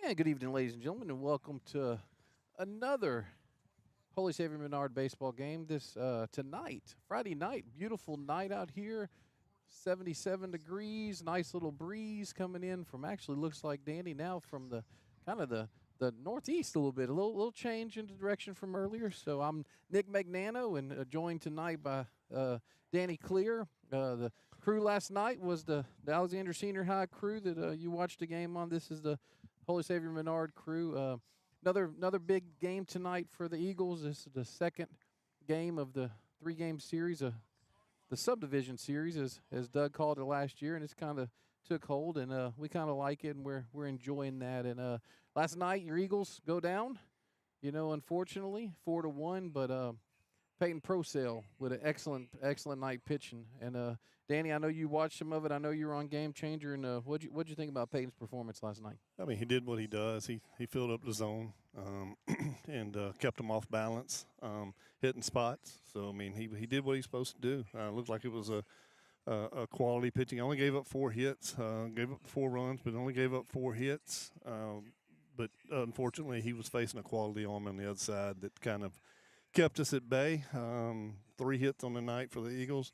And good evening, ladies and gentlemen, and welcome to another Holy Savior Menard baseball game. This tonight, Friday night, beautiful night out here, 77 degrees, nice little breeze coming in from actually looks like Danny now from the kind of the northeast a little bit, a little change in the direction from earlier. So I'm Nick Magnano and joined tonight by Danny Clear. The crew last night was the Alexandria Senior High crew that you watched the game on. This is the Holy Savior Menard crew. Another big game tonight for the Eagles. This is the second game of the three-game series, the Subdivision series, as Doug called it last year, and it's kind of took hold, and we kind of like it, and we're enjoying that. And last night, your Eagles go down, unfortunately, 4-1, but Peyton Prosale with an excellent night pitching. And Danny, I know you watched some of it. I know you were on Game Changer. And what'd you think about Peyton's performance last night? I mean, he did what he does. He filled up the zone and kept him off balance, hitting spots. So I mean, he did what he's supposed to do. Looked like it was a quality pitching. Only gave up 4 hits, gave up 4 runs, but only gave up 4 hits. But unfortunately, he was facing a quality arm on the other side that kind of kept us at bay. 3 hits on the night for the Eagles,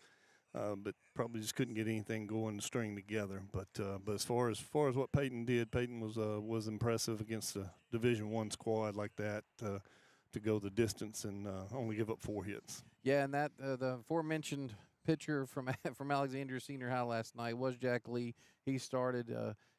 but probably just couldn't get anything going to string together. But as far as what Peyton did, Peyton was impressive against a Division I squad like that to go the distance and only give up 4 hits. Yeah, and that the aforementioned pitcher from Alexandria Senior High last night was Jack Lee. He started,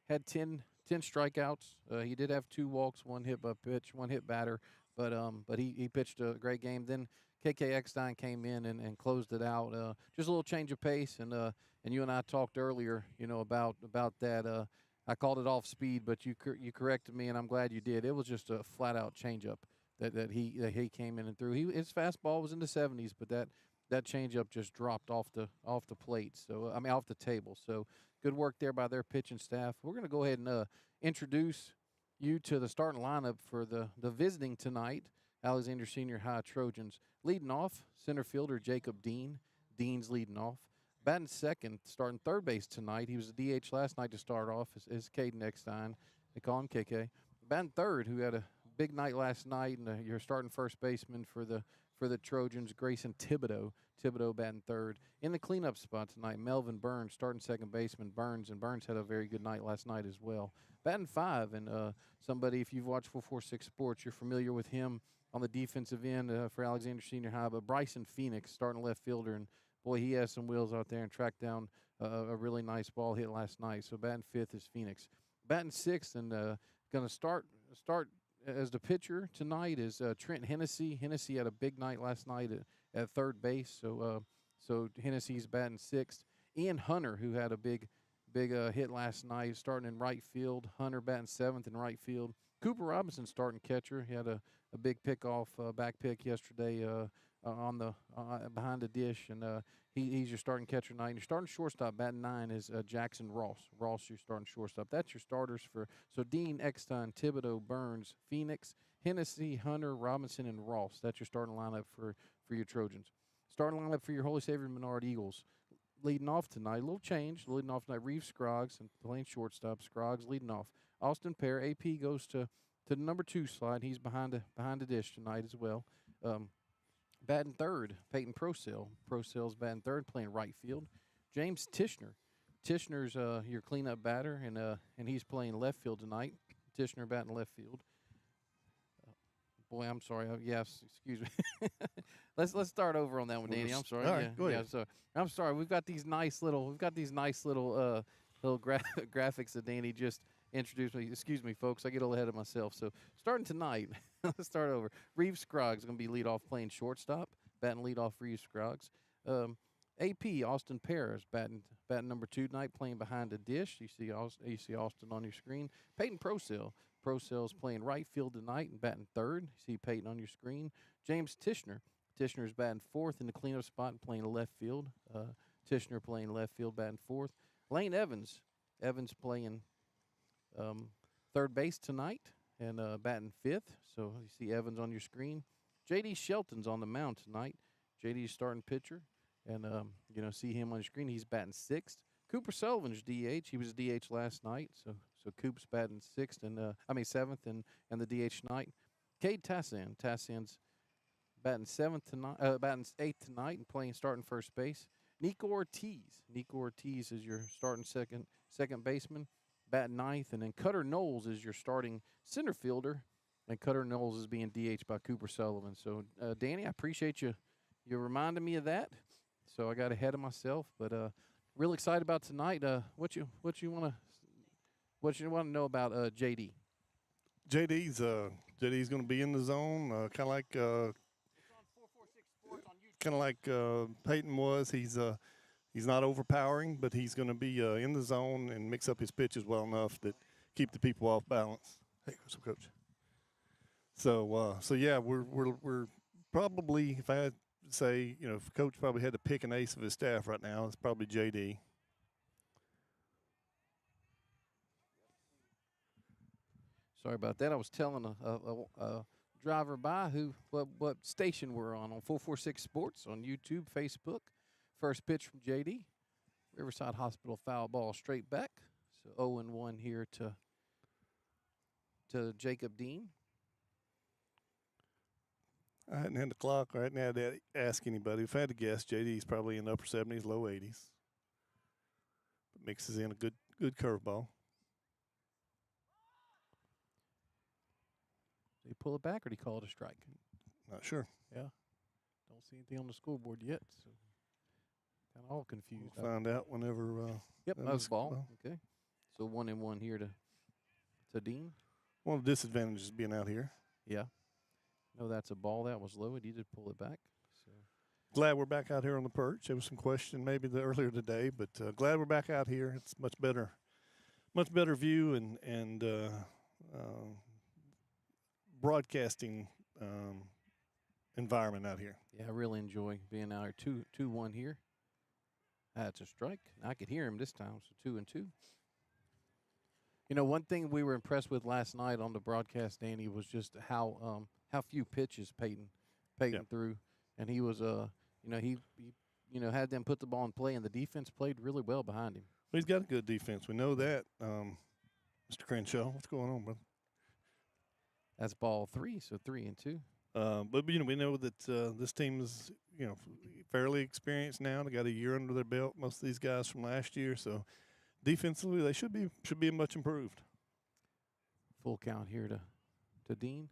had 10 strikeouts. He did have 2 walks, 1 hit by pitch, 1 hit batter. But he pitched a great game. Then KK Eckstein came in and closed it out. Just a little change of pace, and you and I talked earlier, about that. I called it off speed, but you corrected me, and I'm glad you did. It was just a flat out changeup that he came in and threw. His fastball was in the 70s, but that changeup just dropped off the plate. So off the table. So good work there by their pitching staff. We're going to go ahead and introduce you to the starting lineup for the visiting tonight, Alexandria Senior High Trojans. Leading off, center fielder Jacob Dean. Dean's leading off. Batting second, starting third base tonight. He was a DH last night to start off, is Caden Eckstein. They call him KK. Batting third, who had a big night last night, and your starting first baseman for the Trojans, Grayson Thibodeau. Thibodeau batting third. In the cleanup spot tonight, Melvin Burns, starting second baseman Burns, and Burns had a very good night last night as well. Batting 5, and somebody, if you've watched 446 Sports, you're familiar with him on the defensive end for Alexandria Senior High, but Bryson Phoenix, starting left fielder, and boy, he has some wheels out there and tracked down a really nice ball hit last night. So batting 5th is Phoenix. Batting 6th, and going to start as the pitcher tonight is Trent Hennessy. Hennessy had a big night last night at third base, so Hennessy's batting 6th. Ian Hunter, who had a big hit last night, starting in right field. Hunter batting 7th in right field. Cooper Robinson, starting catcher. He had a big pickoff back pick yesterday on the behind the dish, and he's your starting catcher tonight. And your starting shortstop, batting 9, is Jackson Ross. Ross, your starting shortstop. That's your starters so Dean, Eckstein, Thibodeau, Burns, Phoenix, Hennessy, Hunter, Robinson, and Ross. That's your starting lineup for your Trojans. Starting lineup for your Holy Savior Menard Eagles. Leading off tonight, a little change. Leading off tonight, Reeves Scroggs, and playing shortstop. Scroggs leading off. Austin Pear, AP goes to the number 2 slot. He's behind the dish tonight as well. Batting third, Peyton Prosale. Prosale's batting third, playing right field. James Tishner. Tishner's your cleanup batter, and he's playing left field tonight. Tishner batting left field. Boy, I'm sorry. Yes, excuse me. let's start over on that one, Danny. I'm sorry. All right, go ahead. Yeah, so I'm sorry. We've got these nice little little graphics that Danny just introduced me. Excuse me, folks. I get a little ahead of myself. So starting tonight, let's start over. Reeves Scroggs is going to be leadoff playing shortstop. Batting leadoff Reeves Scroggs. AP Austin Pear batting number 2 tonight, playing behind the dish. You see Austin on your screen. Peyton Prosale. Prosale's playing right field tonight and batting third. You see Peyton on your screen. James Tishner. Tishner's batting 4th in the cleanup spot and playing left field. Tishner playing left field, batting 4th. Lane Evans. Evans playing third base tonight and batting 5th. So you see Evans on your screen. J.D. Shelton's on the mound tonight. J.D.'s starting pitcher. And, see him on your screen. He's batting 6th. Cooper Sullivan's DH. He was DH last night, so So Coop's batting seventh, and the DH tonight. Cade Tassin's batting batting eighth tonight and starting first base. Nico Ortiz is your starting second baseman, batting ninth, and then Cutter Knowles is your starting center fielder, and Cutter Knowles is being DH by Cooper Sullivan. So Danny, I appreciate you reminding me of that. So I got ahead of myself, but real excited about tonight. What you want to know about JD? JD's going to be in the zone, kind of like It's on 446 Sports on YouTube. kind of like Peyton was. He's not overpowering, but he's going to be in the zone and mix up his pitches well enough that keep the people off balance. Hey, what's up, Coach? So yeah, we're probably, if I had to say, if Coach probably had to pick an ace of his staff right now, it's probably JD. Sorry about that. I was telling a driver by what station we're on 446 Sports on YouTube, Facebook. First pitch from JD. Riverside Hospital foul ball straight back. So 0-1 here to Jacob Dean. I hadn't had the clock right now to ask anybody. If I had to guess, JD's probably in the upper 70s, low 80s. But mixes in a good curveball. Did he pull it back or did he call it a strike? Not sure. Yeah. Don't see anything on the scoreboard yet. So kind of all confused. We'll find out whenever. Yep, that was ball. Okay. So 1-1 here to Dean. One of the disadvantages of being out here. Yeah. No, that's a ball. That was low, and he did pull it back. So glad we're back out here on the perch. There was some question maybe earlier today, but glad we're back out here. It's much better view and broadcasting environment out here. Yeah, I really enjoy being out here. 2-1 here. That's a strike. I could hear him this time, so 2-2. One thing we were impressed with last night on the broadcast, Danny, was just how few pitches Peyton threw, and he was he had them put the ball in play, and the defense played really well behind him. Well, he's got a good defense. We know that. Mr. Crenshaw, what's going on, brother? That's ball 3, so 3-2. But we know that this team is fairly experienced now. They got a year under their belt. Most of these guys from last year, so defensively they should be much improved. Full count here to Dean,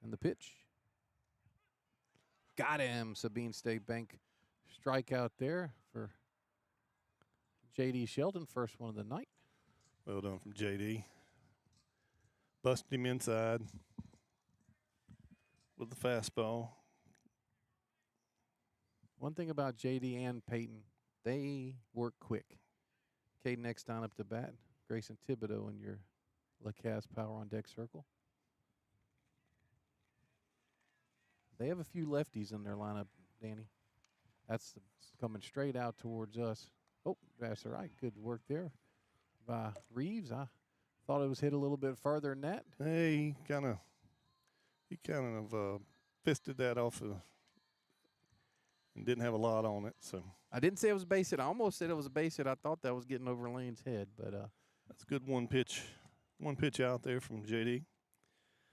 and the pitch. Got him. Sabine State Bank strikeout there for J.D. Shelton, first one of the night. Well done from J.D. Busted him inside with the fastball. One thing about J.D. and Peyton, they work quick. Cade next down up to bat. Grayson Thibodeau in your LaCasse power on deck circle. They have a few lefties in their lineup, Danny. That's coming straight out towards us. Oh, that's all right. Good work there by Reeves. I thought it was hit a little bit farther than that. Hey, he kind of fisted that off and didn't have a lot on it. So I didn't say it was a base hit. I almost said it was a base hit. I thought that was getting over Lane's head, but that's a good one pitch out there from JD.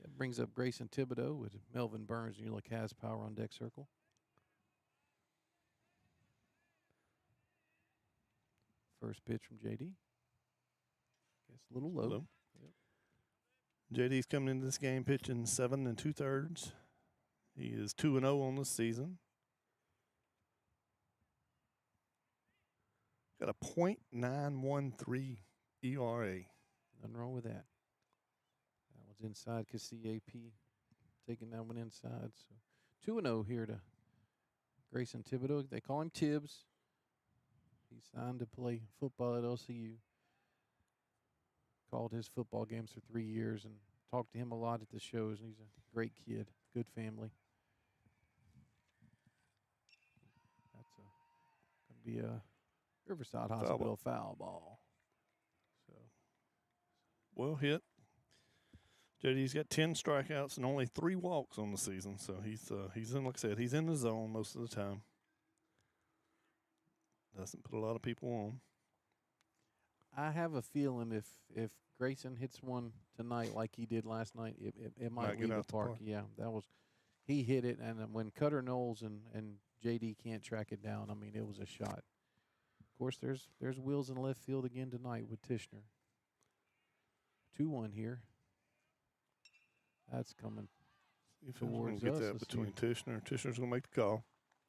That brings up Grayson Thibodeau with Melvin Burns and your LaCasse power on deck circle. First pitch from JD. Guess a little low. Yep. JD's coming into this game pitching 7 2/3. He is 2-0 on this season. Got a .913 ERA. Nothing wrong with that. That was inside AP taking that one inside. So 2-0 here to Grayson Thibodeau. They call him Tibbs. He signed to play football at LCU. Called his football games for 3 years and talked to him a lot at the shows. And he's a great kid, good family. That's going to be a Riverside Hospital foul ball. So well hit. JD's got 10 strikeouts and only 3 walks on the season, so he's in. Like I said, he's in the zone most of the time. Doesn't put a lot of people on. I have a feeling if Grayson hits one tonight like he did last night, it might Might get leave the out the park. park. Yeah, he hit it, and when Cutter Knowles and JD can't track it down, I mean, it was a shot. Of course, there's wheels in left field again tonight with Tishner. 2-1 here. That's coming If we're going towards to get us. that Let's see. between Tishner. Tishner's going to make the call.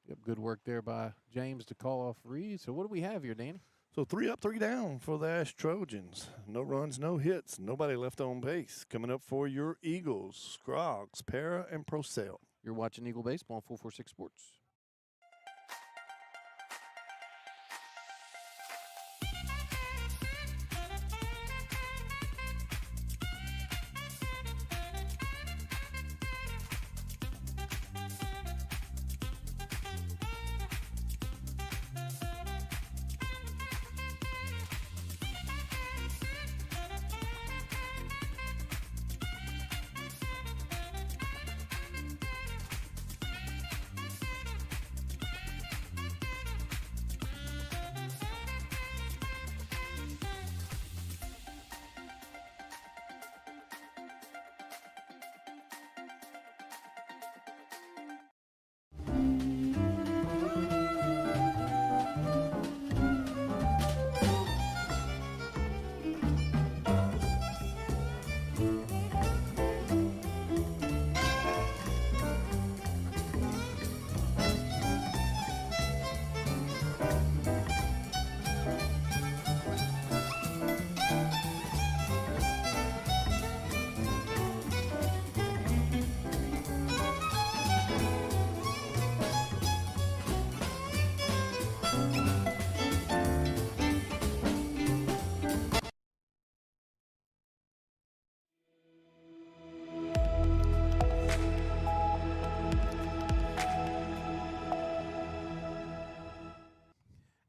Yep, good work there by James to call off Reed. So what do we have here, Danny? So 3 up, 3 down for the Ash Trojans. No runs, no hits, nobody left on base. Coming up for your Eagles, Scroggs, Para, and Procel. You're watching Eagle Baseball on 446 Sports.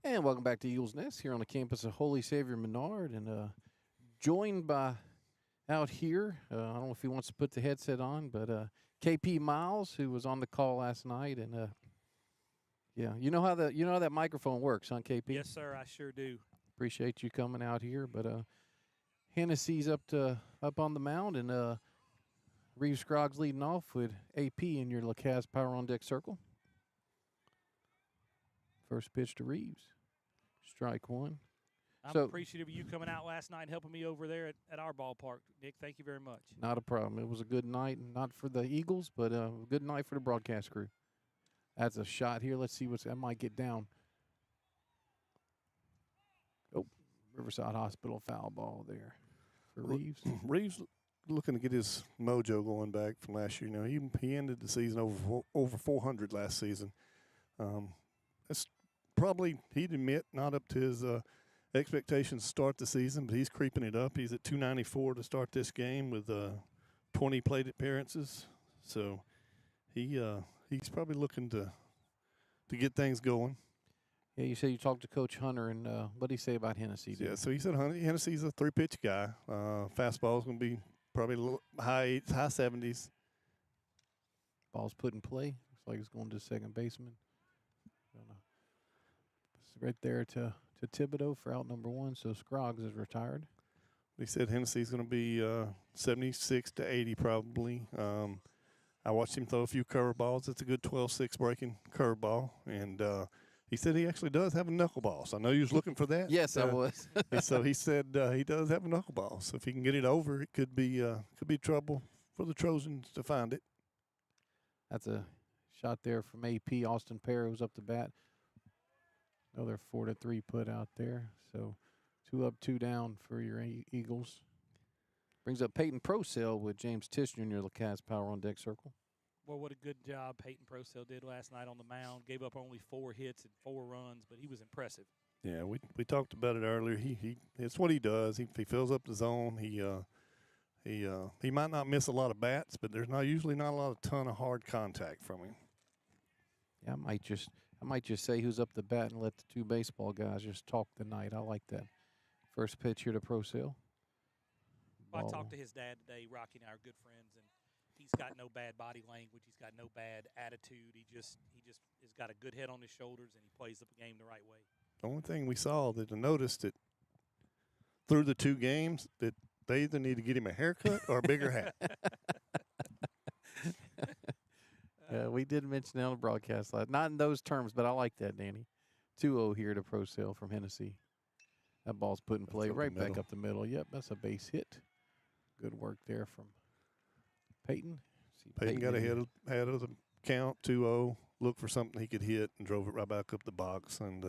And welcome back to Eagles Nest here on the campus of Holy Savior Menard, and joined by out here. I don't know if he wants to put the headset on, but KP Miles, who was on the call last night, and yeah, you know how that microphone works, huh, KP? Yes, sir. I sure do. Appreciate you coming out here, but Hennessy's up on the mound, and Reeves Scroggs leading off with AP in your LaCaz Power on Deck circle. First pitch to Reeves. Strike one. I'm So- appreciative of you coming out last night and helping me over there at our ballpark, Nick. Thank you very much. Not a problem. It was a good night, not for the Eagles, but a good night for the broadcast crew. That's a shot here. Let's see that might get down. Oh, Riverside Hospital foul ball there for Reeves. Reeves looking to get his mojo going back from last year. You know, he ended the season over 400 last season. That's probably, he'd admit, not up to his expectations to start the season, but he's creeping it up. He's at 294 to start this game with 20 plate appearances. So he's probably looking to get things going. Yeah, you said you talked to Coach Hunter, and what did he say about Hennessy? Yeah, so he said Hennessy's a 3-pitch guy. Fastball's going to be probably a little high 8s, high 70s. Ball's put in play. Looks like it's going to the second baseman. Don't know. It's right there to Thibodeau for out number one, so Scroggs is retired. He said Hennessy's going to be 76 to 80 probably. I watched him throw a few curveballs. It's a good 12-6 breaking curveball. And he said he actually does have a knuckleball. So I know you was looking for that. Yes, I was. So he said he does have a knuckleball. So if he can get it over, it could be trouble for the Trojans to find it. That's a shot there from AP. Austin Perry was up to bat. Another 4-3 put out there. So 2 up, 2 down for your Eagles. Brings up Peyton Procel with James Tishner near LaCaz Power on Deck circle. Well, what a good job Peyton Procel did last night on the mound. Gave up only 4 hits and 4 runs, but he was impressive. Yeah, we talked about it earlier. He it's what he does. He fills up the zone. He might not miss a lot of bats, but there's usually not a ton of hard contact from him. Yeah, I might just say who's up the bat and let the 2 baseball guys just talk tonight. I like that. First pitch here to Procel. Well, I talked to his dad today, Rocky and I are good friends, and he's got no bad body language. He's got no bad attitude. He just has got a good head on his shoulders, and he plays the game the right way. The only thing we saw that I noticed that through the 2 games that they either need to get him a haircut or a bigger hat. We did mention it on the broadcast last, not in those terms, but I like that, Danny. 2-0 here to Pro Sale from Hennessy. That ball's put in play up the right back middle. up the middle. Yep, that's a base hit. Good work there from Peyton. See Peyton got in ahead of the count, 2-0, looked for something he could hit and drove it right back up the box. And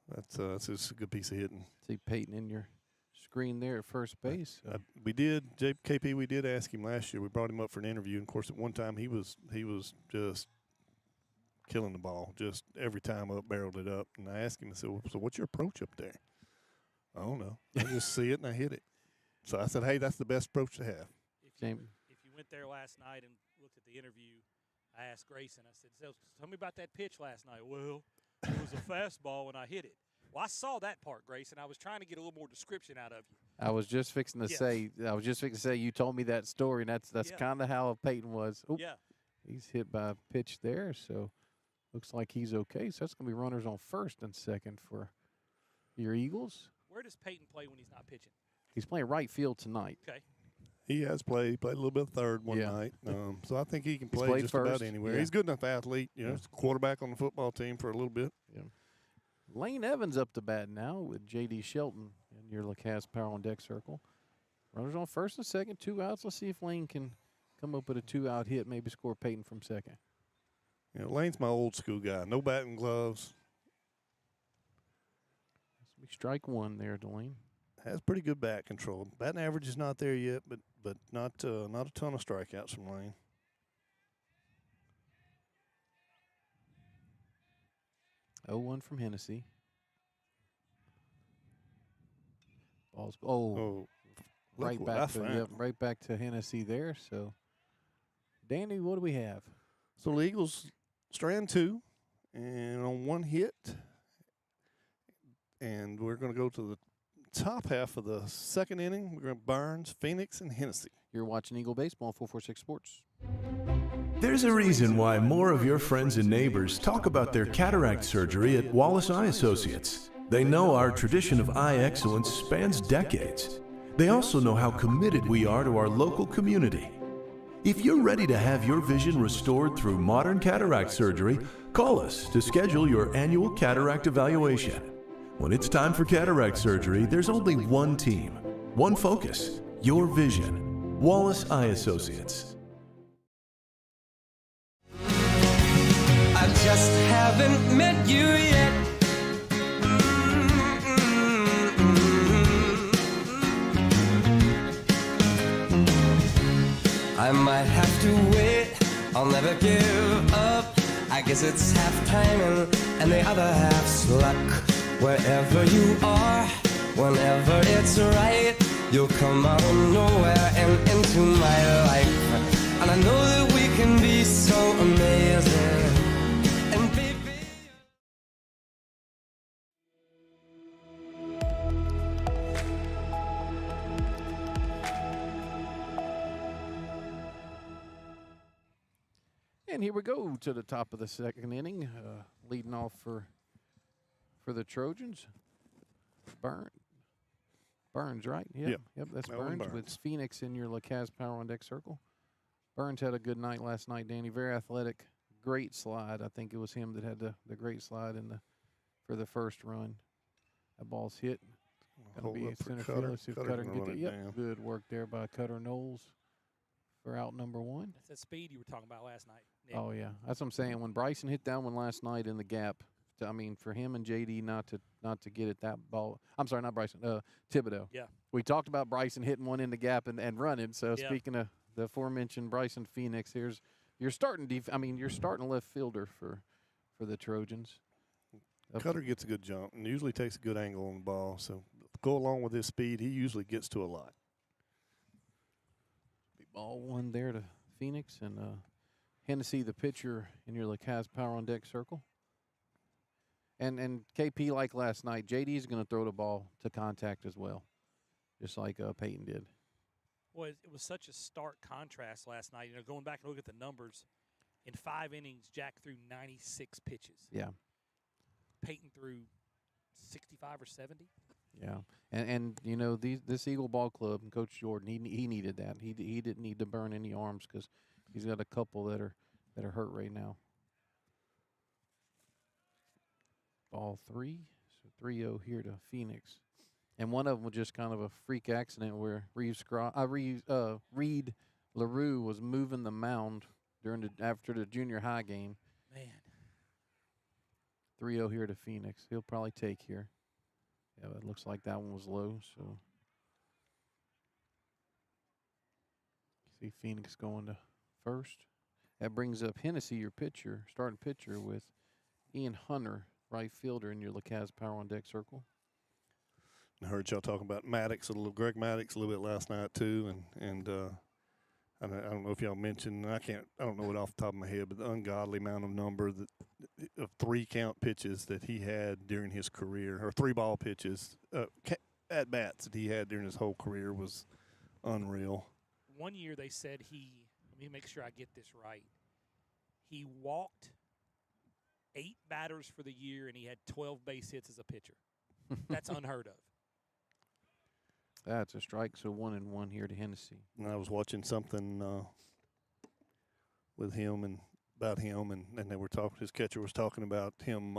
that's just a good piece of hitting. See Peyton in your screen there at first base. We did ask him last year. We brought him up for an interview. And, of course, at one time he was just killing the ball, just every time up, barreled it up. And I asked him, I said, well, so what's your approach up there? I don't know. I just see it and I hit it. So I said, hey, that's the best approach to have. If you went there last night and looked at the interview, I asked Grayson, I said, so tell me about that pitch last night. Well, it was a fastball and I hit it. Well, I saw that part, Grayson. I was trying to get a little more description out of you. I was just fixing to say. You told me that story, and that's kind of how Peyton was. Oop, Yeah. He's hit by a pitch there, so looks like he's okay. So that's gonna be runners on first and second for your Eagles. Where does Peyton play when he's not pitching? He's playing right field tonight. Okay. He has played. He played a little bit of third one Yeah. night. So I think he can play played just first. about anywhere. Yeah. He's a good enough athlete. You know, he's a quarterback on the football team for a little bit. Yeah. Lane Evans up to bat now with J.D. Shelton in your LaCasse Power on Deck circle. Runners on first and second, 2 outs. Let's see if Lane can come up with a 2-out hit, maybe score Peyton from second. You know, Lane's my old school guy. No batting gloves. Strike one there, Delane. Has pretty good bat control. Batting average is not there yet, but not a ton of strikeouts from Lane. 0-1 from Hennessy. Ball's right back to Hennessy there. So, Danny, what do we have? So the Eagles strand 2, and on 1 hit, and we're going to go to the top half of the second inning. We're going to Burns, Phoenix, and Hennessy. You're watching Eagle Baseball on 446 Sports. There's a reason why more of your friends and neighbors talk about their cataract surgery at Wallace Eye Associates. They know our tradition of eye excellence spans decades. They also know how committed we are to our local community. If you're ready to have your vision restored through modern cataract surgery, call us to schedule your annual cataract evaluation. When it's time for cataract surgery, there's only one team, one focus, your vision. Wallace Eye Associates. I just haven't met you yet. I might have to wait, I'll never give up. I guess it's half timing and the other half's luck. Wherever you are, whenever it's right, you'll come out of nowhere and into my life. And I know that we can be so amazing. And baby, And here we go to the top of the second inning, leading off for the Trojans. Burns, right? Yep, that's Burns with Phoenix in your LaCasse Power on Deck circle. Burns had a good night last night, Danny. Very athletic, great slide. I think it was him that had the great slide for the first run. That ball's hit. Going to be center field. Let's see if Cutter can get that. Yep, good work there by Cutter Knowles for out number 1. That's that speed you were talking about last night, Nick. Oh, yeah. That's what I'm saying. When Bryson hit that one last night in the gap, I mean, for him and JD not to get at that ball. I'm sorry, not Bryson. Thibodeau. Yeah. We talked about Bryson hitting one in the gap and running. So speaking of the aforementioned Bryson Phoenix, here's your starting your starting left fielder for the Trojans. Cutter gets a good jump and usually takes a good angle on the ball. So go along with his speed, he usually gets to a lot. Ball 1 there to Phoenix, and Hennessy, the pitcher, in your LaCasse Power on Deck circle. And KP, like last night, JD is going to throw the ball to contact as well, just like Peyton did. Well, it was such a stark contrast last night. You know, going back and look at the numbers, in 5 innings, Jack threw 96 pitches. Yeah. Peyton threw 65 or 70. Yeah, and you know this Eagle Ball Club and Coach Jordan, he needed that. He didn't need to burn any arms because he's got a couple that are hurt right now. Ball 3, so 3-0 here to Phoenix, and one of them was just kind of a freak accident where Reed LaRue was moving the mound after the junior high game. Man. 3-0 here to Phoenix. He'll probably take here. Yeah, it looks like that one was low, so see Phoenix going to first. That brings up Hennessy, your pitcher, starting pitcher, with Ian Hunter, right fielder, in your LaCaz Power on Deck circle. I heard y'all talking about Greg Maddox a little bit last night too, and I don't know if y'all mentioned. I don't know it off the top of my head, but the ungodly amount of number of 3-count pitches that he had during his career, or 3-ball pitches at bats that he had during his whole career was unreal. One year they said let me make sure I get this right. He walked 8 batters for the year, and he had 12 base hits as a pitcher. That's unheard of. That's a strike, so 1-1 here to Hennessy. And I was watching something with him and about him, and they were talking. His catcher was talking about him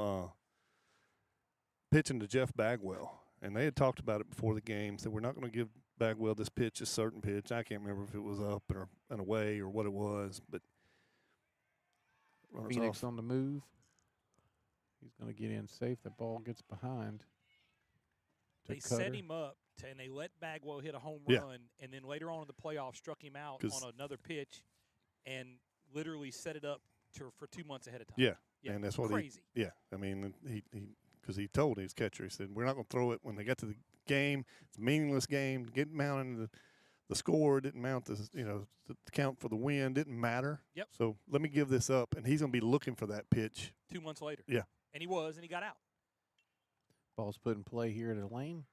pitching to Jeff Bagwell, and they had talked about it before the game. Said we're not going to give Bagwell this pitch, a certain pitch. I can't remember if it was up or and away or what it was, but Phoenix on the move. He's going to get in safe. The ball gets behind. They set him up, and they let Bagwell hit a home run, and then later on in the playoffs struck him out on another pitch and literally set it up for 2 months ahead of time. Yeah, and that's what crazy. I mean, because he told his catcher, he said, we're not going to throw it when they got to the game. It's a meaningless game. Didn't mount the score, didn't mount the count for the win, didn't matter. Yep. So let me give this up, and he's going to be looking for that pitch 2 months later. Yeah. And he was, and he got out. Ball's put in play here to Lane.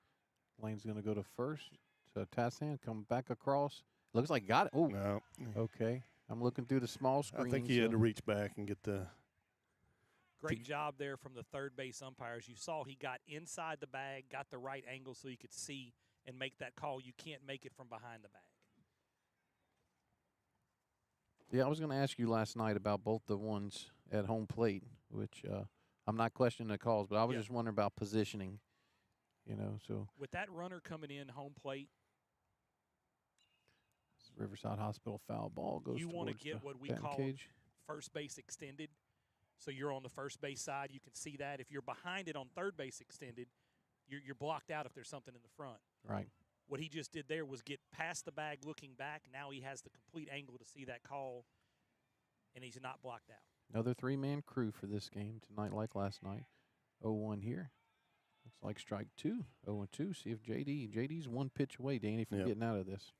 Lane's going to go to first. So Tassan come back across. Looks like got it. Oh, no. Okay. I'm looking through the small screen. I think he had to reach back and get the. Great job there from the third base umpires. You saw he got inside the bag, got the right angle so you could see and make that call. You can't make it from behind the bag. Yeah, I was going to ask you last night about both the ones at home plate, which I'm not questioning the calls, but I was just wondering about positioning, so. With that runner coming in home plate, Riverside Hospital foul ball goes. You want to get what we call first base extended. So you're on the first base side. You can see that. If you're behind it on third base extended, you're blocked out if there's something in the front. Right. What he just did there was get past the bag looking back. Now he has the complete angle to see that call, and he's not blocked out. Another 3-man crew for this game tonight like last night. 0-1 here. Looks like strike 2. 0-2. See if JD's one pitch away, Danny, from getting out of this.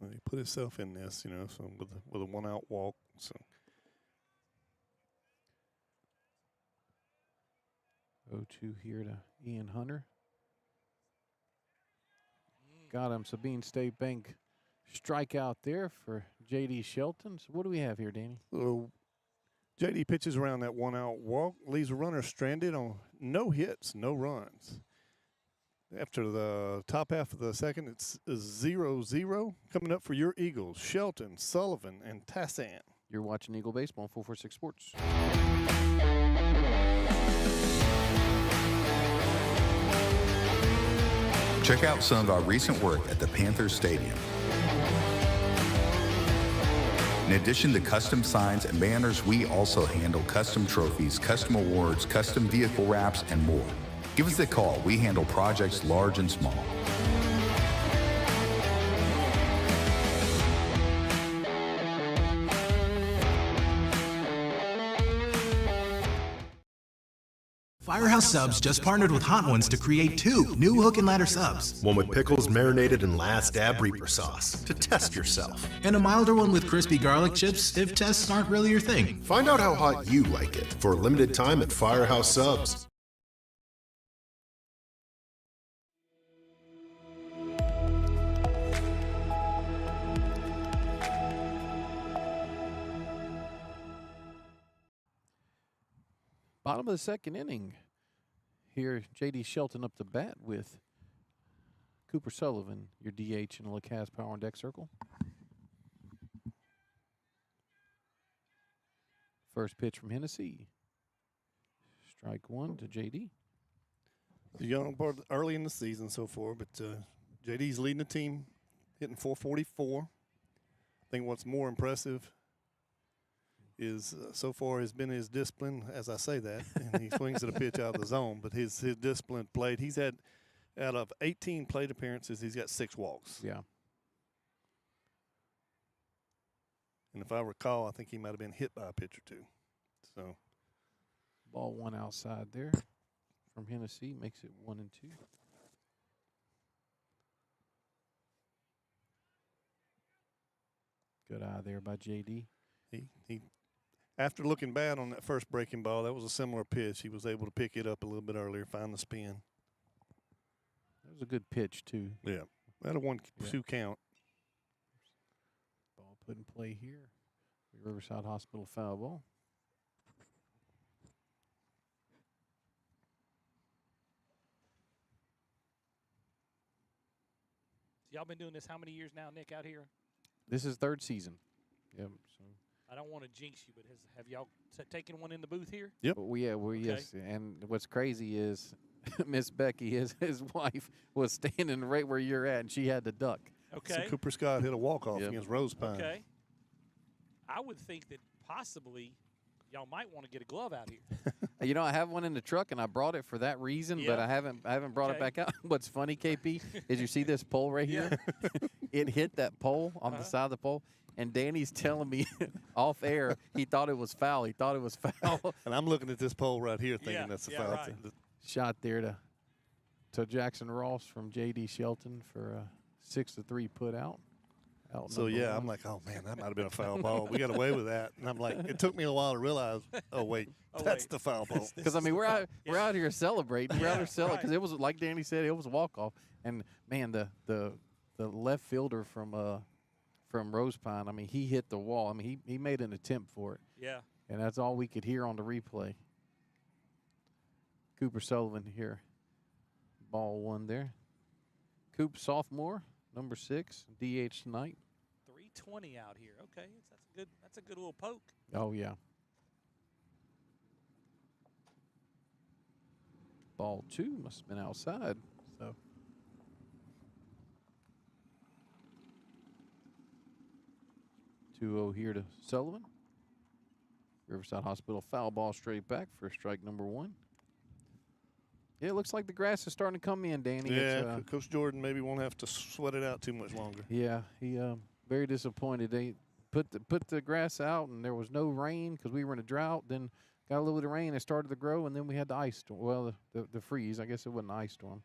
Well, he put himself in this, so with a 1-out walk. So 0-2 here to Ian Hunter. Got him. Sabine State Bank strikeout there for J.D. Shelton. So what do we have here, Danny? So J.D. pitches around that 1-out walk, leaves a runner stranded on no hits, no runs. After the top half of the second, it's 0-0. Coming up for your Eagles, Shelton, Sullivan, and Tassan. You're watching Eagle Baseball on 446 Sports. Check out some of our recent work at the Panthers Stadium. In addition to custom signs and banners, we also handle custom trophies, custom awards, custom vehicle wraps, and more. Give us a call. We handle projects large and small. Firehouse Subs just partnered with Hot Ones to create 2 new hook and ladder subs. One with pickles marinated in Last Dab Reaper sauce to test yourself. And a milder one with crispy garlic chips if tests aren't really your thing. Find out how hot you like it for a limited time at Firehouse Subs. Bottom of the second inning here, J.D. Shelton up to bat with Cooper Sullivan, your DH in the LaCaz Power on Deck Circle. First pitch from Hennessy. Strike one to J.D. The young part early in the season so far, but JD's leading the team, hitting 444. I think what's more impressive is so far has been his discipline, as I say that, and he swings at a pitch out of the zone, but his discipline played. He's had, out of 18 plate appearances, he's got 6 walks. Yeah. And if I recall, I think he might have been hit by a pitch or two. So Ball one outside there from Hennessy makes it 1-2. Good eye there by JD. he after looking bad on that first breaking ball, that was a similar pitch. He was able to pick it up a little bit earlier, find the spin. That was a good pitch too. Yeah, that a 1-2 count. Ball put in play here. Riverside Hospital foul ball. Y'all been doing this how many years now, Nick, out here? This is third season. Yep. So. I don't want to jinx you, but have y'all taken one in the booth here? Yep. Yes. And what's crazy is Miss Becky, his wife, was standing right where you're at, and she had to duck. Okay. So Cooper Scott hit a walk-off against Rose Pine. Okay. I would think that possibly y'all might want to get a glove out here. You know, I have one in the truck, and I brought it for that reason, but I haven't brought it back out. What's funny, KP, is you see this pole right here? It hit that pole on the side of the pole, and Danny's telling me off air he thought it was foul. He thought it was foul. And I'm looking at this pole right here thinking that's a foul. Right. Shot there to Jackson Ross from J.D. Shelton for a 6-3 put out. So, yeah, I'm like, oh, man, that might have been a foul ball. We got away with that. And I'm like, it took me a while to realize, oh, wait, that's the foul ball. Because, I mean, we're out here celebrating. We're out here celebrating because it was, like Danny said, it was a walk-off. And, man, the left fielder from Rose Pine, I mean, he hit the wall. I mean, he made an attempt for it. Yeah. And that's all we could hear on the replay. Cooper Sullivan here. Ball one there. Coop, sophomore, number 6, DH tonight. 320 out here. Okay, that's a good little poke. Oh yeah. Ball 2 must have been outside. So 2-0 here to Sullivan. Riverside Hospital foul ball straight back for strike number 1. Yeah, it looks like the grass is starting to come in, Danny. Yeah, Coach Jordan maybe won't have to sweat it out too much longer. Yeah, he very disappointed. They put the grass out, and there was no rain because we were in a drought. Then got a little bit of rain, it started to grow, and then we had the ice storm. Well, the freeze. I guess it wasn't an ice storm.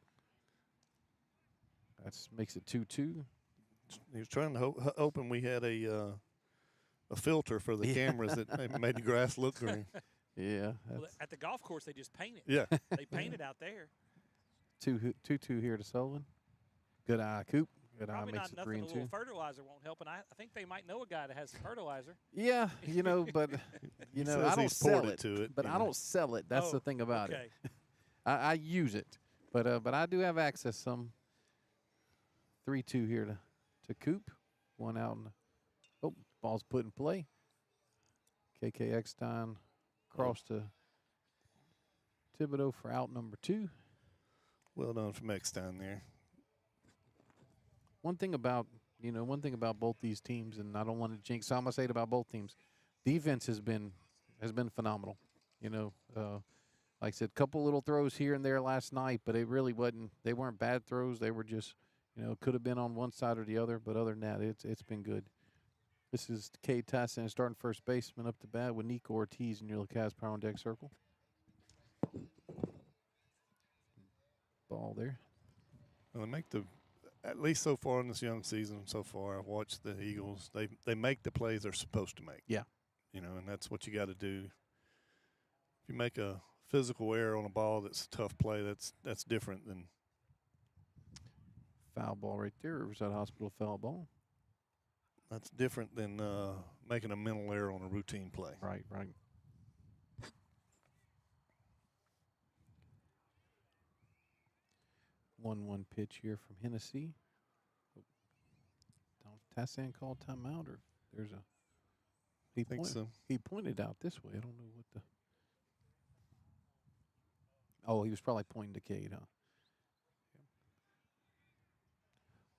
That makes it 2-2. He was trying to open. We had a filter for the cameras that made the grass look green. Yeah. Well, at the golf course, they just paint it. Yeah. They paint it out there. 2-2 here to Sullivan. Good eye, Coop. Good eye Probably makes not it 3-2. nothing. A little fertilizer won't help, and I think they might know a guy that has fertilizer. Yeah, but I don't sell it. But I don't sell it. That's the thing about it. I use it, but I do have access some. 3-2 here to Coop. One out, and ball's put in play. KK Eckstein cross to Thibodeau for out number 2. Well done from Eckstein there. One thing about both these teams, and I don't want to jinx, so I'm gonna say it about both teams. Defense has been phenomenal. Like I said, a couple little throws here and there last night, but it really wasn't. They weren't bad throws. They were just, could have been on one side or the other. But other than that, it's been good. This is Cade Tyson, starting first baseman, up to bat with Nico Ortiz in your LaCaz Power on Deck Circle. Ball there. Well, they make at least so far in this young season, so far, I've watched the Eagles. They make the plays they're supposed to make. Yeah. And that's what you got to do. If you make a physical error on a ball that's a tough play, that's different than. Foul ball right there, Riverside Hospital foul ball. That's different than making a mental error on a routine play. Right. 1-1 pitch here from Hennessy. Tassan called timeout, or there's a. I think so. He pointed out this way. I don't know what the. Oh, he was probably pointing to Cade, huh?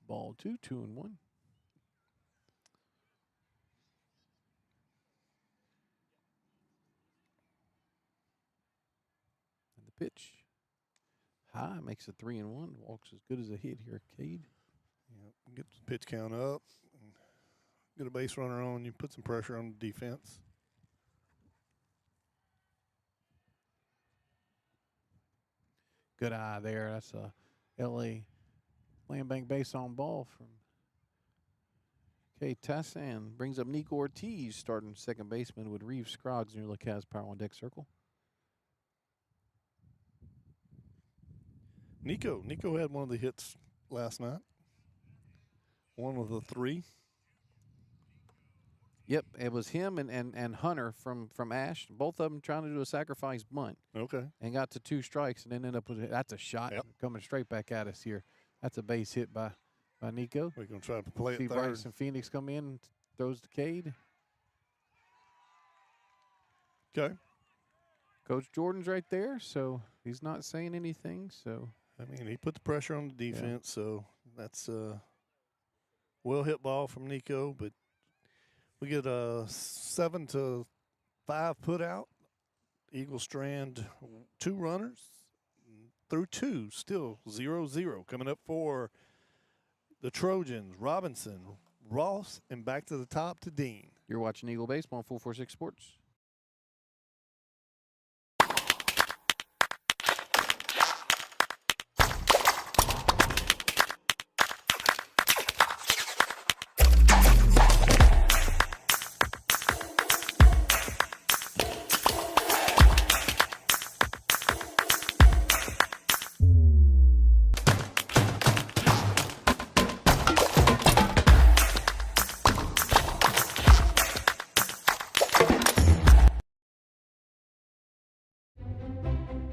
Ball 2-1. And the pitch. High, makes a 3-1. Walks as good as a hit here, Cade. Yeah, get the pitch count up, and get a base runner on. You put some pressure on the defense. Good eye there. That's a L.A. Land Bank base on ball from Cade Tassan. Brings up Nico Ortiz, starting second baseman with Reeves Scroggs near LaCaz Power on deck circle. Nico had one of the hits last night. One of the 3. Yep, it was him and Hunter from Ash. Both of them trying to do a sacrifice bunt. Okay. And got to 2 strikes and then ended up with that's a shot coming straight back at us here. That's a base hit by Nico. We're going to try to play it See third. Bryson Phoenix come in, throws to Cade. Okay. Coach Jordan's right there, so he's not saying anything. So I mean, he put the pressure on the defense, so that's a well hit ball from Nico, but we get a 7-5 put out. Eagle Strand 2 runners through 2, still 0-0. Coming up for the Trojans, Robinson, Ross, and back to the top to Dean. You're watching Eagle Baseball on 446 Sports.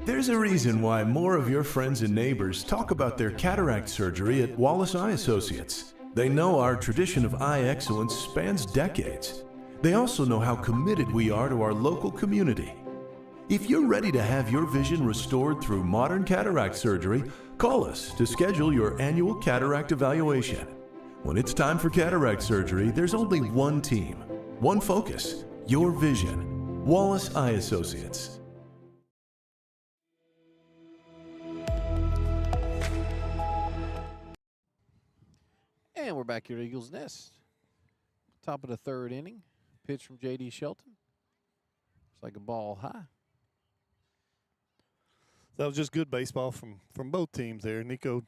There's a reason why more of your friends and neighbors talk about their cataract surgery at Wallace Eye Associates. They know our tradition of eye excellence spans decades. They also know how committed we are to our local community. If you're ready to have your vision restored through modern cataract surgery, call us to schedule your annual cataract evaluation. When it's time for cataract surgery, there's only one team, one focus, your vision. Wallace Eye Associates. And we're back here at Eagles Nest. Top of the 3rd inning. Pitch from J.D. Shelton. It's like a ball high. That was just good baseball from both teams there. Nico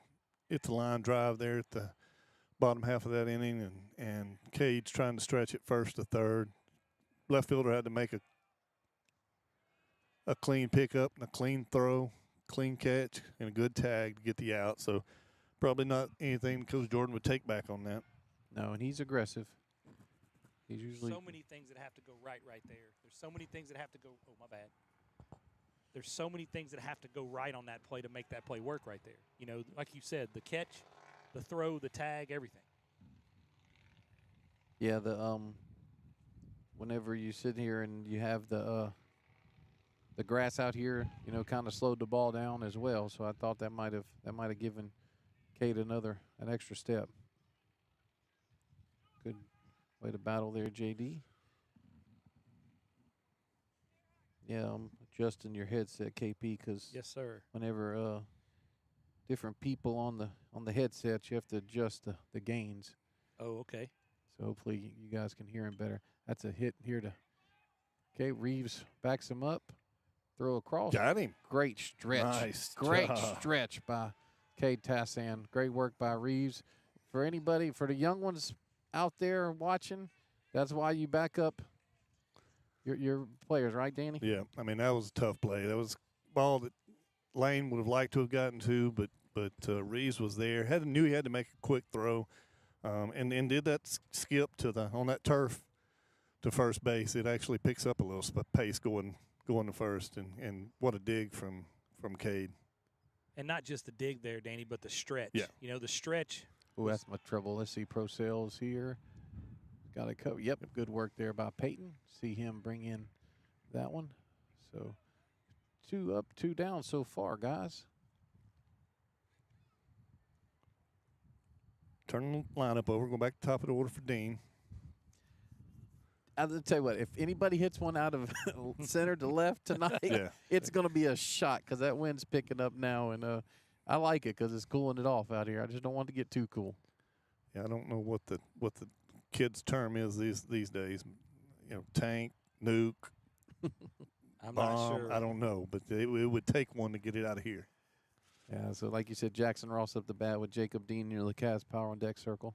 hit the line drive there at the bottom half of that inning, and Cade's trying to stretch it first to third. Left fielder had to make a clean pickup and a clean throw, clean catch, and a good tag to get the out. So probably not anything Coach Jordan would take back on that. No, and he's aggressive. He's usually so many things that have to go right there. There's so many things that have to go. Oh, my bad. There's so many things that have to go right on that play to make that play work right there. You know, like you said, the catch, the throw, the tag, everything. Yeah, whenever you sit here and you have the grass out here, you know, kind of slowed the ball down as well. So I thought that might have given Cade an extra step. Good way to battle there, JD. Yeah, I'm adjusting your headset, KP, because yes, sir. Whenever different people on the headsets, you have to adjust the gains. Oh, okay. So hopefully you guys can hear him better. That's a hit here to. Okay, Reeves backs him up, throw across. Got him. Great stretch. Nice Great job. stretch by Cade Tassan. Great work by Reeves. For anybody, for the young ones out there watching, that's why you back up your players, right, Danny? Yeah, I mean, that was a tough play. That was a ball that Lane would have liked to have gotten to, but Reeves was there. Knew he had to make a quick throw, and did that skip on that turf to first base. It actually picks up a little pace going to first, and what a dig from Cade. And not just the dig there, Danny, but the stretch. Yeah. You know, the stretch. Oh, that's my trouble. Let's see. Pro Sales here. Got it covered. Yep, good work there by Peyton. See him bring in that one. So 2 up, 2 down so far, guys. Turn the lineup over. Go back to the top of the order for Dean. I'll tell you what, if anybody hits one out of center to left tonight, Yeah. it's going to be a shot because that wind's picking up now. And I like it because it's cooling it off out here. I just don't want to get too cool. Yeah, I don't know what the kids' term is these days. You know, tank, nuke, I'm bomb. not sure. I don't know, but it would take one to get it out of here. Yeah, so like you said, Jackson Ross up the bat with Jacob Dean near the Cavs power on deck circle.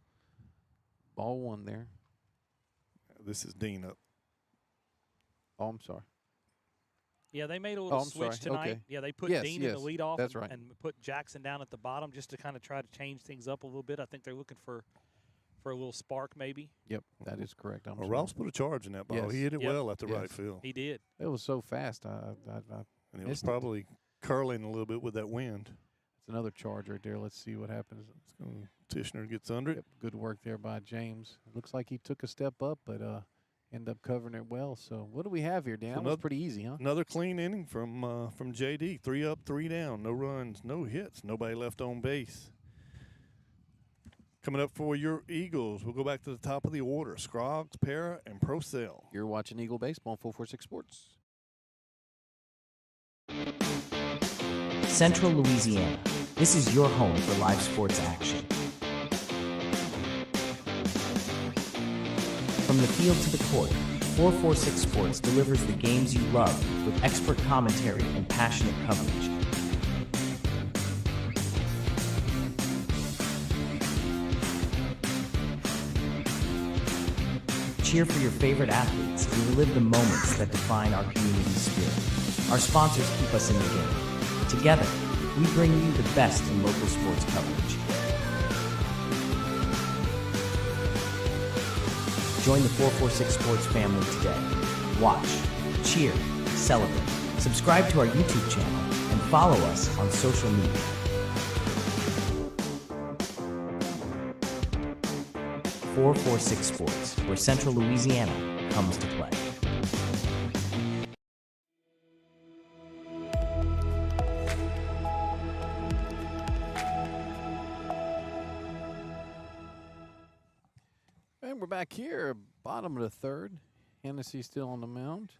Ball 1 there. This is Dean up. Oh, I'm sorry. Yeah, they made a little I'm switch sorry. tonight. Okay. Yeah, they put Yes, Dean in the yes, leadoff that's right. and put Jackson down at the bottom just to kind of try to change things up a little bit. I think they're looking for a little spark maybe. Yep, that is correct. I'm Well, sorry. Ross put a charge in that ball. Yes. He hit it Yep. well at the right Yes. field. He did. It was so fast. And it was missed it. probably curling a little bit with that wind. It's another charge right there. Let's see what happens. Tishner gets under it. Yep, good work there by James. Looks like he took a step up, but ended up covering it well. So what do we have here, Dan? That was pretty easy, huh? Another clean inning from JD. 3 up, 3 down. No runs, no hits. Nobody left on base. Coming up for your Eagles, we'll go back to the top of the order. Scroggs, Para, and Procell. You're watching Eagle Baseball on 446 Sports. Central Louisiana. This is your home for live sports action. From the field to the court, 446 Sports delivers the games you love with expert commentary and passionate coverage. Cheer for your favorite athletes and relive the moments that define our community's spirit. Our sponsors keep us in the game. Together, we bring you the best in local sports coverage. Join the 446 Sports family today. Watch, cheer, celebrate. Subscribe to our YouTube channel and follow us on social media. .446 Sports, where Central Louisiana comes to play. And we're back here, bottom of the third. Hennessy still on the mound.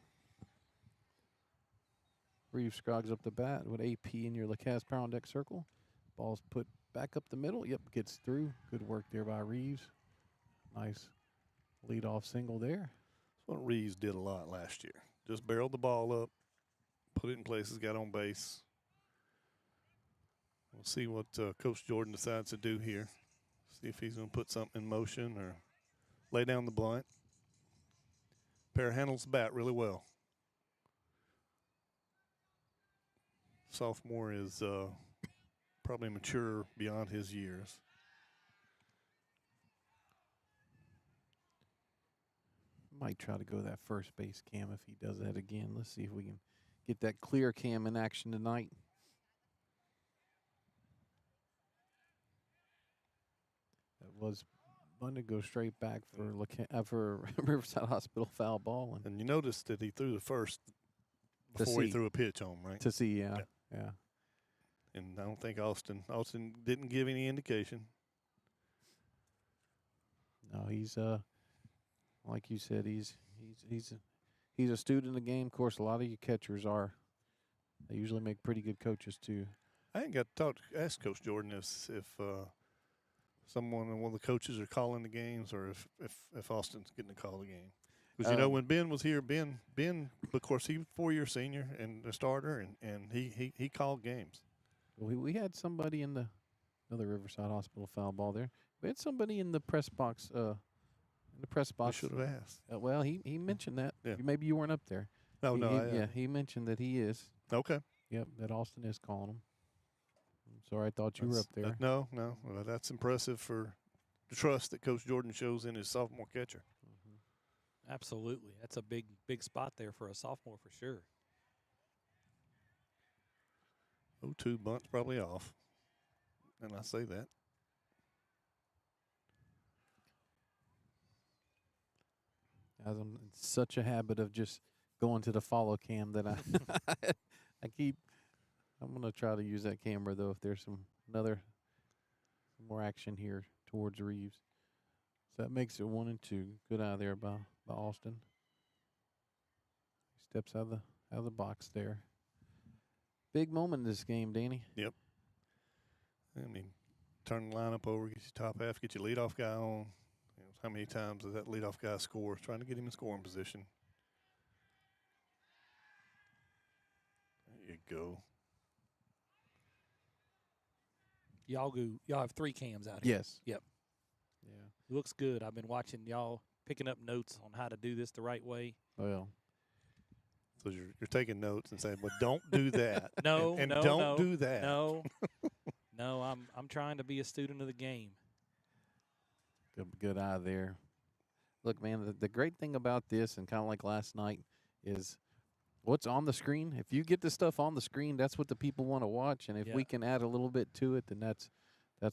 Reeves Scroggs up the bat with AP in your LeCaz power on deck circle. Ball's put back up the middle. Yep, gets through. Good work there by Reeves. Nice leadoff single there. That's what Reeves did a lot last year. Just barreled the ball up, put it in places, got on base. We'll see what Coach Jordan decides to do here. See if he's going to put something in motion or lay down the blunt. Pair handles the bat really well. Sophomore is probably mature beyond his years. Might try to go that first base cam if he does that again. Let's see if we can get that clear cam in action tonight. That was going to go straight back for Riverside Hospital foul ball. And you noticed that he threw the first To before he see. threw a pitch home, right? To see, yeah. And I don't think Austin didn't give any indication. No, he's like you said, he's a student of the game. Of course, a lot of you catchers are. They usually make pretty good coaches too. I ain't got to ask Coach Jordan if one of the coaches are calling the games or if Austin's getting to call the game. Because you know when Ben was here, Ben of course he was a 4-year senior and a starter and he called games. Well, we had somebody in another Riverside Hospital foul ball there. We had somebody in the press box. I should have asked. Well, he mentioned that. Yeah. Maybe you weren't up there. He mentioned that he is. Okay. Yep, that Austin is calling him. I'm sorry, I thought you were up there. No. Well, that's impressive for the trust that Coach Jordan shows in his sophomore catcher. Absolutely. That's a big spot there for a sophomore for sure. 0-2 bunt's probably off. And I say that. I'm in such a habit of just going to the follow cam that I I'm going to try to use that camera, though, if there's some more action here towards Reeves. So that makes it 1-2. Good out there by Austin. Steps out of the box there. Big moment in this game, Danny. Yep. I mean, turn the lineup over, get your top half, get your leadoff guy on. You know, how many times does that leadoff guy score? Trying to get him in scoring position. There you go. Y'all have 3 cams out here. Yes. Yep. Yeah. Looks good. I've been watching y'all picking up notes on how to do this the right way. Well. So you're taking notes and saying, "Well, don't do that." No, and no, don't no, do that. No, no. I'm trying to be a student of the game. Good eye there. Look, man, the great thing about this, and kind of like last night, is what's on the screen. If you get the stuff on the screen, that's what the people want to watch. And if we can add a little bit to it, then that's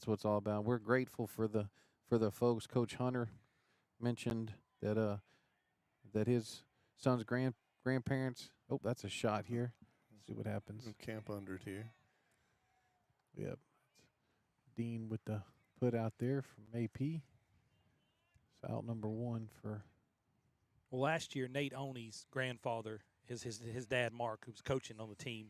what it's all about. We're grateful for the folks. Coach Hunter mentioned that his son's grandparents. Oh, that's a shot here. Let's see what happens. Camp under it here. Yep. Dean with the put out there from AP. It's out number 1 for. Well, last year, Nate Oney's grandfather, his dad, Mark, who was coaching on the team,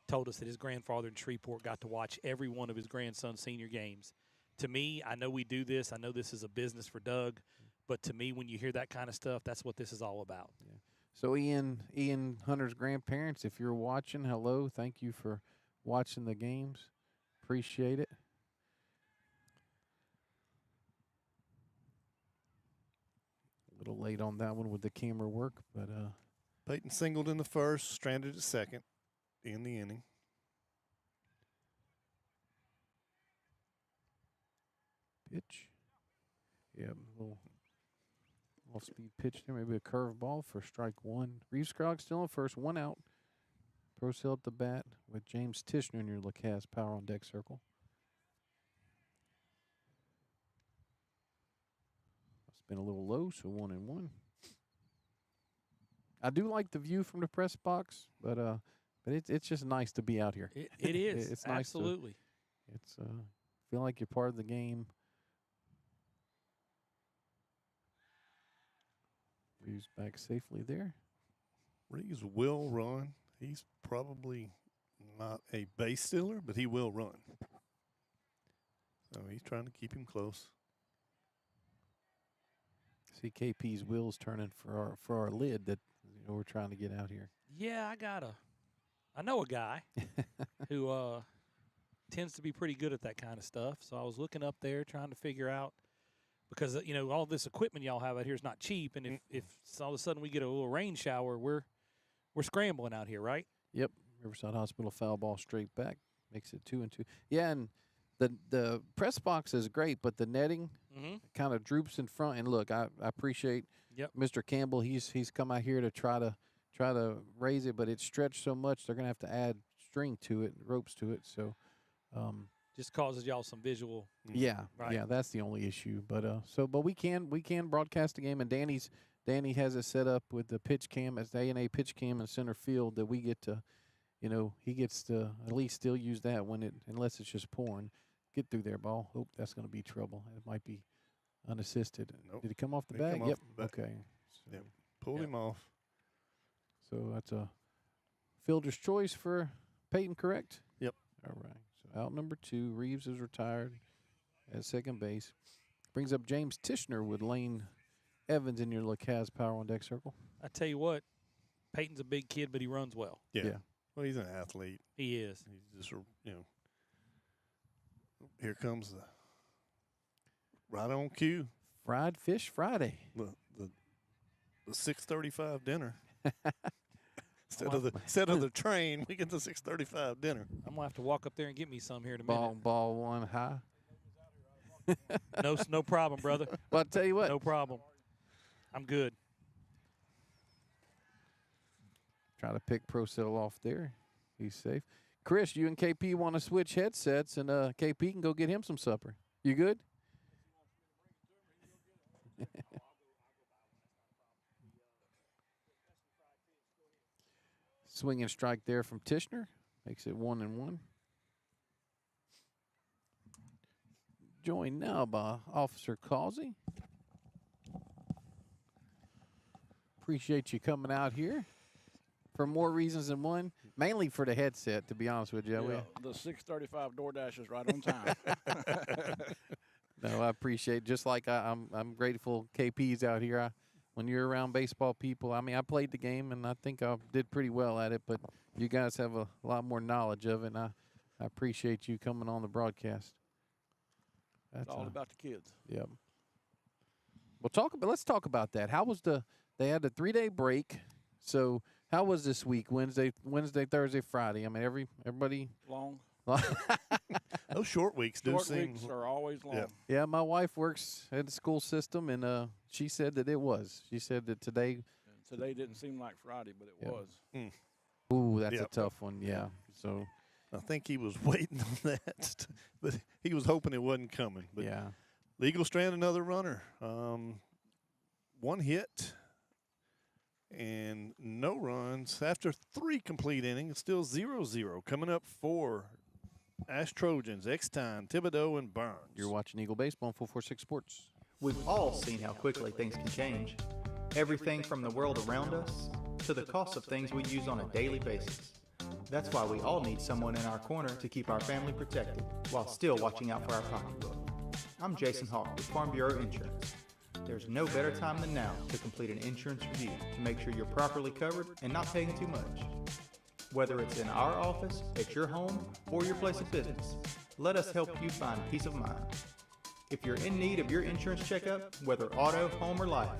told us that his grandfather in Shreveport got to watch every one of his grandson's senior games. To me, I know we do this. I know this is a business for Doug. But to me, when you hear that kind of stuff, that's what this is all about. Yeah. So Ian Hunter's grandparents, if you're watching, hello. Thank you for watching the games. Appreciate it. A little late on that one with the camera work, but Peyton singled in the first, stranded at second in the inning. pitch. Yeah, a little off-speed pitch there. Maybe a curve ball for strike 1. Reeves Krog still in first, 1 out. Procel at the bat with James Tishner in your LaCasse Power on Deck circle. It's been a little low, so 1-1. I do like the view from the press box, but it's just nice to be out here. It is. It's nice. Absolutely. It's feel like you're part of the game. Reeves back safely there. Reeves will run. He's probably not a base stealer, but he will run. So he's trying to keep him close. See KP's wheels turning for our lid that we're trying to get out here. Yeah, I know a guy who tends to be pretty good at that kind of stuff. So I was looking up there trying to figure out, because all this equipment y'all have out here is not cheap, and if all of a sudden we get a little rain shower, we're scrambling out here, right? Yep. Riverside Hospital foul ball straight back makes it 2-2. Yeah, and the press box is great, but the netting kind of droops in front. And look, I appreciate Mr. Campbell. He's come out here to try to raise it, but it's stretched so much they're gonna have to add string to it, ropes to it. So just causes y'all some visual. Yeah, right. Yeah, that's the only issue. But but we can broadcast the game, and Danny has it set up with the pitch cam as the A&A pitch cam in center field that we get to, he gets to at least still use that unless it's just pouring. Get through there, ball. Oh, that's going to be trouble. It might be unassisted. Nope. Did he come off the He bag? come off Yep. the bat. Okay. So, Yep. Pulled him off. So that's a fielder's choice for Peyton, correct? Yep. All right. So out number 2, Reeves is retired at second base. Brings up James Tishner with Lane Evans in your LaCasse Power on Deck circle. I tell you what, Peyton's a big kid, but he runs well. Yeah. Well, he's an athlete. He is. He's just, here comes the right on cue. Fried Fish Friday. The 6:35 dinner. Instead of the train, we get the 6:35 dinner. I'm gonna have to walk up there and get me some here in a minute. Ball 1 high. No problem, brother. Well, I'll tell you what. No problem. I'm good. Try to pick Procel off there. He's safe. Chris, you and KP want to switch headsets, and KP can go get him some supper. You good? Swing and strike there from Tishner. Makes it 1-1. Joined now by Officer Causey. Appreciate you coming out here for more reasons than one. Mainly for the headset, to be honest with you. Yeah, the 6:35 DoorDash is right on time. No, I appreciate it. Just like I'm grateful KP's out here. When you're around baseball people, I mean, I played the game, and I think I did pretty well at it, but you guys have a lot more knowledge of it, and I appreciate you coming on the broadcast. It's all about the kids. Yep. Well, let's talk about that. How was they had a 3-day break, so how was this week? Wednesday, Thursday, Friday. I mean, everybody Long. Those short weeks do Short seem. weeks are always long. Yeah. Yeah, my wife works at the school system, and she said that it was. She said that today. And today didn't seem like Friday, but it was. Ooh, that's a Yep. tough one. Yeah. So. I think he was waiting on that, but he was hoping it wasn't coming. But Yeah. the Eagles strand another runner. One hit and no runs after 3 complete innings. Still 0-0. Coming up for Ash Trojans, Eckstein, Thibodeau, and Burns. You're watching Eagle Baseball on 446 Sports. We've all seen how quickly things can change. Everything from the world around us to the cost of things we use on a daily basis. That's why we all need someone in our corner to keep our family protected while still watching out for our pocketbook. I'm Jason Hawk with Farm Bureau Insurance. There's no better time than now to complete an insurance review to make sure you're properly covered and not paying too much. Whether it's in our office, at your home, or your place of business, let us help you find peace of mind. If you're in need of your insurance checkup, whether auto, home, or life,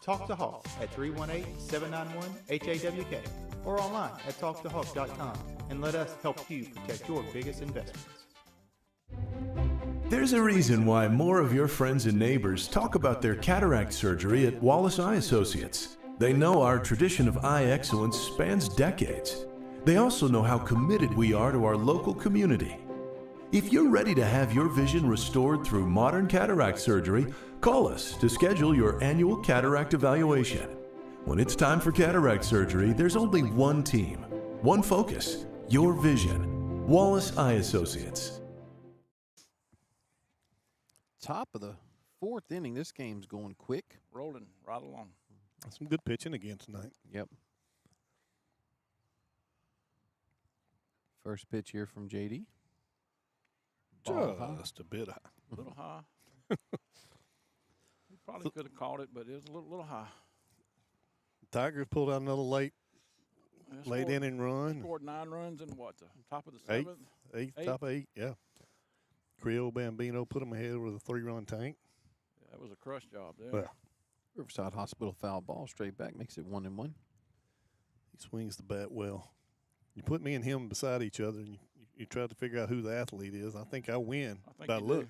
talk to Hawk at 318-791-HAWK or online at talktohawk.com and let us help you protect your biggest investments. There's a reason why more of your friends and neighbors talk about their cataract surgery at Wallace Eye Associates. They know our tradition of eye excellence spans decades. They also know how committed we are to our local community. If you're ready to have your vision restored through modern cataract surgery, call us to schedule your annual cataract evaluation. When it's time for cataract surgery, there's only one team, one focus, your vision. Wallace Eye Associates. Top of the 4th inning. This game's going quick. Rolling right along. Some good pitching again tonight. Yep. First pitch here from JD. Ball high. Just a bit high. A little high. He probably could have caught it, but it was a little high. Tigers pulled out another late inning run. Scored 9 runs in what, the top of the 7th? Eighth, top 8, yeah. Creole Bambino put them ahead with a 3-run tank. Yeah, that was a crush job there. Well, Riverside Hospital foul ball straight back, makes it 1-1. he swings the bat well. You put me and him beside each other, and you try to figure out who the athlete is. I think I win by look.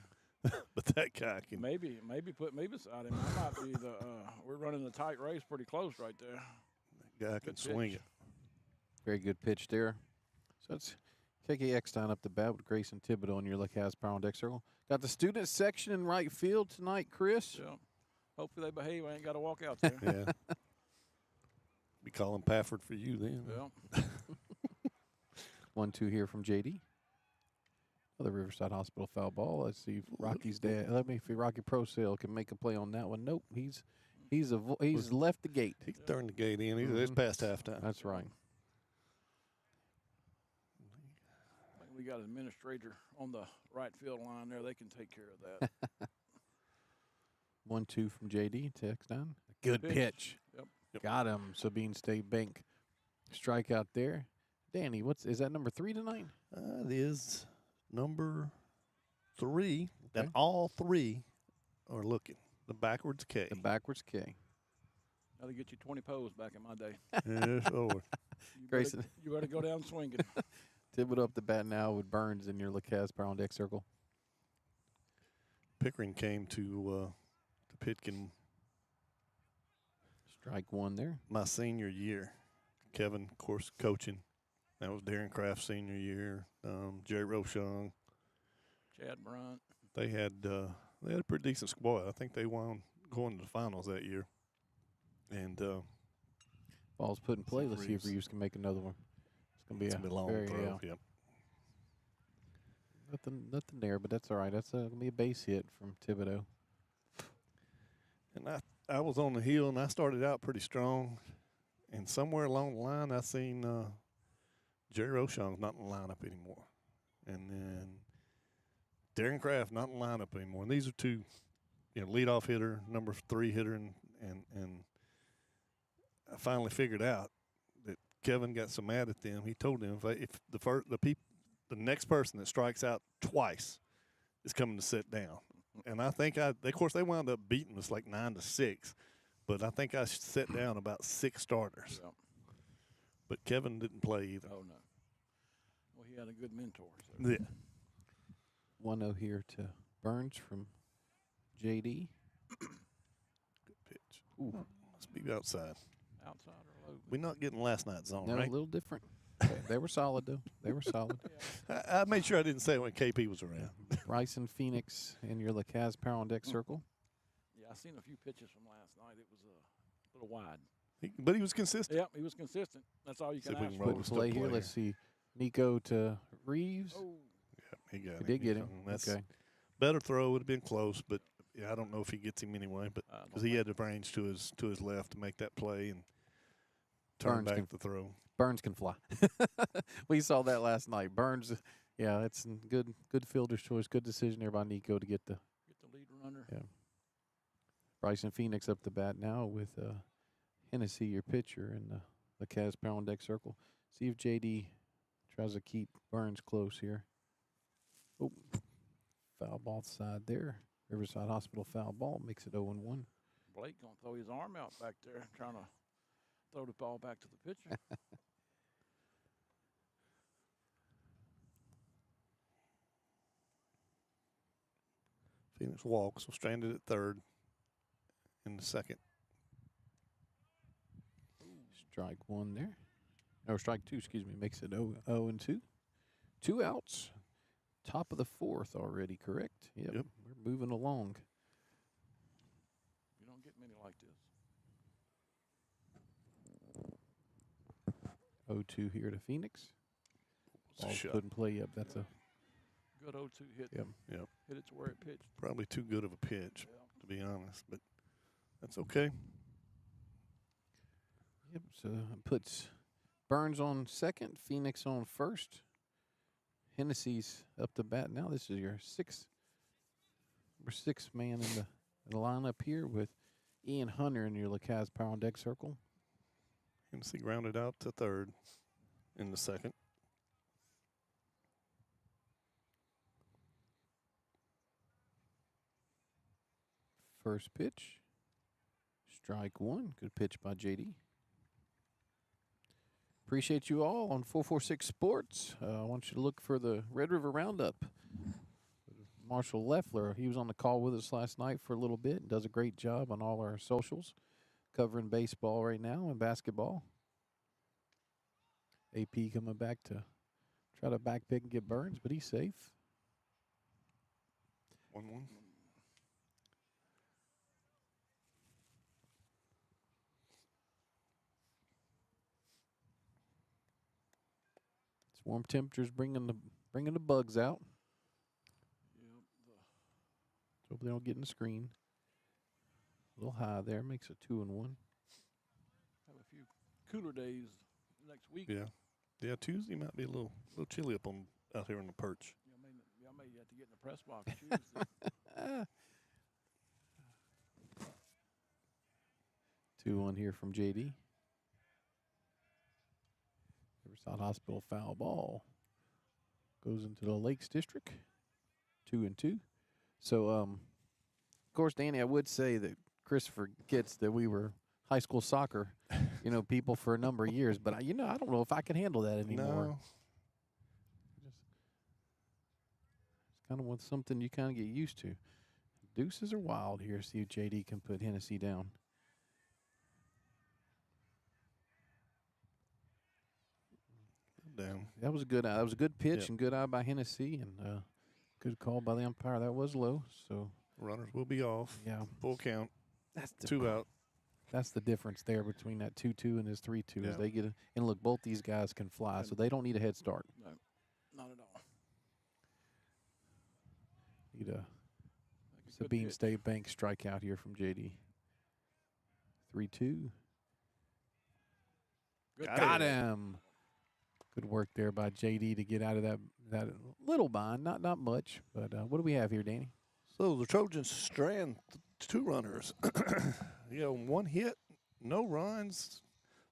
But that guy can. Maybe put me beside him. I might be the. We're running a tight race, pretty close right there. That guy can swing it. Very good pitch there. So it's KK Eckstein up the bat with Grayson Thibodeau on your look has power on deck circle. Got the student section in right field tonight, Chris. Yeah. Hopefully they behave. I ain't got to walk out there. Yeah. Be calling Pafford for you then. Yeah. 1-2 here from JD. Another Riverside Hospital foul ball. Let's see if Rocky's dad. Let me see if Rocky Pro Sale can make a play on that one. Nope, he's left the gate. He turned the gate in. It's past halftime. That's right. We got an administrator on the right field line there. They can take care of that. 1-2 from JD. Text down. Good pitch. Yep. Got him. Sabine State Bank. Strikeout there. Danny, is that number 3 tonight? It is number 3. Okay. And all 3 are looking. The backwards K. The backwards K. That'll get you 20 pos back in my day. Yes, Lord. Grayson. You better go down swinging. Thibodeau up the bat now with Burns in your Lacaz power on deck circle. Pickering came to Pitkin Strike 1 there. my senior year. Kevin, of course, coaching. That was Darren Kraft's senior year. Jerry Rochon. Chad Bryant. They had a pretty decent squad. I think they won going to the finals that year. And Ball's put in play. Let's see if Reeves. Reeves can make another one. It's gonna be it's a gonna be a long very, throw. Yep. nothing there, but that's all right. That's gonna be a base hit from Thibodeau. And I was on the hill, and I started out pretty strong. And somewhere along the line, I seen Jerry Rochon's not in the lineup anymore. And then Darren Kraft not in the lineup anymore. And these are two, leadoff hitter, number 3 hitter, and I finally figured out that Kevin got so mad at them. He told them if the next person that strikes out twice is coming to sit down. And I think of course they wound up beating us like 9-6, but I think I set down about 6 starters. Yep. But Kevin didn't play either. Oh, no. Well, he had a good mentor. So. Yeah. 1-0 here to Burns from JD. Good pitch. Ooh, must be outside. Outside or low? We're not getting last night's zone, No, right? a little different. They were solid, though. They were solid. I made sure I didn't say it when KP was around. Bryson Phoenix in your LeCaz Power on Deck circle. Yeah, I seen a few pitches from last night. It was a little wide. But he was consistent. Yep, he was consistent. That's all you See can if we ask can for. roll Put in still play here. play Let's see. Nico to Reeves. Oh, Yeah, he got He it. did get him. That's Okay. better throw. Would have been close, but yeah, I don't know if he gets him anyway. But I don't because he had the range to his left to make that play and turn Burns back can- the throw. Burns can fly. We saw that last night. Burns, yeah, it's good fielder's choice. Good decision there by Nico to get the get the lead runner. Yeah. Bryson Phoenix up the bat now with Hennessy, your pitcher, in the LeCaz Power on Deck circle. See if JD tries to keep Burns close here. Oh, foul ball side there. Riverside Hospital foul ball makes it 0-1. Blake gonna throw his arm out back there, trying to throw the ball back to the pitcher. Phoenix walks, so stranded at third in the second. Strike 1 there. Or strike 2, excuse me. Makes it 0-2. 2 outs. Top of the 4th already, correct? Yep. We're moving along. You don't get many like this. 0-2 here to Phoenix. It's a Ball's shot. put in play. Yep, that's a Good 0-2 hit. Yep. Yep. Hit it to where it pitched. Probably too good of a pitch, Yeah. to be honest, but that's okay. Yep, so it puts Burns on second, Phoenix on first. Hennessy's up the bat now. This is your sixth man in the lineup here with Ian Hunter in your LeCaz Power on Deck circle. Hennessy grounded out to third in the second. First pitch, strike 1. Good pitch by JD. Appreciate you all on 446 Sports. I want you to look for the Red River Roundup. Marshall Leffler, he was on the call with us last night for a little bit and does a great job on all our socials, covering baseball right now and basketball. AP coming back to try to backpick and get Burns, but he's safe. 1-1. It's warm temperatures bringing the bugs out. Yep. Hope they don't get in the screen. A little high there, makes it 2-1. Have a few cooler days next week. Yeah. Yeah, Tuesday might be a little chilly out here on the perch. Y'all may have to get in the press box Tuesday. 2-1 here from JD. Riverside Hospital foul ball goes into the Lakes District. 2-2. So, of course, Danny, I would say that Christopher gets that we were high school soccer, people for a number of years. But, I don't know if I can handle that anymore. No. It's kind of something you kind of get used to. Deuces are wild here. See if JD can put Hennessy down. down. That was a good. That was a good pitch Yep. and good eye by Hennessy, and good call by the umpire. That was low. So Runners will be off. yeah, Full count. that's the 2 out. That's the difference there between that 2-2 and his 3-2 Yeah. is they get and look, both these guys can fly, so they don't need a head start. No, not at all. Need a Good Sabine pitch. State Bank strikeout here from JD. 3-2. Good Got him. Good work there by JD to get out of that little bind. Not much, but what do we have here, Danny? So the Trojans strand 2 runners. 1 hit, no runs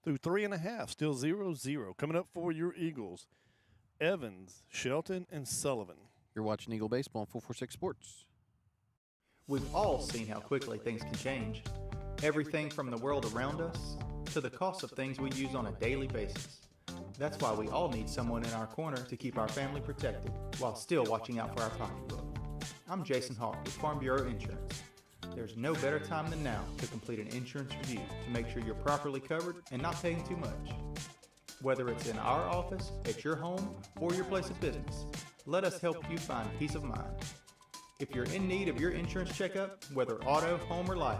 through 3.5. Still 0-0. Coming up for your Eagles, Evans, Shelton, and Sullivan. You're watching Eagle Baseball on 446 Sports. We've all seen how quickly things can change. Everything from the world around us to the cost of things we use on a daily basis. That's why we all need someone in our corner to keep our family protected while still watching out for our pocketbook. I'm Jason Hawk with Farm Bureau Insurance. There's no better time than now to complete an insurance review to make sure you're properly covered and not paying too much. Whether it's in our office, at your home, or your place of business, let us help you find peace of mind. If you're in need of your insurance checkup, whether auto, home, or life,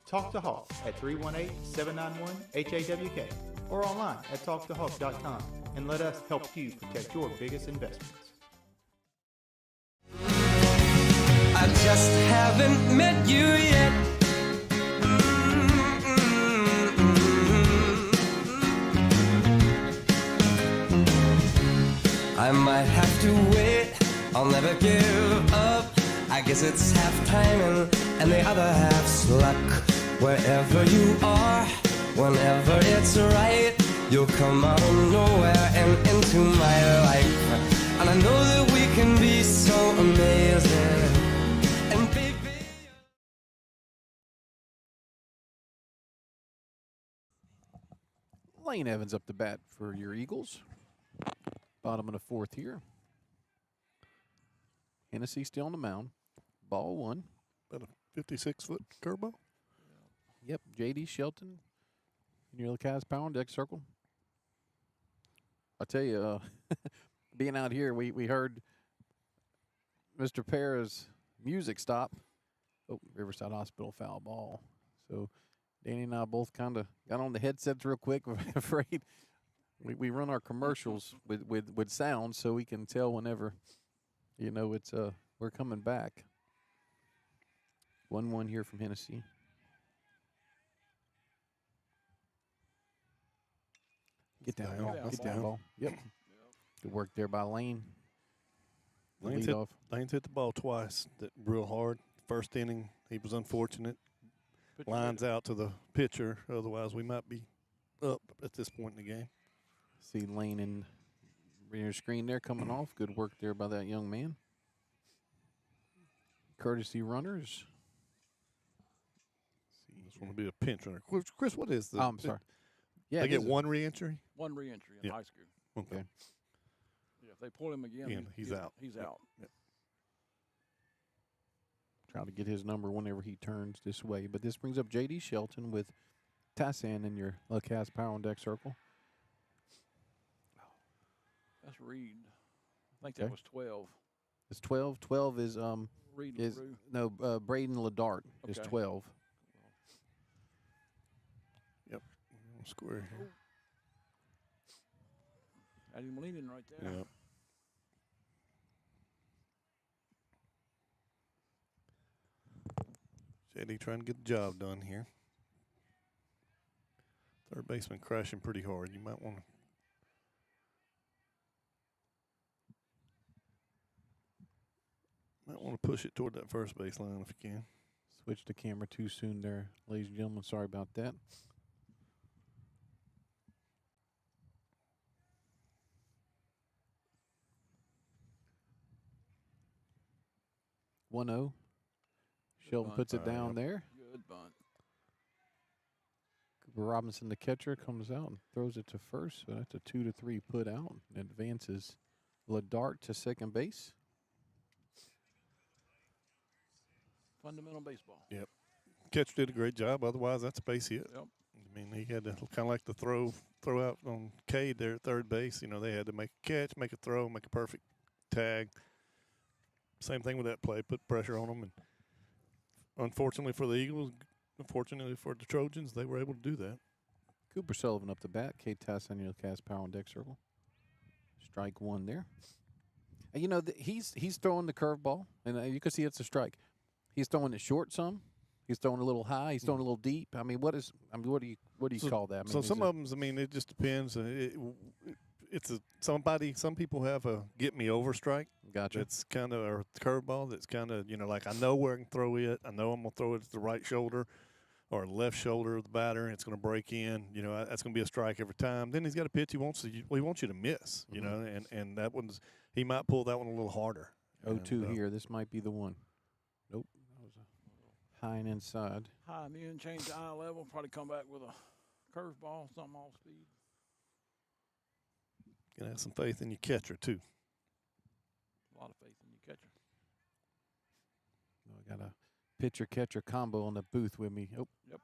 talk to Hawk at 318-791-HAWK or online at talktohawk.com and let us help you protect your biggest investments. I just haven't met you yet. I might have to wait, I'll never give up. I guess it's half timing and the other half's luck. Wherever you are, whenever it's right, you'll come out of nowhere and into my life. And I know that we can be so amazing. And baby, Lane Evans up to bat for your Eagles. Bottom of the 4th here. Hennessy still on the mound. Ball 1. About a 56-foot curveball. Yep, JD Shelton. Near the Cavs power on deck circle. I tell you, being out here, we heard Mr. Para's music stop. Oh, Riverside Hospital foul ball. So Danny and I both kind of got on the headsets real quick. We're afraid we run our commercials with sound so we can tell whenever, it's we're coming back. 1-1 here from Hennessy. Get down, ball. Get down, ball. Yep. Good work there by Lane. Lane's hit the ball twice real hard. First inning, he was unfortunate. Lines out to the pitcher. Otherwise, we might be up at this point in the game. See Lane in your screen there coming off. Good work there by that young man. Courtesy runners. This one will be a pinch runner. Chris, what is the? Oh, I'm sorry. Yeah, they get one re-entry? One re-entry in high school. Okay. Yeah, if they pull him again, he's out. He's out. Yep. Try to get his number whenever he turns this way. But this brings up JD Shelton with Tassan in your Cavs power on deck circle. That's Reed. I think that was 12. It's 12. 12 is Reed is LaRue. no Braden Ladart is Okay. 12. Yep. Square here. Had him leaning right there. Yep. JD trying to get the job done here. Third baseman crashing pretty hard. You might want to push it toward that first base line if you can. Switch the camera too soon there, ladies and gentlemen. Sorry about that. One 0. Shelton bunt. puts it down there. Good bunt. Cooper Robinson, the catcher, comes out and throws it to first. So that's a 2-3 put out and advances Ladart to second base. Fundamental baseball. Yep. Catcher did a great job. Otherwise, that's a base hit. Yep. I mean, he had to kind of like the throw out on Cade there at third base. You know, they had to make a catch, make a throw, make a perfect tag. Same thing with that play, put pressure on them. And unfortunately for the Eagles, unfortunately for the Trojans, they were able to do that. Cooper Sullivan up the bat. Cade Tassan, you'll cast power on deck circle. Strike one there. And, you know, he's throwing the curveball, and you can see it's a strike. He's throwing it short some. He's throwing a little high. He's throwing a little deep. I mean, what do you call that? I mean, so some of them, I mean, it just depends. Some people have a get me over strike. Gotcha. It's kind of a curveball that's kind of, you know, like I know where I can throw it. I know I'm going to throw it at the right shoulder or left shoulder of the batter, and it's going to break in. You know, that's going to be a strike every time. Then he's got a pitch he wants you to miss, you know, and that one's – he might pull that one a little harder. 0-2 here. This might be the one. Nope. That was a high and inside. High and in, change the eye level, probably come back with a curveball, something off speed. Going to have some faith in your catcher, too. A lot of faith in your catcher. I got a pitcher-catcher combo on the booth with me. Oh. Yep.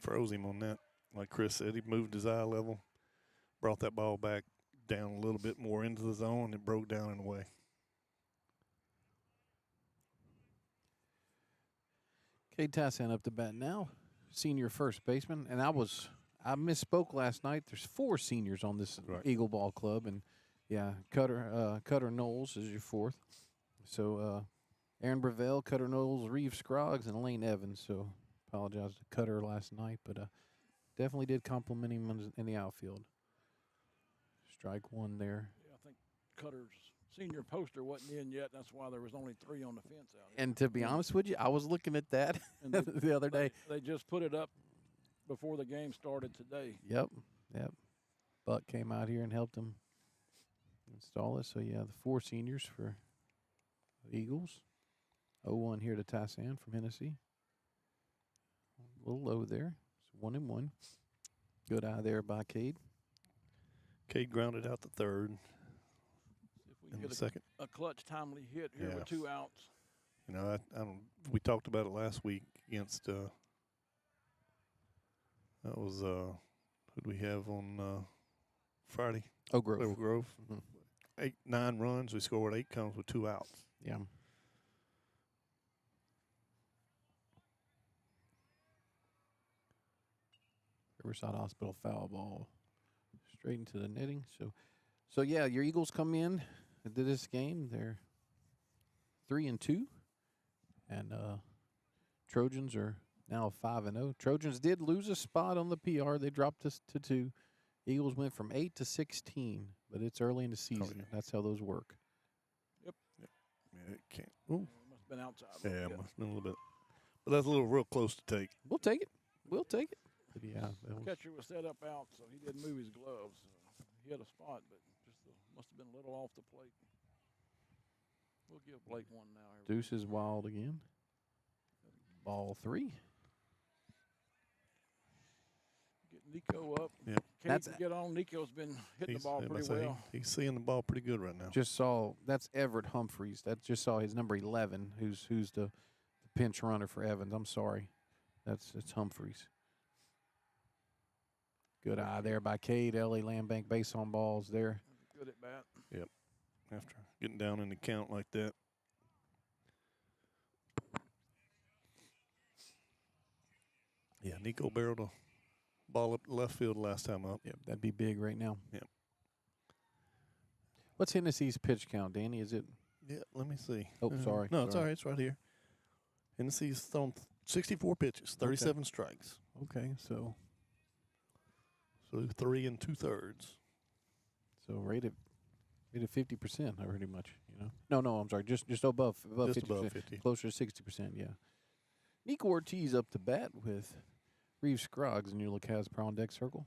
Froze him on that. Like Chris said, he moved his eye level, brought that ball back down a little bit more into the zone. It broke down and away. Cade Tassan up to bat now, senior first baseman. And I misspoke last night. There's 4 seniors on this Eagle Ball Club. And, yeah, Cutter Knowles is your fourth. So, Aaron Brevell, Cutter Knowles, Reeve Scroggs, and Lane Evans. So, apologize to Cutter last night, but definitely did compliment him in the outfield. Strike one there. Yeah, I think Cutter's senior poster wasn't in yet. That's why there was only 3 on the fence out here. And to be honest with you, I was looking at that the other day. They just put it up before the game started today. Yep. Buck came out here and helped him install it. So, yeah, the 4 seniors for the Eagles. 0-1 here to Tassan from Hennessy. A little low there. It's 1-1. Good eye there by Cade. Cade grounded out the third. If we in get the second. A clutch, timely hit here with 2 outs. You know, we talked about it last week against that was who do we have on Friday? Oak Grove. Oak Grove. 9 runs. We scored 8 comes with 2 outs. Yeah. Riverside Hospital foul ball straight into the netting. So yeah, your Eagles come in into this game. They're 3-2, and Trojans are now 5-0. Trojans did lose a spot on the PR. They dropped us to 2. Eagles went from 8 to 16, but it's early in the season. Oh, yeah. That's how those work. Yep. Yeah, it can't. Ooh. It must have been outside. Yeah, it must have been a little bit. But that's a little real close to take. We'll take it. We'll take it. But yeah, The catcher was set up out, so he didn't move his gloves. He had a spot, but just must have been a little off the plate. We'll give Blake one now. Deuce is wild again. Ball 3. Get Nico up. Yep. Cade can get on. Nico's been hitting the ball pretty well. He's seeing the ball pretty good right now. Just saw that's Everett Humphreys. That just saw his number 11, who's the pinch runner for Evans. I'm sorry, it's Humphreys. Good eye there by Cade. L.A. Landbank base on balls there. Good at bat. Yep. After getting down in the count like that. Yeah, Nico barreled a ball up the left field last time up. Yep, that'd be big right now. Yep. What's Hennessy's pitch count, Danny? Is it? Yeah, let me see. Oh, sorry. No, it's all right. It's right here. Hennessy's thrown 64 pitches, 37 strikes. Okay, so 3 2/3. So rated 50%, pretty much. You know. No, I'm sorry. Just above 50%. Above 50. Closer to 60%. Yeah. Nico Ortiz up to bat with Reeve Scroggs in your Lacaz Prawn deck circle.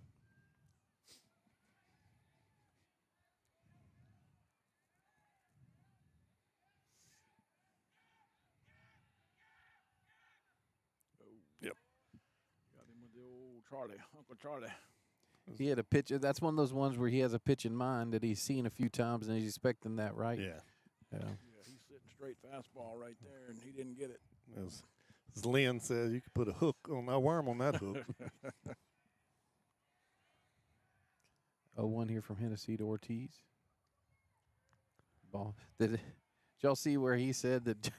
Yep. Got him with the old Charlie, Uncle Charlie. He had a pitch. That's one of those ones where he has a pitch in mind that he's seen a few times and he's expecting that, right? Yeah. Yeah, he's sitting straight fastball right there, and he didn't get it. It was As Lynn says, you could put a hook on a worm on that hook. 0-1 here from Hennessy to Ortiz. Ball. Did y'all see where he said that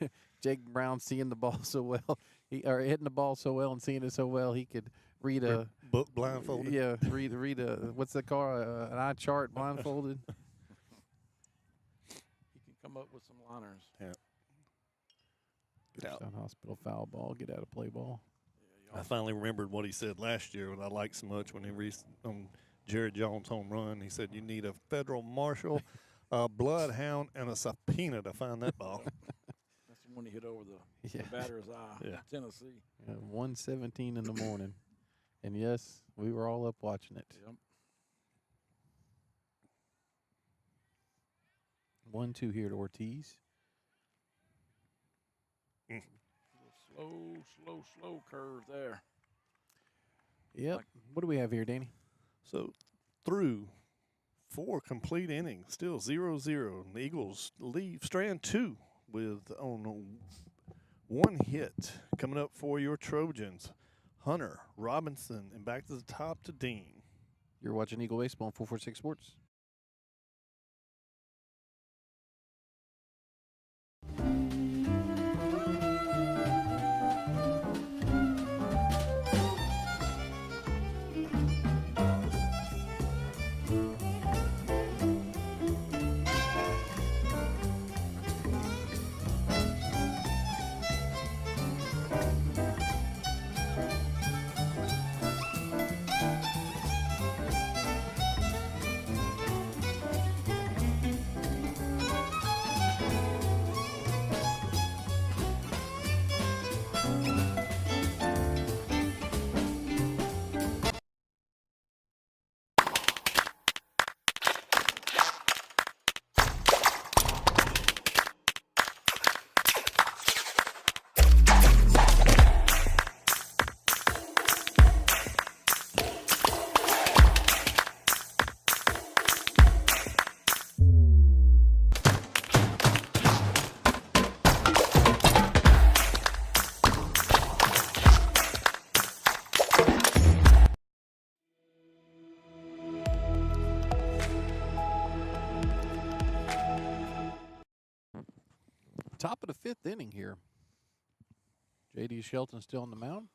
Jake Brown seeing the ball so well, or hitting the ball so well and seeing it so well, he could read a book blindfolded? Yeah, read a what's that called? An eye chart blindfolded. He can come up with some liners. Yeah. Get out. Hospital foul ball. Get out of play ball. I finally remembered what he said last year, what I liked so much when he on Jared Jones' home run. He said, "You need a federal marshal, a bloodhound, and a subpoena to find that ball." That's the one he hit over the batter's eye. Yeah. Tennessee. 1:17 in the morning, and yes, we were all up watching it. Yep. 1-2 here to Ortiz. Slow curve there. Yep. What do we have here, Danny? So through 4 complete innings, still 0-0. The Eagles leave strand 2 with on 1 hit. Coming up for your Trojans, Hunter, Robinson, and back to the top to Dean. You're watching Eagle Baseball on 446 Sports. Top of the 5th inning here. J.D. Shelton still on the mound.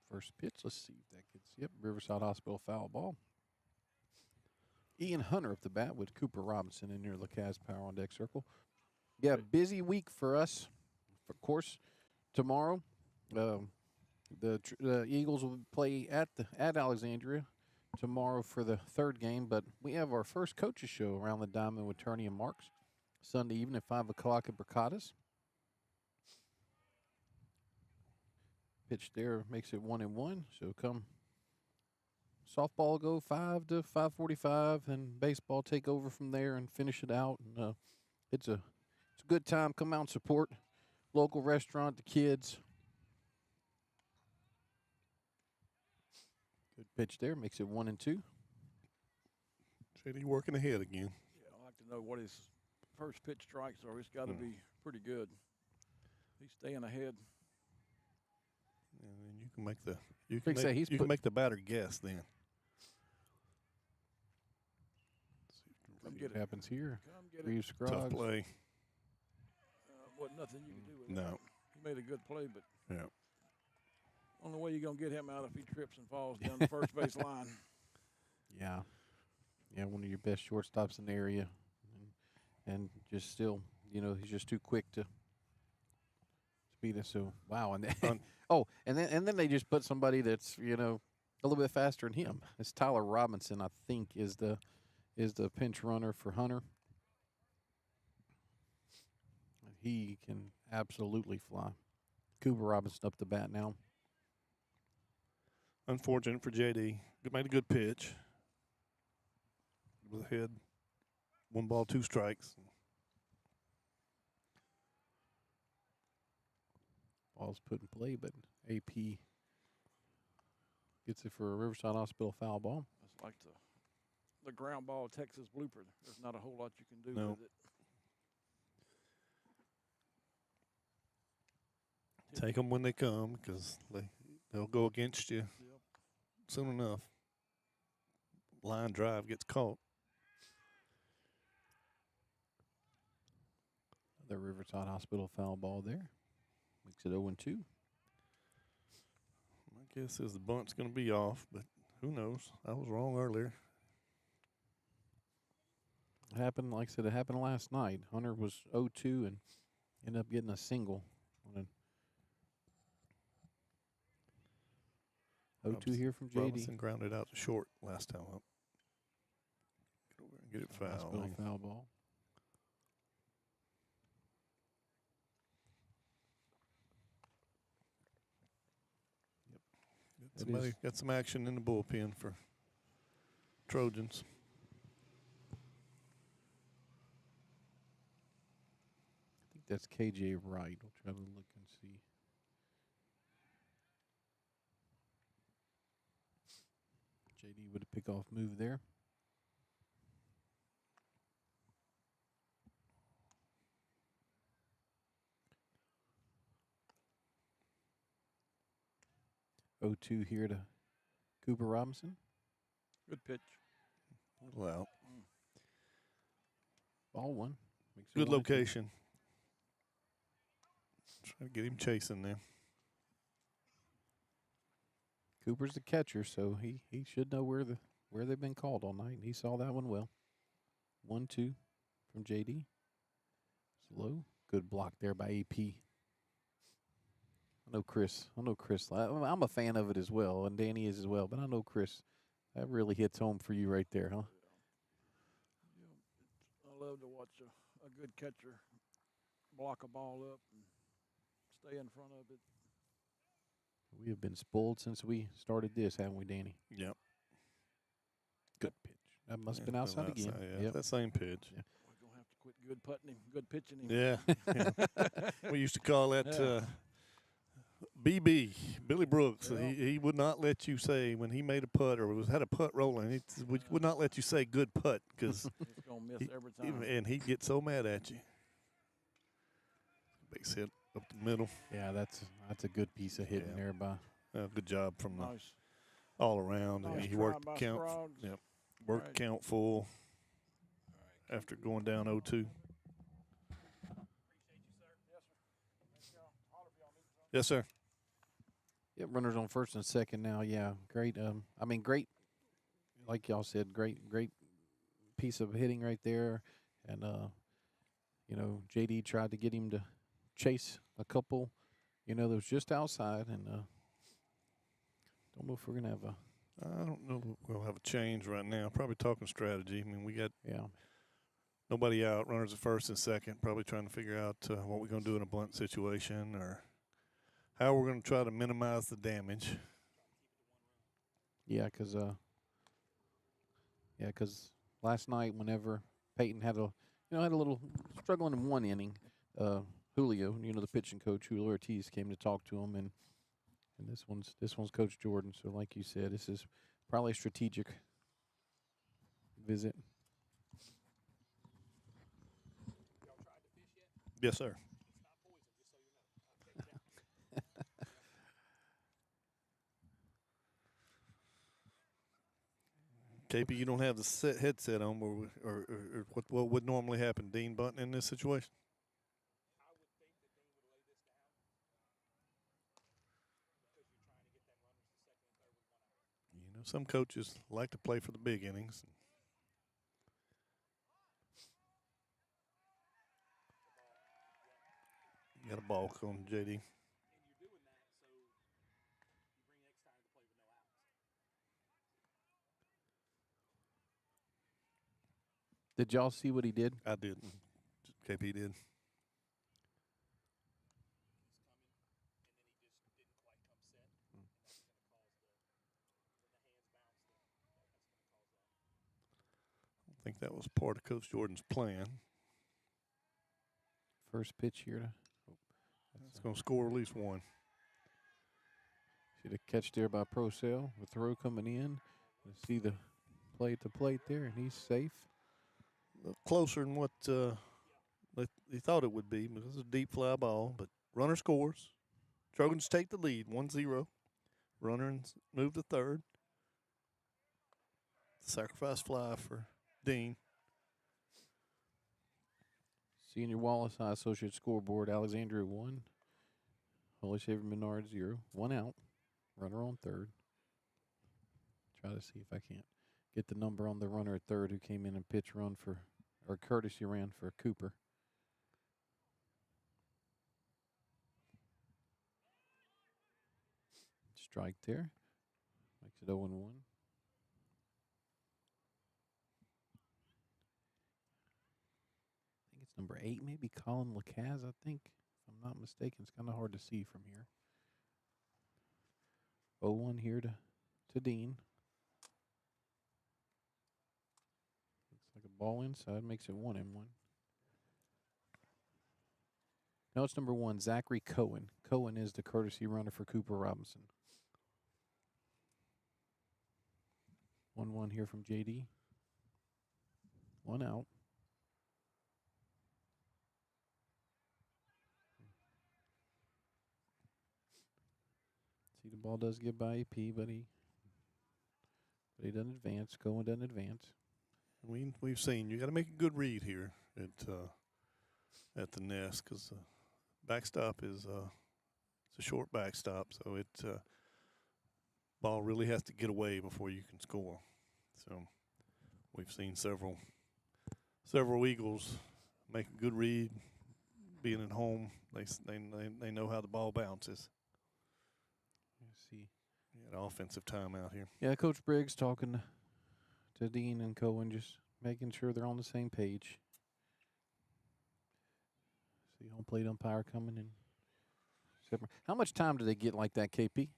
First pitch. Let's see if that gets. Yep, Riverside Hospital foul ball. Ian Hunter up the bat with Cooper Robinson in near Lacaz Power on deck circle. Yeah, busy week for us. Of course, tomorrow the Eagles will play at Alexandria tomorrow for the 3rd game, but we have our first coaches show around the diamond with Turney and Marks Sunday evening at 5 o'clock at Bricadas. Pitch there makes it 1-1. So come softball go 5 to 5:45, and baseball take over from there and finish it out. And it's a good time. Come out and support local restaurant, the kids. Good pitch there, makes it 1-2. JD working ahead again. Yeah, I'd like to know what his first pitch strikes are. It's got to be pretty good. He's staying ahead. And you can make the make the batter guess then. Come get what happens here. Come get Reeves it. Scroggs. Tough play. Wasn't nothing you could do with No. that. He made a good play, but Yeah. only way you're going to get him out if he trips and falls down the first base line. Yeah. Yeah, one of your best shortstops in the area. And just still, he's just too quick to beat us. So, wow. And then, and then they just put somebody that's, a little bit faster than him. It's Tyler Robinson, I think, is the pinch runner for Hunter. He can absolutely fly. Cooper Robinson up the bat now. Unfortunate for JD. Made a good pitch. Was ahead. 1 ball, 2 strikes. Ball's put in play, but AP gets it for a Riverside Hospital foul ball. That's like the ground ball Texas blooper. There's not a whole lot you can do No. with it. Take them when they come because they'll go against you soon enough. Line drive gets caught. The Riverside Hospital foul ball there. Makes it 0-2. My guess is the bunt's going to be off, but who knows? I was wrong earlier. It happened, like I said, it happened last night. Hunter was 0-2 and ended up getting a single. On a 0-2 here from JD. Robinson grounded out to short last time up. Get over and get it foul. Hospital foul ball. Somebody got some action in the bullpen for Trojans. I think that's KJ Wright. We'll try to look and see. JD with a pickoff move there. Oh, 2 here to Cooper Robinson. Good pitch. Well, Ball one. Makes it good 1-2. location. Try to get him chasing there. Cooper's the catcher, so he should know where they've been called all night. He saw that one well. 1-2 from JD. Slow. Good block there by AP. I know Chris. I'm a fan of it as well, and Danny is as well. But I know Chris. That really hits home for you right there, huh? I love to watch a good catcher block a ball up and stay in front of it. We have been spoiled since we started this, haven't we, Danny? Yep. Good pitch. That must have been outside again. Yeah, Yep. that same pitch. Yeah. We're going to have to quit good putting him, good pitching him. Yeah. We used to call that BB, Billy Brooks. Yeah. He would not let you say when he made a putt or had a putt rolling, he would not let you say good putt because He's going to miss every time. and he'd get so mad at you. Base hit up the middle. Yeah, that's a good piece of hitting there by. Good job from Nice. all around. Nice He try worked by the count. Scruggs. Yep, worked Right. the count full after going down 0-2. Yes, sir. Yep, runners on first and second now. Yeah, great. Great. Like y'all said, great piece of hitting right there. And JD tried to get him to chase a couple. That was just outside, and don't know if we're gonna have a. I don't know. We'll have a change right now. Probably talking strategy. I mean, we got nobody out. Runners at first and second. Probably trying to figure out what we're gonna do in a bunt situation or how we're going to try to minimize the damage. Yeah, because last night, whenever Peyton had a little struggling in one inning, Julio, the pitching coach, Julio Ortiz, came to talk to him, and this one's Coach Jordan. So, like you said, this is probably a strategic visit. Yes, sir. KP, you don't have the headset on, or what would normally happen? Dean bunting in this situation? I would think that Dean would lay this down because you're trying to get them runners to second and third with 1 out. Some coaches like to play for the big innings. You got a balk on JD. Did y'all see what he did? I didn't. KP did. I think that was part of Coach Jordan's plan. First pitch here. It's going to score at least one. See the catch there by Procell. The throw coming in. See the plate to plate there, and he's safe. Closer than what they thought it would be because it's a deep fly ball. But runner scores. Trojans take the lead, 1-0. Runner and move to third. Sacrifice fly for Dean. Senior Wallace High Associate scoreboard, Alexandria 1. Holy Savior Menard 0. 1 out. Runner on third. Try to see if I can't get the number on the runner at third who came in and pitch run for, or courtesy ran for Cooper. Strike there. Makes it 0-1. I think it's number 8, maybe Colin Lacaz, I think. If I'm not mistaken, it's kind of hard to see from here. 0-1 here to Dean. Looks like a ball inside, makes it 1-1. No, it's number 1, Zachary Cohen. Cohen is the courtesy runner for Cooper Robinson. 1-1 here from JD. 1 out. See, the ball does get by AP, but he doesn't advance. Cohen doesn't advance. We've seen you got to make a good read here at the nest because backstop is it's a short backstop, so it ball really has to get away before you can score. So we've seen several Eagles make a good read. Being at home, they know how the ball bounces. Let's see. An offensive timeout here. Yeah, Coach Briggs talking to Dean and Cohen, just making sure they're on the same page. See home plate umpire coming in. How much time do they get like that, KP?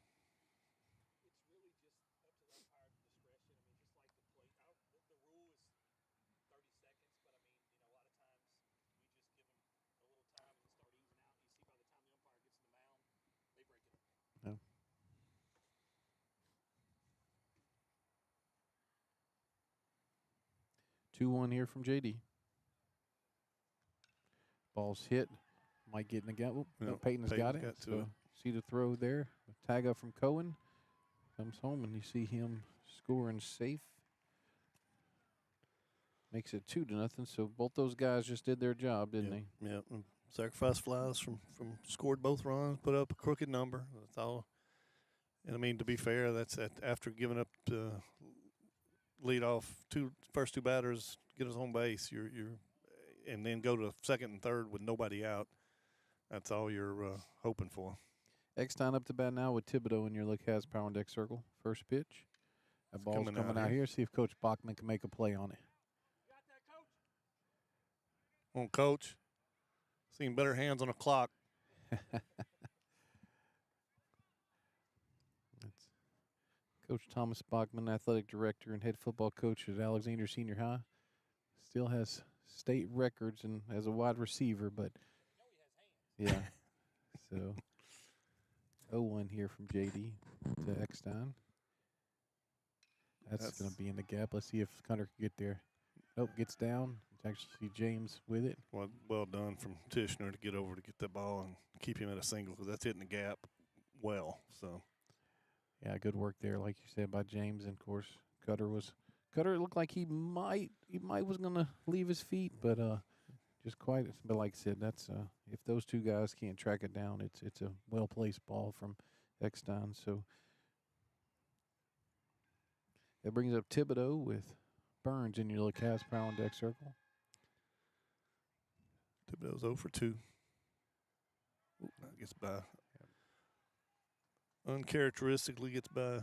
No. Two 2-1 here from JD. Ball's hit. Might get in the gap. No, Peyton's got it. So see the throw there. Tag up from Cohen. Comes home and you see him scoring safe. Makes it 2-0. So both those guys just did their job, didn't they? Yeah. Sacrifice flies from scored both runs, put up a crooked number. That's all. And I mean, to be fair, that's after giving up lead off first two batters, get us home base. You're and then go to second and third with nobody out. That's all you're hoping for. Eckstein up to bat now with Thibodeau in your Lacaz power and deck circle. First pitch. That ball's coming out here. See if Coach Bachman can make a play on it. Come on, Coach. Seen better hands on a clock. That's Coach Thomas Bachman, athletic director and head football coach at Alexandria Senior High. Still has state records and as a wide receiver, but yeah. So 0-1 here from JD to Eckstein. That's going to be in the gap. Let's see if Connor can get there. Nope, gets down. Actually see James with it. Well done from Tishner to get over to get that ball and keep him at a single because that's hitting the gap well. So, yeah, good work there, like you said, by James. And of course, Cutter looked like he might was gonna leave his feet, but just quite. But like I said, that's if those two guys can't track it down, it's a well placed ball from Eckstein. So that brings up Thibodeau with Burns in your Lacaz power and deck circle. Thibodeau's 0 for 2. Ooh, that gets by. Uncharacteristically gets by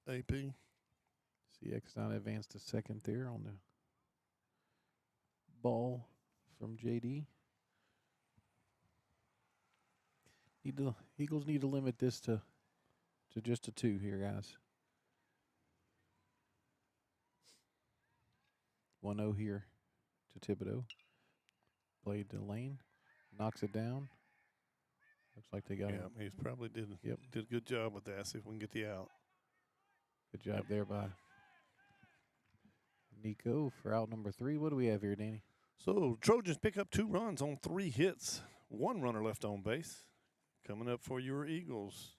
AP. See Eckstein advance to second there on the ball from JD. Eagles need to limit this to just a 2 here, guys. 1-0 here to Thibodeau. Played to Lane. Knocks it down. Looks like they got him. Yeah, he probably did a good job with that. See if we can get the out. Good job there by Nico for out number 3. What do we have here, Danny? So Trojans pick up 2 runs on 3 hits one runner left on base. Coming up for your Eagles,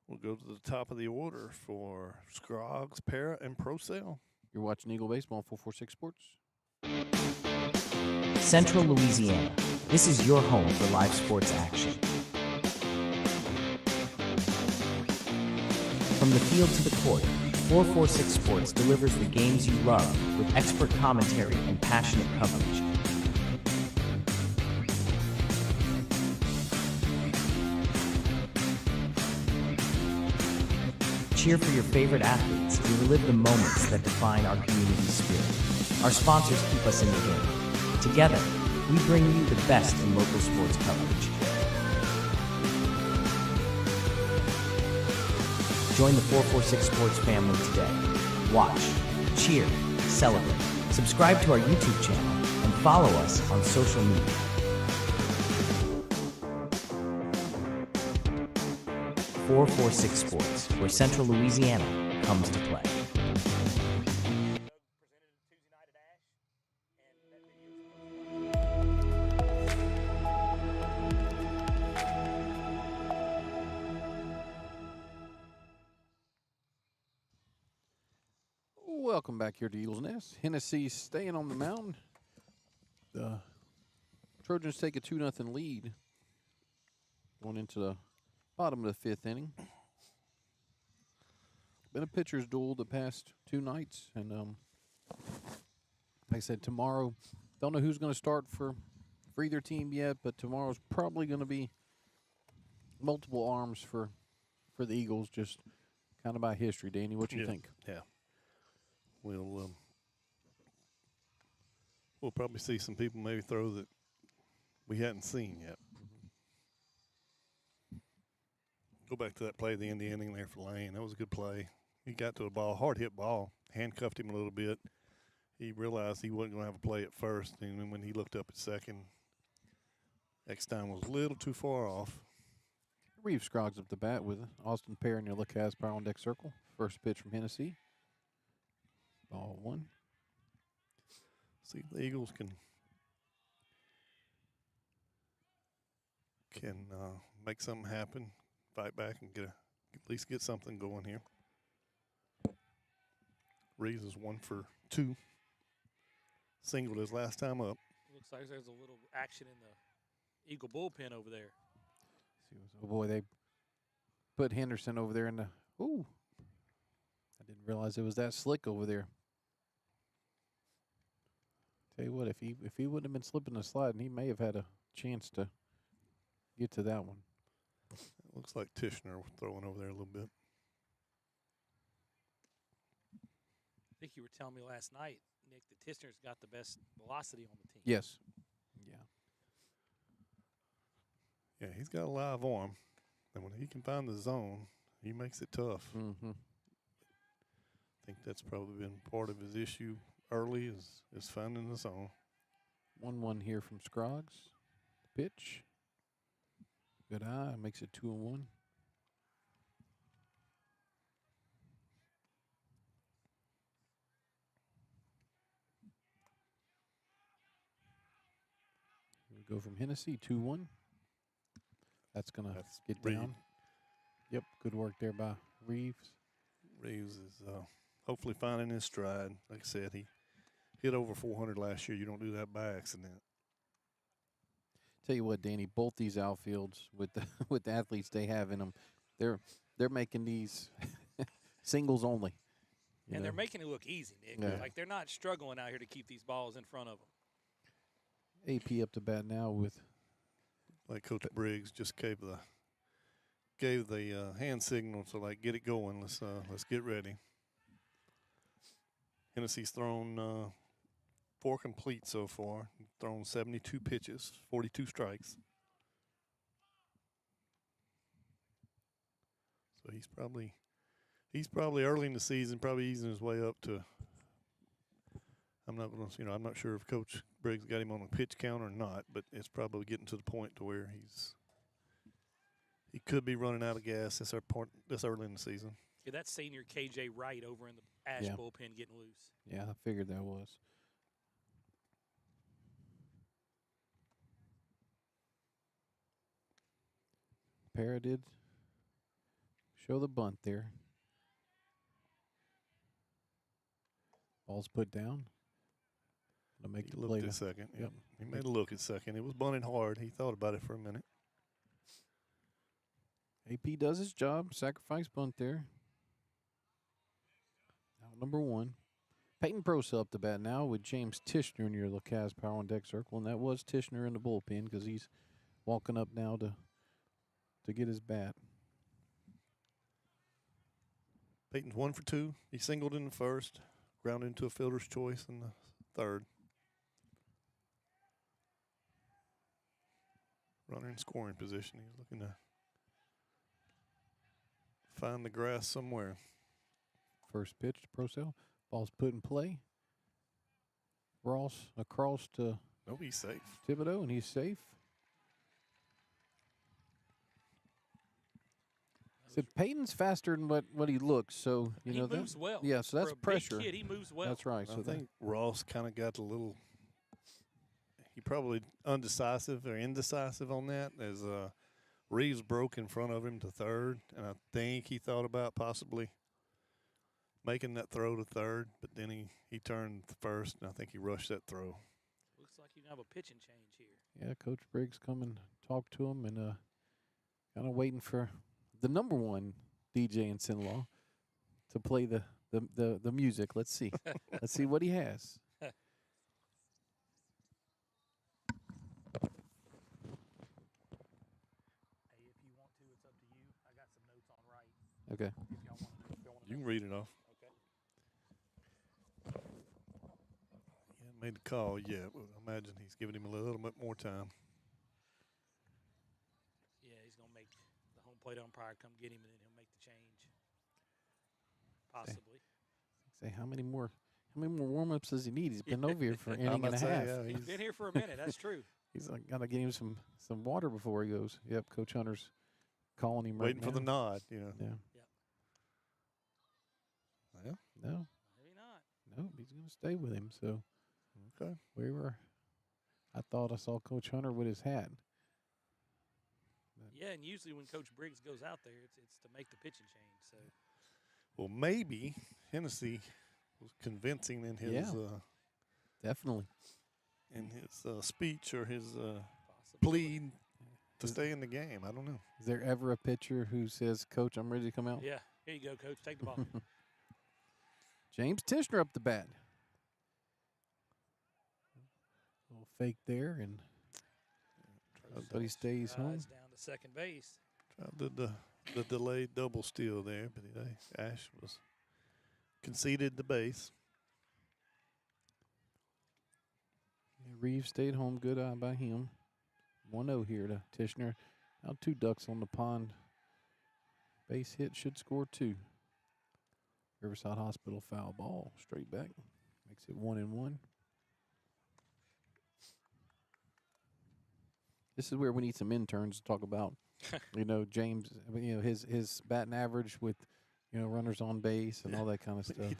we'll go to the top of the order for Scroggs, Para, and Procell. You're watching Eagle Baseball on 446 Sports. Central Louisiana. This is your home for live sports action. From the field to the court, 446 Sports delivers the games you love with expert commentary and passionate coverage. Cheer for your favorite athletes and relive the moments that define our community spirit. Our sponsors keep us in the game. Together, we bring you the best in local sports coverage. Join the 446 Sports family today. Watch, cheer, celebrate. Subscribe to our YouTube channel and follow us on social media. .446 Sports, where Central Louisiana comes to play. Welcome back here to Eagles Nest. Hennessy staying on the mound. The Trojans take a 2-0 lead going into the bottom of the fifth inning. Been a pitcher's duel the past two nights, and like I said, tomorrow, don't know who's going to start for either team yet, but tomorrow's probably going to be multiple arms for the Eagles, just kind of by history. Danny, what you think? Yeah. We'll probably see some people maybe throw that we hadn't seen yet. Go back to that play at the end of the inning there for Lane. That was a good play. He got to the ball, hard hit ball, handcuffed him a little bit. He realized he wasn't going to have a play at first, and then when he looked up at second, Eckstein was a little too far off. Reeves Scroggs up the bat with Austin Pear in your look as power on deck circle. First pitch from Hennessy. Ball one. See if the Eagles can make something happen, fight back, and at least get something going here. Reeves is 1 for 2. Singled his last time up. Looks like there's a little action in the Eagle bullpen over there. Oh boy, they put Henderson over there in the. Ooh, I didn't realize it was that slick over there. Tell you what, if he wouldn't have been slipping the slide, he may have had a chance to get to that one. It looks like Tishner throwing over there a little bit. I think you were telling me last night, Nick, that Tishner's got the best velocity on the team. Yes. Yeah. Yeah, he's got a live arm, and when he can find the zone, he makes it tough. Mm-hmm. I think that's probably been part of his issue early is finding the zone. 1-1 here from Scroggs. Pitch. Good eye. Makes it 2-1. We go from Hennessy, 2-1. That's going to get Reed. down. Yep, good work there by Reeves. Reeves is hopefully finding his stride. Like I said, he hit over 400 last year. You don't do that by accident. Tell you what, Danny, both these outfields with the with the athletes they have in them, they're making these singles only. And they're making it look easy, Nick. Yeah. Like they're not struggling out here to keep these balls in front of them. AP up to bat now with. Like Coach Briggs just gave the hand signal to like get it going. Let's get ready. Hennessy's thrown 4 complete so far. Thrown 72 pitches, 42 strikes. So he's probably early in the season, probably easing his way up to. I'm not sure if Coach Briggs got him on a pitch count or not, but it's probably getting to the point to where he could be running out of gas this early in the season. Yeah, that's senior KJ Wright over in the Ash bullpen getting loose. Yeah, I figured that was. Para did show the bunt there. Ball's put down. To make the play. Looked at second. Yep. He made a look at second. It was bunting hard. He thought about it for a minute. AP does his job. Sacrifice bunt there. Out number 1. Peyton Prosell up the bat now with James Tishner near the Cas Power on deck circle, and that was Tishner in the bullpen because he's walking up now to get his bat. Peyton's 1 for 2. He singled in the first, grounded into a fielder's choice in the third. Runner in scoring position. He's looking to find the grass somewhere. First pitch to Prosell. Ball's put in play. Ross across to Nope, he's safe. Thibodeau, and he's safe. So Peyton's faster than what he looks, so you he know moves that. well. Yeah, so that's For a pressure. Big kid, he moves well. That's right. I So think Ross kind of got a little. He probably undecisive or indecisive on that as Reeves broke in front of him to third, and I think he thought about possibly making that throw to third, but then he turned to first, and I think he rushed that throw. Looks like you have a pitching change here. yeah, Coach Briggs come and talk to him, and kind of waiting for the number 1 DJ in Sinlaw to play the music. Let's see. Let's see what he has. Hey, if you want to, it's up to you. I got some notes on right. Okay. If y'all want to. You can read it off. Okay. He hasn't made the call yet. But I imagine he's giving him a little bit more time. Yeah, he's gonna make the home plate umpire come get him, and then he'll make the change. Possibly. Say how many more warm-ups does he need? He's been over here for an inning and a say, half. yeah, He's been here for a minute. That's true. He's got to get him some water before he goes. Yep, Coach Hunter's calling him Waiting right for the now. nod, you know. Yeah. Yeah. No. Maybe not. No, he's going to stay with him. So Okay. I thought I saw Coach Hunter with his hat. Yeah, and usually when Coach Briggs goes out there, it's to make the pitching change. So Well, maybe Hennessy was convincing in his Yeah. Definitely. in his speech or his possibly. plea to stay in the game. I don't know. Is there ever a pitcher who says, Coach, I'm ready to come out? Yeah, here you go, Coach. Take the ball. James Tishner up the bat. Little fake there, and but he stays home. Drives down to second base. Tried the delayed double steal there, but Ash was conceded the base. Reeves stayed home. Good eye by him. 1-0 here to Tishner. Now 2 ducks on the pond. Base hit should score 2. Riverside Hospital foul ball. Straight back. Makes it 1-1. This is where we need some interns to talk about, James, his batting average with, runners on base and all that kind of stuff. We need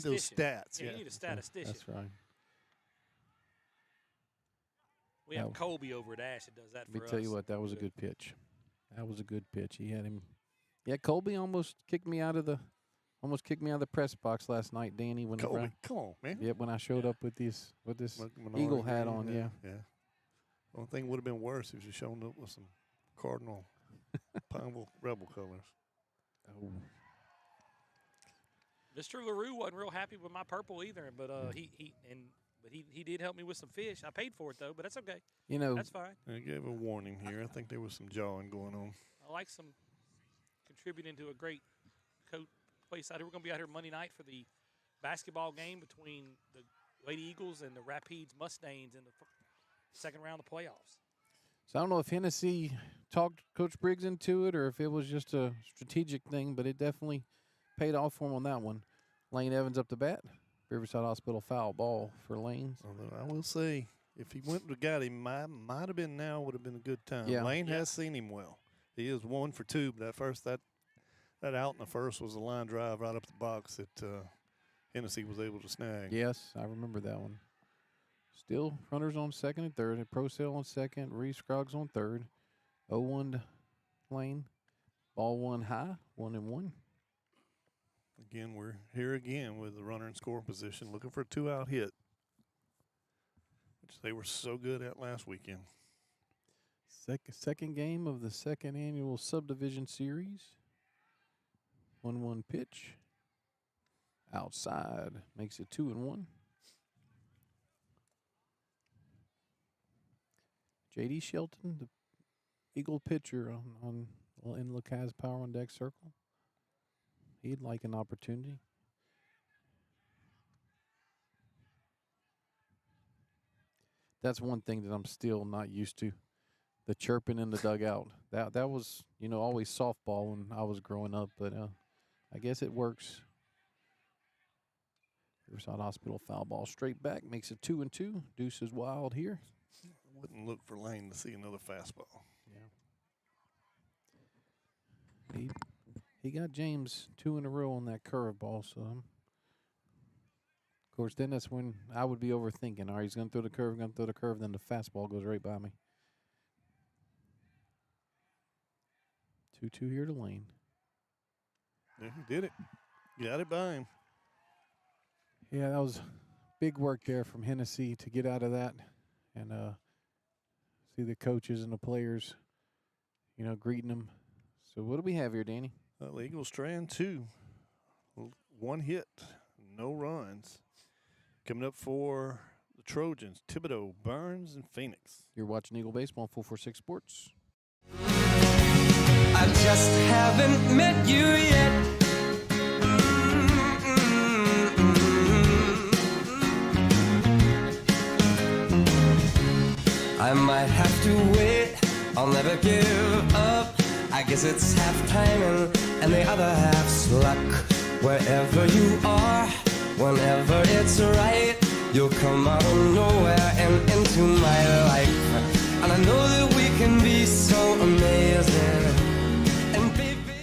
those stats. Yeah, you need a statistician. That's right. We have Colby over at Ash that does that for us. Let me tell you what, that was a good pitch. That was a good pitch. He had him. Yeah, Colby almost kicked me out of the press box last night, Danny. When Colby, come on, man. Yep, when I showed up with this Menard eagle hat green, on, yeah. Yeah. One thing would have been worse if you shown up with some Cardinal Pineville Rebel colors. Oh. Mr. LaRue wasn't real happy with my purple either, but he did help me with some fish. I paid for it though, but that's okay. That's fine. I gave a warning here. I think there was some jawing going on. I like some contributing to a great place out here. We're going to be out here Monday night for the basketball game between the Lady Eagles and the Rapides Mustangs in the second round of the playoffs. So I don't know if Hennessy talked Coach Briggs into it or if it was just a strategic thing, but it definitely paid off for him on that one. Lane Evans up the bat. Riverside Hospital foul ball for Lanes. Although I will say, if he went and got him, might have been now would have been a good time. Yeah. Lane has seen him well. He is 1 for 2, but that out in the first was a line drive right up the box that Hennessy was able to snag. Yes, I remember that one. Still runners on second and third. And Prosell on second. Reese Scruggs on third. 0-1 lane. Ball one high, 1-1. Again, we're here again with the runner in score position, looking for a 2-out hit, which they were so good at last weekend. Second game of the second annual Subdivision Series. 1-1 pitch. Outside. Makes it 2-1. J.D. Shelton, the Eagle pitcher in Lacaz Power on Deck Circle. He'd like an opportunity. That's one thing that I'm still not used to. The chirping in the dugout. That was, always softball when I was growing up, but I guess it works. Riverside Hospital foul ball straight back, makes it 2-2. Deuce is wild here. Wouldn't look for Lane to see another fastball. Yeah. He got James 2 in a row on that curveball, so of course then that's when I would be overthinking. All right, he's gonna throw the curve, then the fastball goes right by me. 2-2 here to Lane. Yeah, he did it. Got it by him. Yeah, that was big work there from Hennessy to get out of that and see the coaches and the players, greeting them. So what do we have here, Danny? Eagles strand 2. 1 hit, no runs. Coming up for the Trojans, Thibodeau, Burns, and Phoenix. You're watching Eagle Baseball on 446 Sports. I just haven't met you yet. I might have to wait, I'll never give up. I guess it's half timing and the other half's luck. Wherever you are, whenever it's right, you'll come out of nowhere and into my life. And I know that we can be so amazing. And baby,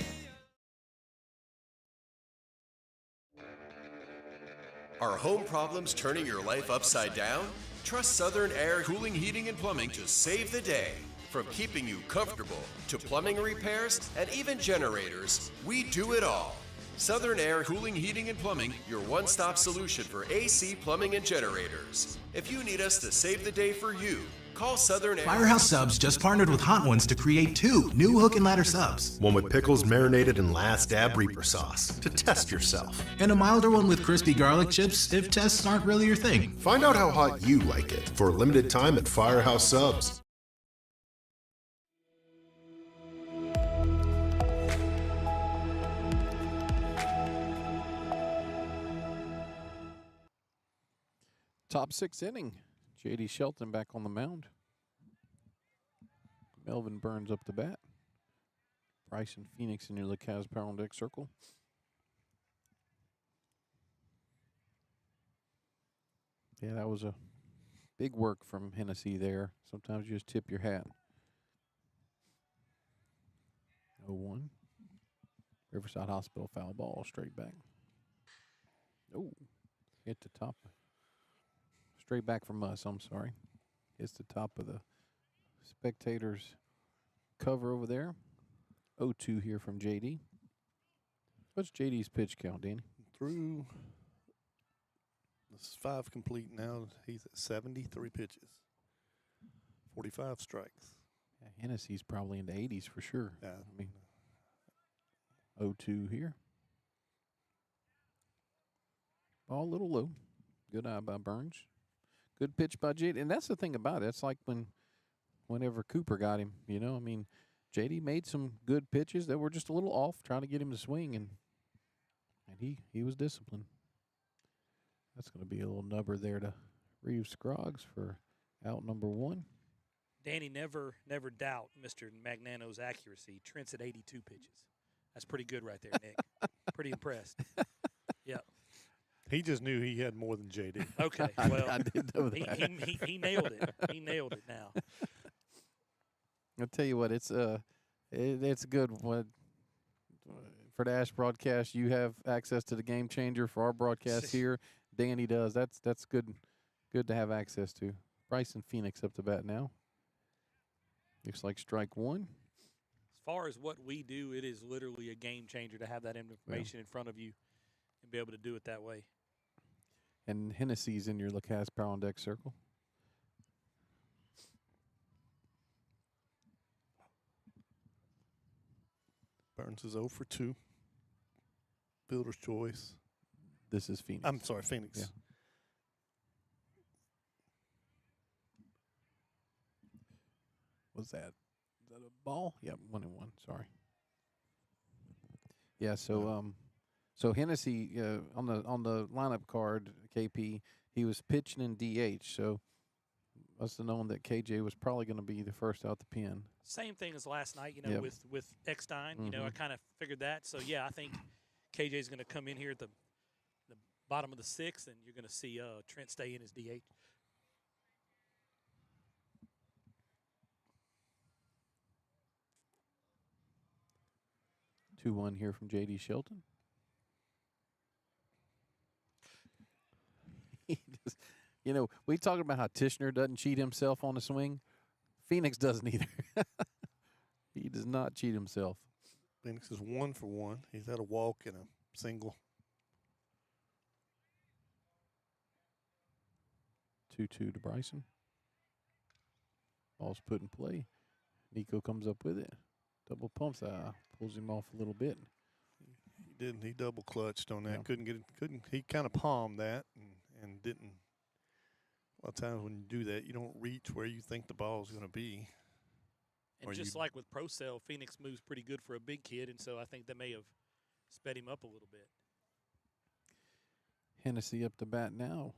Are home problems turning your life upside down? Trust Southern Air Cooling, Heating, and Plumbing to save the day. From keeping you comfortable to plumbing repairs and even generators, we do it all. Southern Air Cooling, Heating, and Plumbing, your one-stop solution for AC, plumbing, and generators. If you need us to save the day for you, call Southern Air. Firehouse Subs just partnered with Hot Ones to create 2 new hook and ladder subs. One with pickles marinated in last dab Reaper sauce to test yourself. And a milder one with crispy garlic chips if tests aren't really your thing. Find out how hot you like it for a limited time at Firehouse Subs. Top 6 inning. J.D. Shelton back on the mound. Melvin Burns up the bat. Bryson Phoenix in your Lacaz Power on Deck Circle. Yeah, that was a big work from Hennessy there. Sometimes you just tip your hat. 0-1. Riverside Hospital foul ball straight back. Oh, hit the top. Straight back from us, I'm sorry. Hits the top of the spectators' cover over there. 0-2 here from J.D. What's J.D.'s pitch count, Danny? Through, this is 5 complete now. He's at 73 pitches. 45 strikes. Yeah, Hennessy's probably in the 80s for sure. Yeah. I mean, 0-2 here. Ball a little low. Good eye by Burns. Good pitch by J.D. And that's the thing about it. It's like whenever Cooper got him, I mean, J.D. made some good pitches that were just a little off, trying to get him to swing, and he was disciplined. That's going to be a little nubber there to Reeves Scroggs for out number 1. Danny, never doubt Mr. Magnano's accuracy. Trent's at 82 pitches. That's pretty good right there, Nick. Pretty impressed. Yep. He just knew he had more than J.D. Okay, well, I did know that. He nailed it. He nailed it now. I'll tell you what, it's good when for the Ash broadcast you have access to the Game Changer. For our broadcast here, Danny does. That's good to have access to. Bryson Phoenix up to bat now. Looks like strike 1. far as what we do, it is literally a game changer to have that information in front of you and be able to do it that way. And Hennessy's in your Lacaz Power on Deck circle. Burns is 0 for 2. Fielder's choice. This is Phoenix. I'm sorry, Phoenix. Yeah. What's that? Is that a ball? Yep, 1-1. Sorry. Yeah. So Hennessy on the lineup card, KP, he was pitching in DH. So must have known that KJ was probably going to be the first out the pen. Same thing as last night, with Eckstein. I kind of figured that. So yeah, I think KJ's going to come in here at the bottom of the 6th, and you're going to see Trent stay in his DH. Two one here from J.D. Shelton. He just, we talk about how Tishner doesn't cheat himself on the swing. Phoenix doesn't either. He does not cheat himself. Phoenix is 1 for 1. He's had a walk and a single. 2-2 to Bryson. Ball's put in play. Nico comes up with it. Double pumps. Pulls him off a little bit. He didn't. He double clutched on that. Yeah. Couldn't get it. Couldn't. He kind of palmed that and didn't. A lot of times when you do that, you don't reach where you think the ball is going to be. And just like with Pro Cell, Phoenix moves pretty good for a big kid, and so I think that may have sped him up a little bit. Hennessy up to bat now.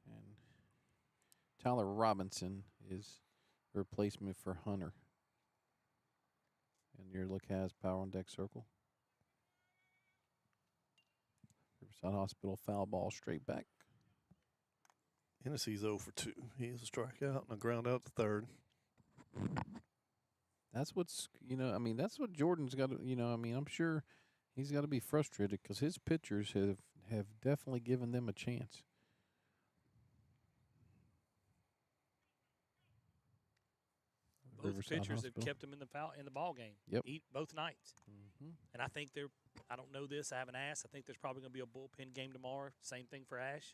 And Tyler Robinson is a replacement for Hunter. And your Lacaz Power on Deck circle. Riverside Hospital foul ball straight back. Hennessy's 0 for 2. He has a strikeout and a ground out to third. That's what's, that's what Jordan's got to, I'm sure he's got to be frustrated because his pitchers have definitely given them a chance. Both pitchers have kept him in the ball game. Yep. Both nights. Mm-hmm. And I think I don't know this, I haven't asked. I think there's probably going to be a bullpen game tomorrow. Same thing for Ash.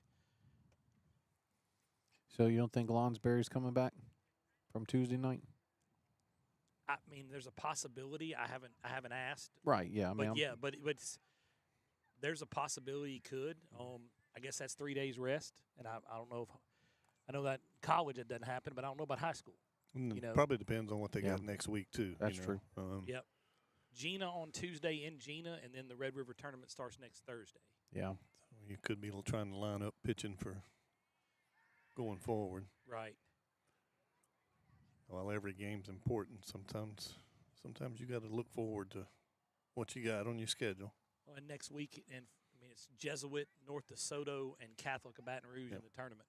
So you don't think Lonsberry's coming back from Tuesday night? I mean, there's a possibility. I haven't asked. Right. Yeah. But there's a possibility he could. I guess that's 3 days rest, and I don't know I know that in college it doesn't happen, but I don't know about high school. Probably depends on what they got next week too. That's true. Yep. Gina on Tuesday in Gina, and then the Red River tournament starts next Thursday. Yeah. So you could be trying to line up pitching for going forward. Right. While every game's important, sometimes you got to look forward to what you got on your schedule. Well, and next week, it's Jesuit, North DeSoto, and Catholic of Baton Rouge in the tournament.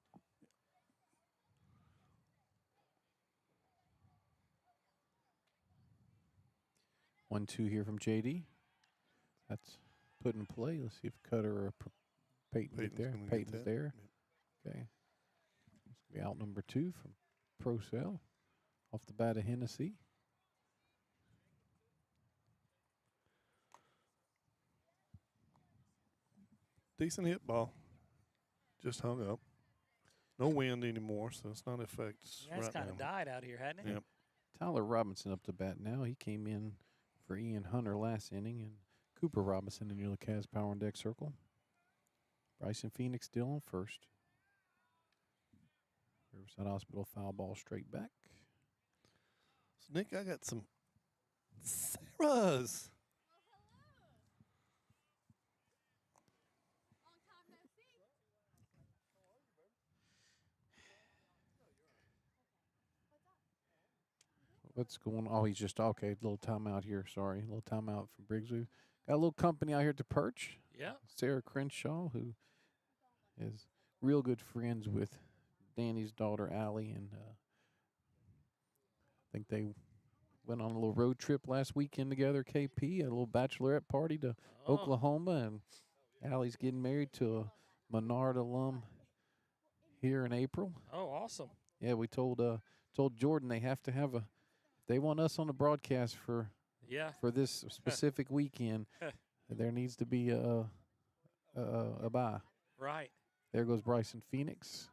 1-2 here from JD. That's put in play. Let's see if Cutter or Peyton get there. Peyton's there. Yep. Okay. This will be out number 2 from Pro Cell. Off the bat of Hennessy. Decent hit ball. Just hung up. No wind anymore, so it's not effects. Yeah, it's kind of died out here, hadn't it? Yep. Tyler Robinson up to bat now. He came in for Ian Hunter last inning, and Cooper Robinson in your Lacaz Power on Deck circle. Bryson Phoenix still on first. Riverside Hospital foul ball straight back. So Nick, I got some Sarahs. What's going on? Oh, he's just, okay, little timeout here. Sorry, little timeout from Briggsview. Got a little company out here at the Perch. Yeah. Sarah Crenshaw, who is real good friends with Danny's daughter, Allie, and I think they went on a little road trip last weekend together, KP, a little bachelorette party to Oklahoma, and Allie's getting married to a Menard alum here in April. Oh, awesome. Yeah, we told told Jordan they have to have a. They want us on the broadcast for this specific weekend. There needs to be a bye. Right. There goes Bryson Phoenix,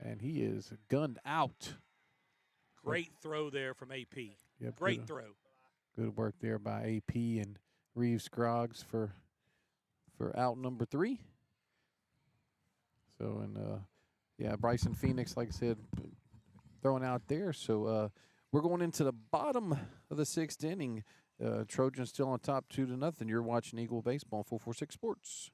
and he is gunned out. Great throw there from AP. Yep, Great throw. Good work there by AP and Reeves Scroggs for out number 3. So, and Bryson Phoenix, like I said, throwing out there. So we're going into the bottom of the 6th inning. Trojans still on top 2-0. You're watching Eagle Baseball, 446 Sports.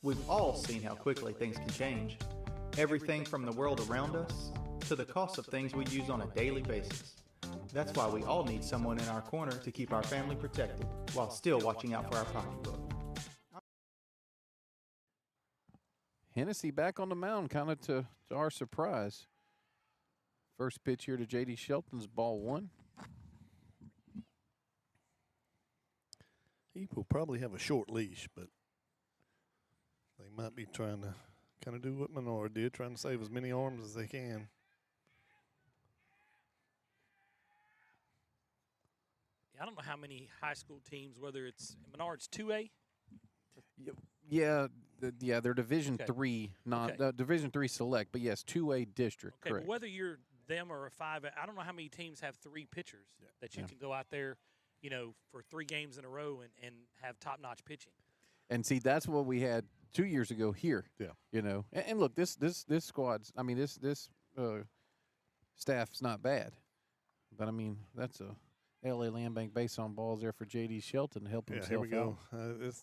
We've all seen how quickly things can change. Everything from the world around us to the cost of things we use on a daily basis. That's why we all need someone in our corner to keep our family protected while still watching out for our pocketbook. Hennessy back on the mound, kind of to our surprise. First pitch here to J.D. Shelton's ball 1. He will probably have a short leash, but they might be trying to kind of do what Menard did, trying to save as many arms as they can. I don't know how many high school teams, whether it's Menard's 2A. Yeah, they're Division 3, Division 3 select, but yes, 2A district. Okay, correct. but whether you're them or a 5A, I don't know how many teams have 3 pitchers that you can go out there, for 3 games in a row and have top-notch pitching. And see, that's what we had 2 years ago here. Yeah. And look, this squad's, I mean, this staff's not bad, but I mean, that's a L.A. Land Bank base on balls there for J.D. Shelton to help himself here we go.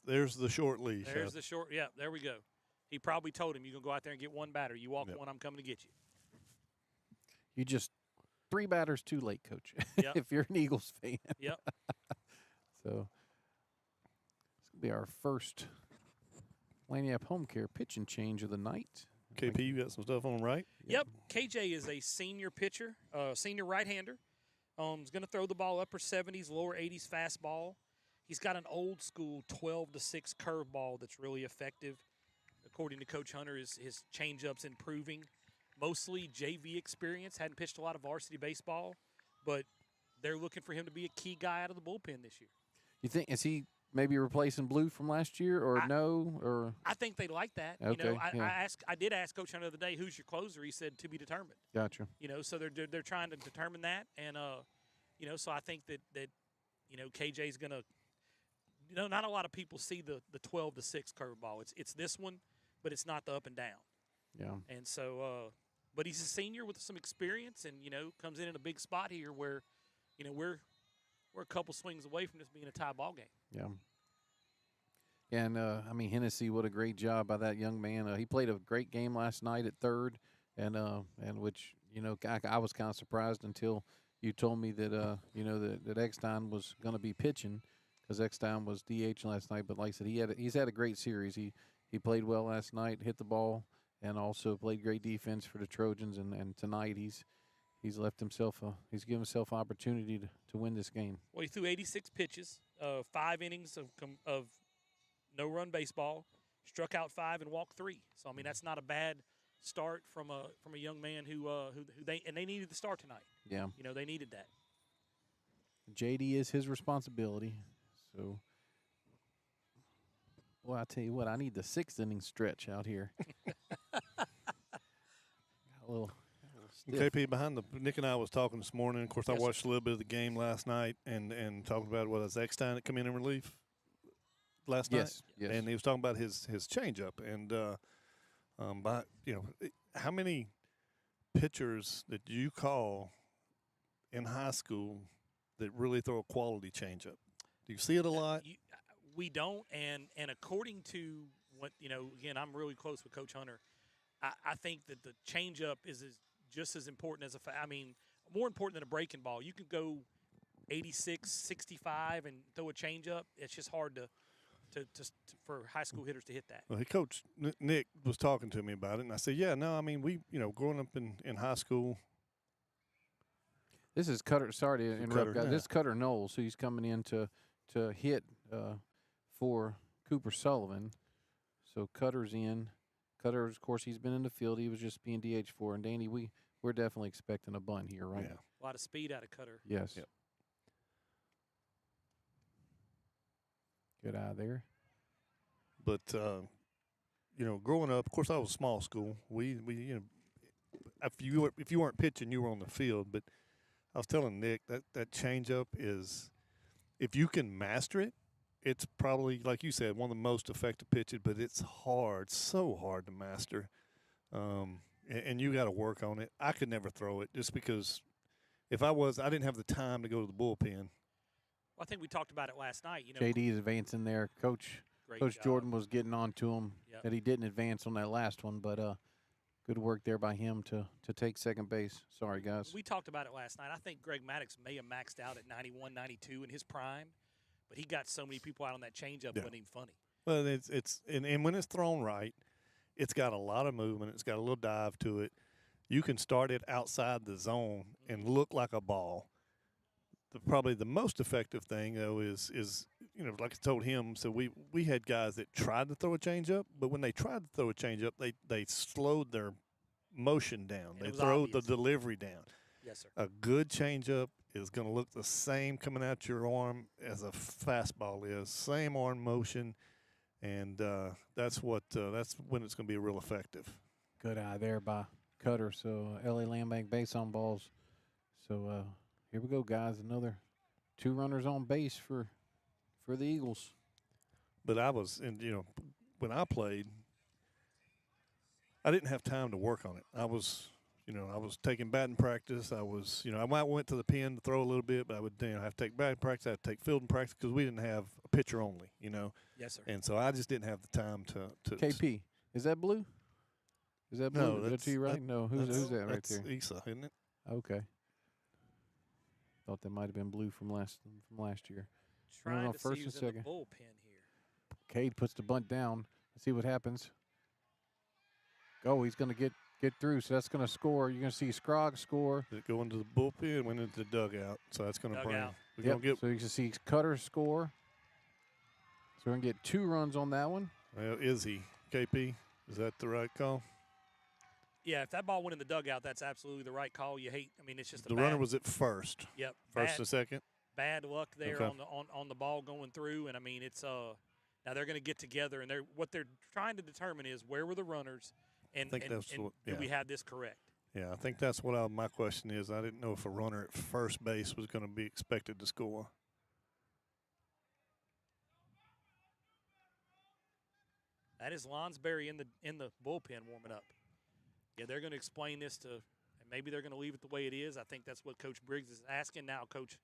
There's the short leash. There's the short. Yeah, there we go. He probably told him, you're going to go out there and get 1 batter. You walk 1, I'm coming to get you. You just 3 batters too late, Coach, Yep. if you're an Eagles fan. Yep. So this will be our first Lanyap Home Care pitching change of the night. KP, you got some stuff on right? Yep. KJ is a senior pitcher, senior right-hander. He's going to throw the ball upper 70s, lower 80s fastball. He's got an old-school 12-6 curveball that's really effective. According to Coach Hunter, his changeup's improving. Mostly JV experience. Hadn't pitched a lot of varsity baseball, but they're looking for him to be a key guy out of the bullpen this year. You think, is he maybe replacing Blue from last year, or no? Or I think they like that. Okay, I did ask Coach Hunter the other day, who's your closer? He said, to be determined. Gotcha. So they're trying to determine that, and so I think that KJ's gonna. Not a lot of people see the 12-6 curveball. It's this one, but it's not the up and down. Yeah. And so, but he's a senior with some experience, and comes in a big spot here where, we're a couple swings away from this being a tie ball game. Yeah. And, I mean, Hennessy, what a great job by that young man. He played a great game last night at third, and which, I was kind of surprised until you told me that, that Eckstein was going to be pitching, because Eckstein was DH last night. But like I said, he's had a great series. He played well last night, hit the ball, and also played great defense for the Trojans. And tonight he's left himself he's given himself an opportunity to win this game. Well, he threw 86 pitches, 5 innings of no-run baseball, struck out 5 and walked 3. So I mean, that's not a bad start from a young man who they needed the start tonight. Yeah. They needed that. JD is his responsibility. So, well, I tell you what, I need the 6th inning stretch out here. Got a little stiff. KP, behind Nick and I was talking this morning. Of course, I watched a little bit of the game last night and talking about was Eckstein that come in relief last night. Yes. And he was talking about his changeup and how many pitchers that you call in high school that really throw a quality changeup? Do you see it a lot? We don't, and according to what again, I'm really close with Coach Hunter. I think that the changeup is just as important as more important than a breaking ball. You can go 86, 65 and throw a changeup. It's just hard to for high school hitters to hit that. Well, Coach Nick was talking to me about it, and I said, yeah, no, I mean, we, growing up in high school. This is Cutter. Sorry to interrupt, guys. Yeah. This is Cutter Knowles, so he's coming in to hit for Cooper Sullivan. So Cutter's in. Cutter, of course, he's been in the field. He was just being DH for. And, Danny, we're definitely expecting a bunt here, right? Yeah. A lot of speed out of Cutter. Yes. Yep. Good eye there. But, growing up, of course, I was small school. We if you weren't pitching, you were on the field. But I was telling Nick that changeup is, if you can master it, it's probably, like you said, one of the most effective pitches, but it's hard, so hard to master. And you got to work on it. I could never throw it just because I didn't have the time to go to the bullpen. Well, I think we talked about it last night. JD is advancing there. Coach Jordan was getting on to him that he didn't advance on that last one, but good work there by him to take second base. Sorry, guys. We talked about it last night. I think Greg Maddox may have maxed out at 91, 92 in his prime. But he got so many people out on that changeup, wasn't even funny. Well, and when it's thrown right, it's got a lot of movement. It's got a little dive to it. You can start it outside the zone and look like a ball. Probably the most effective thing, though, is like I told him. So we had guys that tried to throw a changeup, but when they tried to throw a changeup, they slowed their motion down. They throw the delivery down. Yes, sir. A good changeup is going to look the same coming out your arm as a fastball is. Same arm motion, and that's when it's going to be real effective. Good eye there by Cutter. So L.A. Land Bank base on balls. So here we go, guys. Another 2 runners on base for the Eagles. But when I played, I didn't have time to work on it. I was taking batting practice. I might went to the pen to throw a little bit, but I would have to take batting practice. I had to take fielding practice because we didn't have a pitcher only, Yes, sir. And so I just didn't have the time to KP, is that blue? Is that blue? No, is that to you right? No, who's that right that's there? Issa, isn't it? Okay. Thought that might have been blue from last year. Trying on to first see and who's in second. the bullpen here. Cade puts the bunt down. Let's see what happens. Go, he's going to get through, so that's going to score. You're going to see Scroggs score. Did it go into the bullpen, went into the dugout, so that's going to bring. We're Yep. going to get. So you can see Cutter score. So we're going to get 2 runs on that one. Well, is he KP? Is that the right call? Yeah, if that ball went in the dugout, that's absolutely the right call. It's just The runner was at first. Yep. First and second. Bad luck there Okay. on the ball going through, and it's now they're going to get together, and what they're trying to determine is where were the runners, and do we have this correct? Yeah, I think that's what my question is. I didn't know if a runner at first base was going to be expected to score. That is Lonsberry in the bullpen warming up. Yeah, they're going to explain this and maybe they're going to leave it the way it is. I think that's what Coach Briggs is asking. Now Coach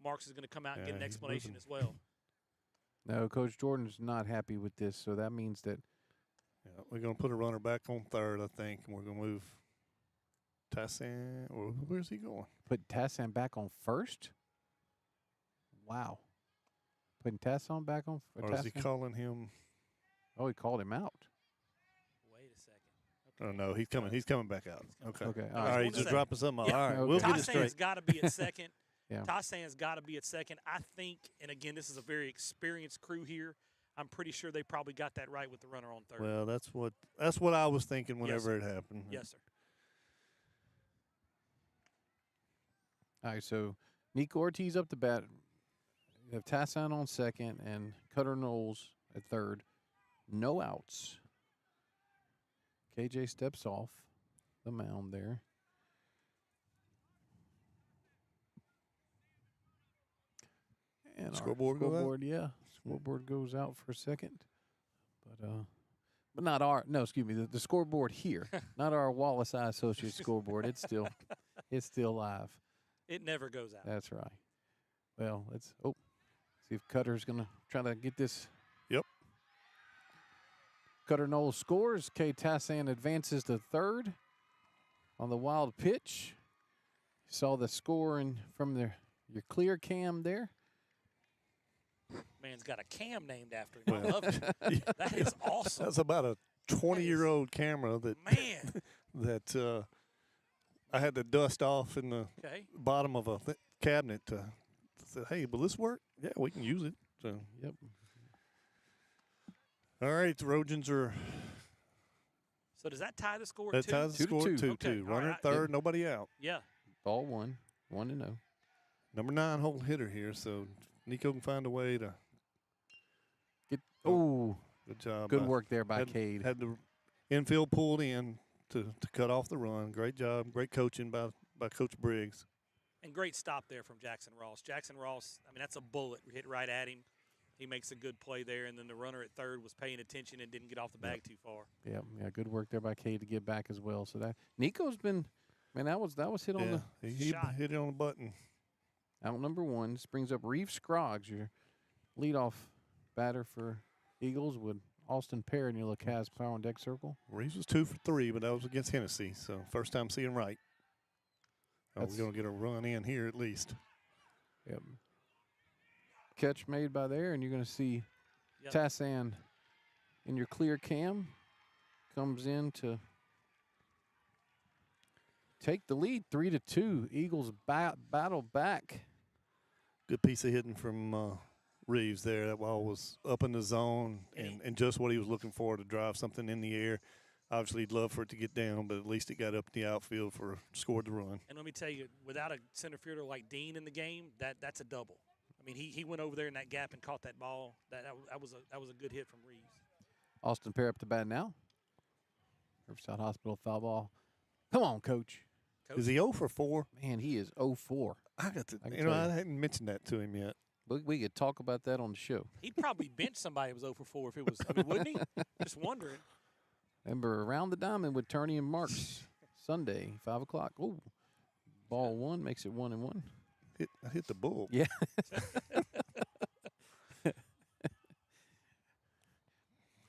Marks is going to come out and get an explanation as well. No, Coach Jordan's not happy with this, so that means that we're going to put a runner back on third, I think, and we're going to move Tassan. Or where's he going? Put Tassan back on first? Wow. Putting Tassan back on first? Or is he calling him? Oh, he called him out. Wait a second. Oh, no, he's coming. He's coming back out. Okay. All right, he's just dropping something off. Yeah. All right, Okay. we'll get it straight. Tassan's got to be at second. Yeah. Tassan's got to be at second. I think, and again, this is a very experienced crew here. I'm pretty sure they probably got that right with the runner on third. Well, that's what I was thinking whenever it happened. Yes, sir. All right, so Nico Ortiz up to bat. You have Tassan on second and Cutter Knowles at third. No outs. KJ steps off the mound there. And Scoreboard go out? Scoreboard goes out for a second. But But not our, no, excuse me, the scoreboard here, not our Wallace Eye Associates scoreboard. It's still live. It never goes out. That's right. Well, let's see if Cutter's going to try to get this. Yep. Cutter Knowles scores. Kay Tassan advances to third on the wild pitch. Saw the score from your clear cam there. Man's got a cam named after him. I love it. That is awesome. That's about a 20-year-old camera that that I had to dust off in the bottom of a cabinet to say, hey, will this work? Yeah, we can use it. So yep. All right, the Trojans are. So does that tie the score? That ties the score 2-2. Runner at third, nobody out. Yeah. Ball 1-0. Number 9 hole hitter here, so Nico can find a way to get. Good job. Good work there by Cade. Had the infield pulled in to cut off the run. Great job. Great coaching by Coach Briggs. And great stop there from Jackson Ross. Jackson Ross, I mean, that's a bullet hit right at him. He makes a good play there, and then the runner at third was paying attention and didn't get off the bag too far. Yeah, good work there by Cade to get back as well. So that Nico's been, man, that was hit on the he hit it on the button. Out number 1. This brings up Reeve Scroggs, your leadoff batter for Eagles, with Austin Perry in your Lacaz Power on Deck circle. Reeves was 2 for 3, but that was against Hennessy, so first time seeing right. We're going to get a run in here at least. Yep. Catch made by there, and you're going to see Tassan in your clear cam comes in to take the lead 3-2. Eagles battle back. Good piece of hitting from Reeves there. That ball was up in the zone and just what he was looking for to drive something in the air. Obviously, he'd love for it to get down, but at least it got up in the outfield scored the run. And let me tell you, without a center fielder like Dean in the game, that's a double. I mean, he went over there in that gap and caught that ball. That was a good hit from Reeves. Austin Perry up to bat now. Riverside Hospital foul ball. Come on, Coach. Is he 0 for 4? Man, he is 0-4. I hadn't mentioned that to him yet. We could talk about that on the show. He'd probably bench somebody who was 0 for 4 if it was. I mean, wouldn't he? Just wondering. Remember, Around the Diamond with Turney and Marks Sunday, 5 o'clock. Oh, ball 1 makes it 1-1. Hit the bull. Yeah.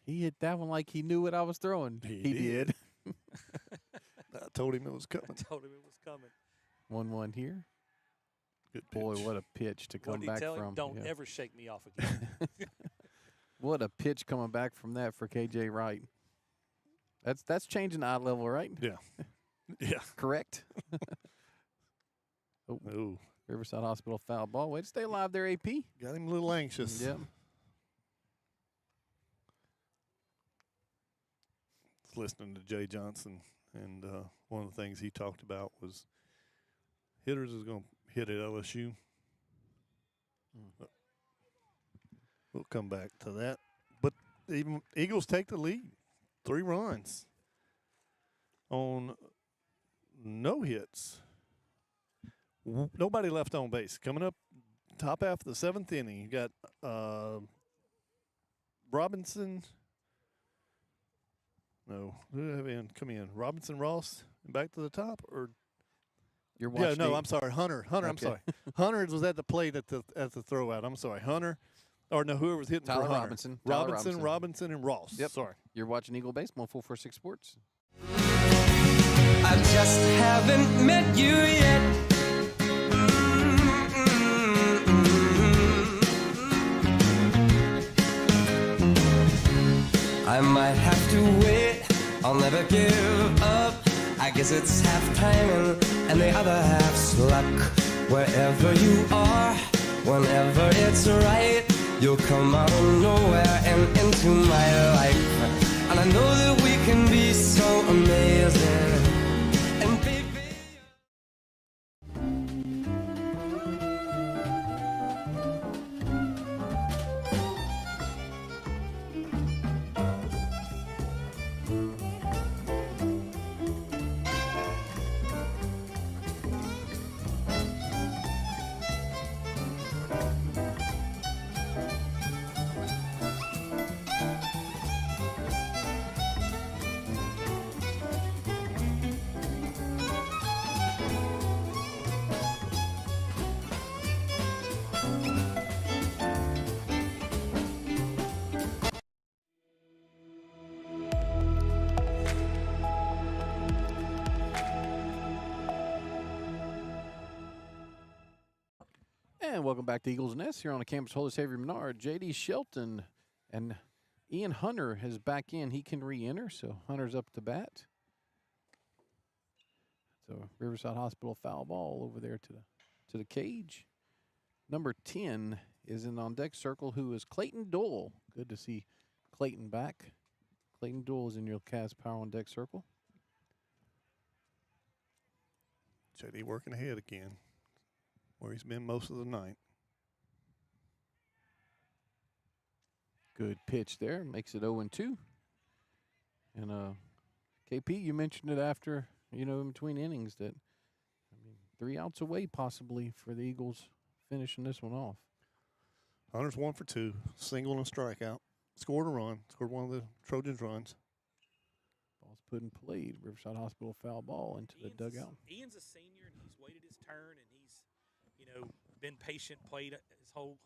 He hit that one like he knew what I was throwing. He did. I told him it was coming. 1-1 here. Good pitch. Boy, what a pitch to come back from. Don't ever shake me off again. What a pitch coming back from that for KJ Wright. That's changing the eye level, right? Yeah. Yeah. Correct? Oh. Riverside Hospital foul ball. Way to stay alive there, AP. Got him a little anxious. Yep. Listening to Jay Johnson, and one of the things he talked about was hitters is going to hit at LSU. We'll come back to that. But even Eagles take the lead. 3 runs on no hits. Nobody left on base. Coming up top half of the 7th inning, you got Robinson. No, who do they have in? Come in. Robinson, Ross, and back to the top, or you're watching. Yeah, no, I'm sorry, Hunter. Okay. I'm sorry. Hunter was at the plate at the throw out. I'm sorry, Hunter, or no, whoever was hitting Tyler for Hunter. Robinson. Robinson, and Ross. Yep. Sorry. You're watching Eagle Baseball, 446 Sports. I just haven't met you yet. I might have to wait, I'll never give up. I guess it's half timing and the other half's luck. Wherever you are, whenever it's right, you'll come out of nowhere and into my life. And I know that we can be so amazing. And baby, Welcome back to Eagles Nest here on the campus Holy Savior Menard. J.D. Shelton and Ian Hunter is back in. He can re-enter, so Hunter's up to bat. So Riverside Hospital foul ball over there to the cage. Number 10 is in on deck circle, who is Clayton Doyle. Good to see Clayton back. Clayton Doyle is in your Cavs Power on deck circle. JD working ahead again, where he's been most of the night. Good pitch there, makes it 0-2. And KP, you mentioned it after, in between innings that, 3 outs away possibly for the Eagles finishing this one off. Hunter's 1 for 2, single and a strikeout. Scored a run, scored one of the Trojans' runs. Ball's put in play. Riverside Hospital foul ball into the dugout. Ian's a senior, and he's waited his turn, and he's, been patient, played his whole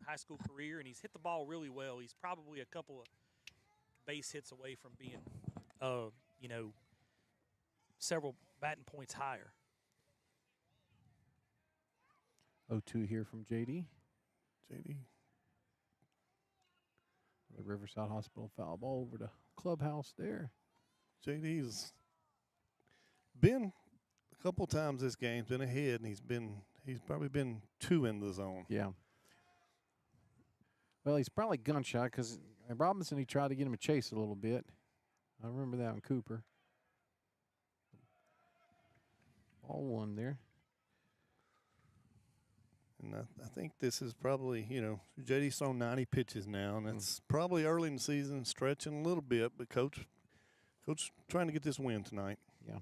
high school career, and he's hit the ball really well. He's probably a couple of base hits away from being, several batting points higher. 0-2 here from JD. JD. The Riverside Hospital foul ball over to clubhouse there. JD's been a couple times this game, been ahead, and he's probably been 2 in the zone. Yeah. Well, he's probably gun shy because Robinson, he tried to get him a chase a little bit. I remember that in Cooper. Ball 1 there. And I think this is probably, JD's thrown 90 pitches now, and that's probably early in the season, stretching a little bit, but Coach trying to get this win tonight. Yeah.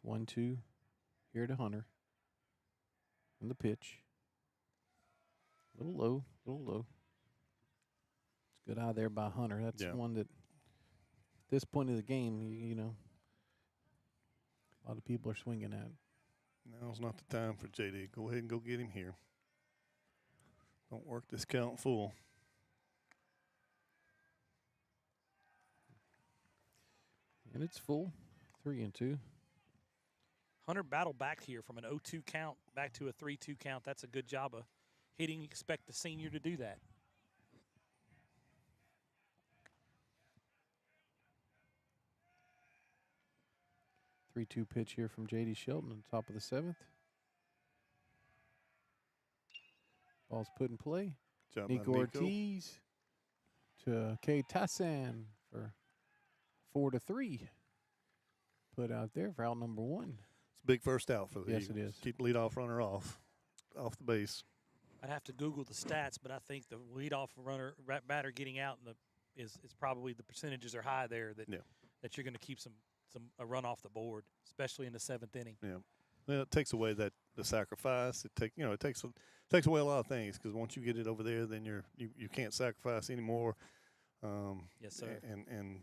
One, 2 here to Hunter. And the pitch. A little low. It's good eye there by Hunter. That's one that, at this point of the game, a lot of people are swinging at. Now's not the time for JD. Go ahead and go get him here. Don't work this count full. And it's full, 3-2. Hunter battled back here from an 0-2 count back to a 3-2 count. That's a good job of hitting. Expect the senior to do that. Three-two pitch here from J.D. Shelton on top of the 7th. Ball's put in play. Nico Ortiz to K. Tassan for 4-3. Put out there for out number 1. It's a big first out for the Yes, Eagles. it is. Keep the leadoff runner off the base. I'd have to Google the stats, but I think the leadoff runner batter getting out is probably the percentages are high there that you're going to keep a run off the board, especially in the 7th inning. Yeah, well, it takes away the sacrifice. It takes away a lot of things because once you get it over there, then you can't sacrifice anymore. Yes, sir. And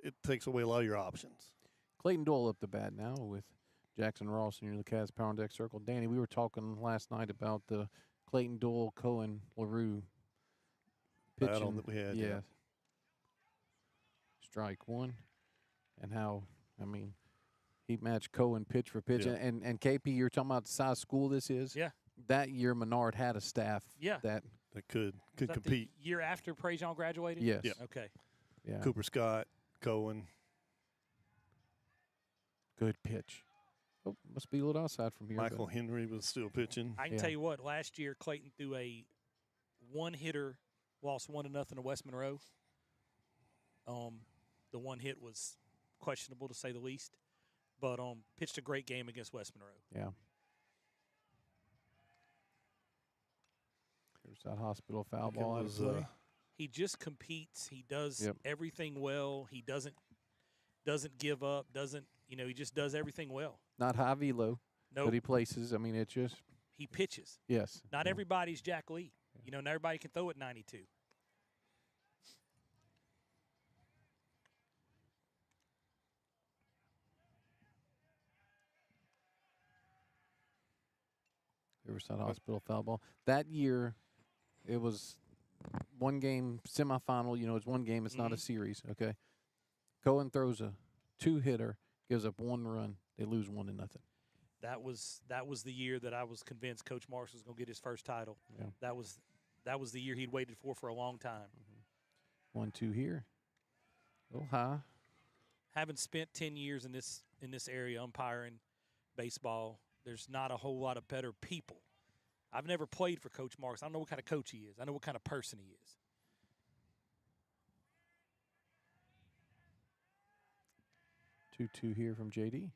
it takes away a lot of your options. Clayton Doyle up the bat now with Jackson Ross in the Cavs Power Deck Circle. Danny, we were talking last night about the Clayton Doyle, Cohen, LaRue pitching battle that we had. Yeah. Strike 1. And how, he matched Cohen pitch for pitch. Yeah. And KP, you're talking about the size school this is? Yeah. That year, Menard had a staff that could compete. The year after Prejean graduated? Yes. Yeah. Okay. Yeah. Cooper Scott, Cohen. Good pitch. Oh, must be a little outside from here. Michael Henry was still pitching. I can tell you what, last year Clayton threw a one-hitter, lost 1-0 to West Monroe. The one hit was questionable to say the least, but pitched a great game against West Monroe. Yeah. There's that hospital foul ball out of play. He just competes. He does everything well. He doesn't give up. He just does everything well. Not high velo, but he places. It's just he pitches. Yes. Not everybody's Jack Lee. Not everybody can throw at 92. Riverside Hospital foul ball. That year, it was one game semifinal. It's one game. It's not a series. Okay. Cohen throws a 2-hitter, gives up 1 run, they lose 1-0. That was the year that I was convinced Coach Marks was going to get his first title. Yeah. That was the year he'd waited for a long time. 1-2 here. A little high. Having spent 10 years in this area umpiring baseball, there's not a whole lot of better people. I've never played for Coach Marks. I don't know what kind of coach he is. I know what kind of person he is. 2-2 here from JD.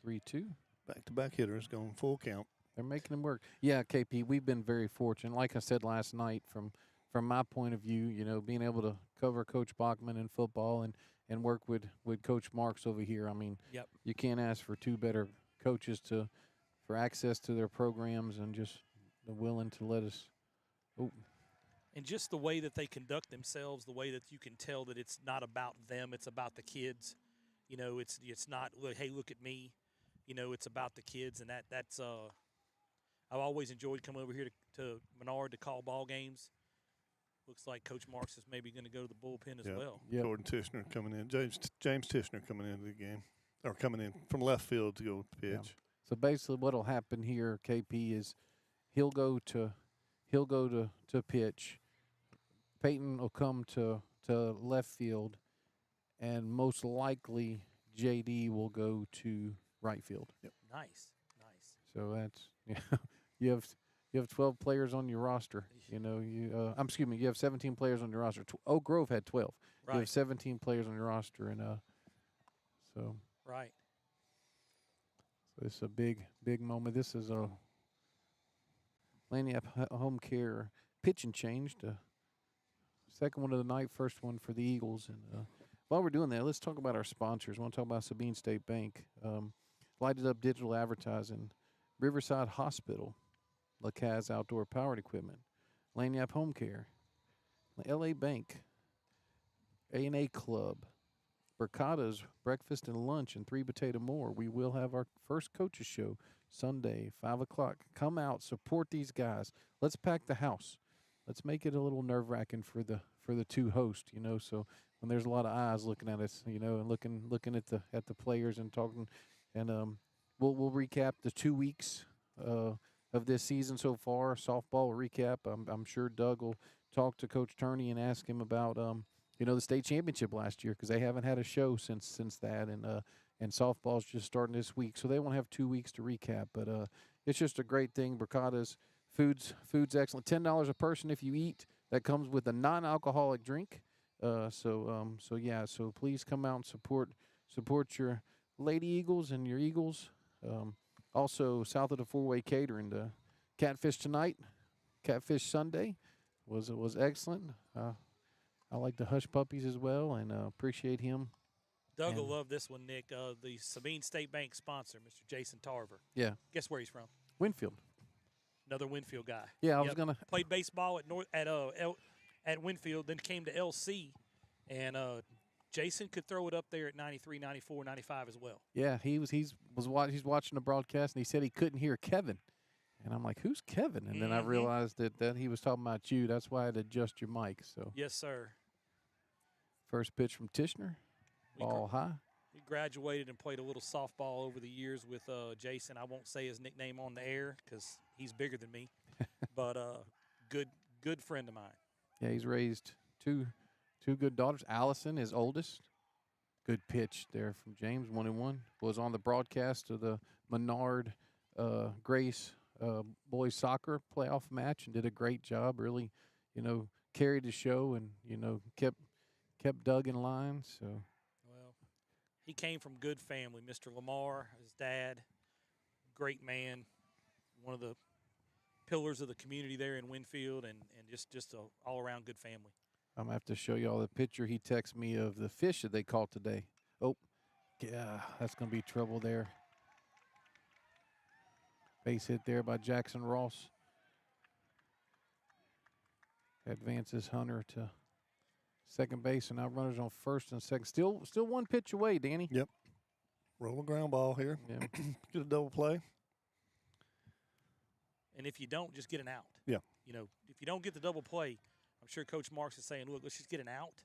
3-2. Back-to-back hitters going full count. They're making them work. Yeah, KP, we've been very fortunate. Like I said last night, from my point of view, you know, being able to cover Coach Bachman in football and work with Coach Marks over here. I mean, Yep. you can't ask for 2 better coaches for access to their programs and just the willing to let us. Oh, And just the way that they conduct themselves, the way that you can tell that it's not about them, it's about the kids. You know, it's not, hey, look at me. You know, it's about the kids, and that's I've always enjoyed coming over here to Menard to call ball games. Looks like Coach Marks is maybe going to go to the bullpen as well. Yep. Jordan Tishner coming in. James Tishner coming into the game, or coming in from left field to go pitch. Yeah. So basically, what'll happen here, KP, is he'll go to pitch. Peyton will come to left field, and most likely JD will go to right field. Yep. Nice. So that's you have 12 players on your roster. You know you have 17 players on your roster. Oak Grove had 12. Right. You have 17 players on your roster, and so Right. it's a big moment. This is a Laniap Home Care pitching change to second one of the night, first one for the Eagles. And while we're doing that, let's talk about our sponsors. I want to talk about Sabine State Bank, Lighted Up Digital Advertising, Riverside Hospital, LaCaz Outdoor Powered Equipment, Laniap Home Care, LA Bank, A&A Club, Bercata's Breakfast and Lunch, and 3 Potato More. We will have our first coaches show Sunday, 5 o'clock. Come out, support these guys. Let's pack the house. Let's make it a little nerve-wracking for the 2 hosts, you know. So when there's a lot of eyes looking at us, you know, and looking at the players and talking, and we'll recap the 2 weeks of this season so far. Softball recap. I'm sure Doug will talk to Coach Turney and ask him about the state championship last year, because they haven't had a show since that, and softball's just starting this week, so they won't have 2 weeks to recap. But it's just a great thing. Bercata's food's excellent. $10 a person if you eat. That comes with a non-alcoholic drink. So please come out and support your Lady Eagles and your Eagles. Also, south of the Four-Way Catering, the Catfish Tonight, Catfish Sunday was excellent. I like the Hush Puppies as well, and appreciate him. Doug will love this one, Nick. The Sabine State Bank sponsor, Mr. Jason Tarver. Yeah. Guess where he's from? Winfield. Another Winfield guy. Yeah, I was gonna played baseball at Winfield, then came to LC, and Jason could throw it up there at 93, 94, 95 as well. Yeah, he's watching the broadcast, and he said he couldn't hear Kevin, and I'm like, who's Kevin? And then I realized that he was talking about you. That's why I had to adjust your mic. So yes, sir. First pitch from Tishner, ball high. We graduated and played a little softball over the years with Jason. I won't say his nickname on the air because he's bigger than me, but good friend of mine. Yeah, he's raised two good daughters. Allison, his oldest. Good pitch there from James, 1-1. Was on the broadcast of the Menard Grace boys soccer playoff match and did a great job. Really, carried the show and kept Doug in line. So. Well, he came from good family. Mr. Lamar, his dad, great man, one of the pillars of the community there in Winfield, and just a all-around good family. I'm going to have to show you all the picture he texted me of the fish that they caught today. Oh, yeah, that's going to be trouble there. Base hit there by Jackson Ross. Advances Hunter to second base, and now runners on first and second. Still one pitch away, Danny. Yep. Roll a ground ball here. Yeah. Get a double play. And if you don't, just get an out. Yeah. If you don't get the double play, I'm sure Coach Marks is saying, look, let's just get an out.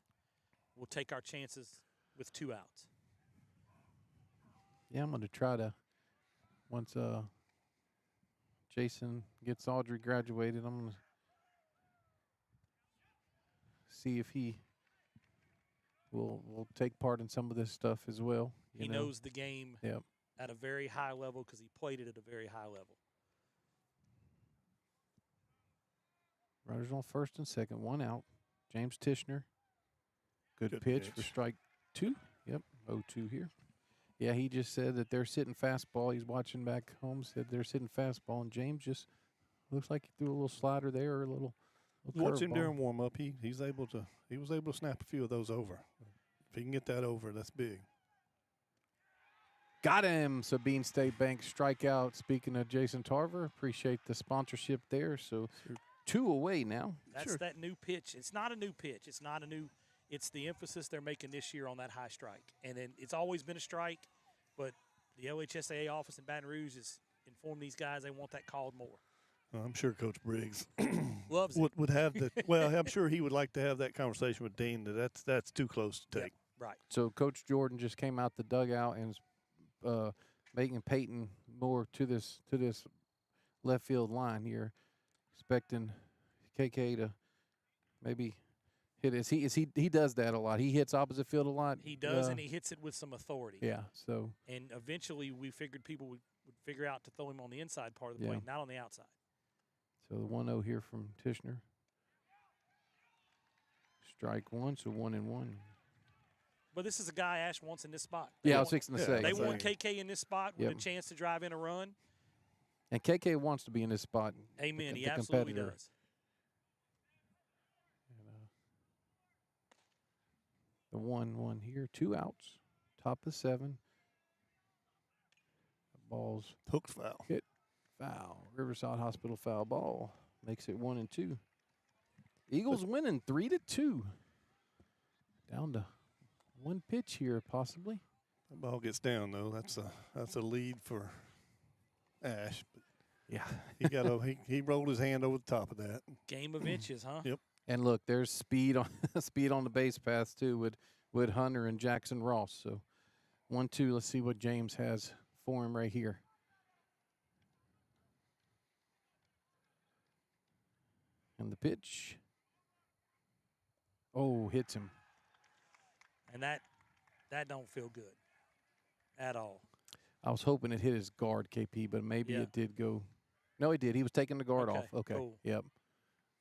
We'll take our chances with 2 outs. Yeah, I'm going to try to, once Jason gets Audrey graduated, I'm going to see if he will take part in some of this stuff as well. He knows the game Yep. at a very high level because he played it at a very high level. Runners on first and second, 1 out. James Tishner. Good pitch for strike 2. Yep, 0-2 here. Yeah, he just said that they're sitting fastball. He's watching back home, said they're sitting fastball, and James just looks like he threw a little slider there or a little Watch him curveball. during warm up. He was able to snap a few of those over. If he can get that over, that's big. Got him. Sabine State Bank strikeout. Speaking of Jason Tarver, appreciate the sponsorship there. So 2 away now. That's that new pitch. It's not a new pitch. It's the emphasis they're making this year on that high strike. And then it's always been a strike, but the LHSAA office in Baton Rouge has informed these guys they want that called more. I'm sure Coach Briggs loves it. would have the well. I'm sure he would like to have that conversation with Dean. That's too close to take. Yep, right. So Coach Jordan just came out the dugout and is making Peyton more to this left field line here, expecting KK to maybe hit it. He does that a lot. He hits opposite field a lot. He does, and he hits it with some authority. Yeah. So and eventually we figured people would figure out to throw him on the inside part of the plate, not on the outside. So the 1-0 here from Tishner. Strike 1, so 1-1. But this is a guy Ash wants in this spot. I was fixing to say. They want KK in this spot with a chance to drive in a run. And KK wants to be in this spot. Amen. He absolutely does. The 1-1 here, 2 outs, top of 7. The ball's hooked foul. Hit foul. Riverside Hospital foul ball makes it 1-2. Eagles winning 3-2. Down to 1 pitch here, possibly. That ball gets down though. That's a lead for Ash. But yeah, he rolled his hand over the top of that. Game of inches, huh? Yep. And look, there's speed on the base paths too with Hunter and Jackson Ross. So 1-2. Let's see what James has for him right here. And the pitch. Oh, hits him. And that don't feel good at all. I was hoping it hit his guard, KP, but maybe it did go. No, it did. He was taking the guard off. Okay. Cool. Yep.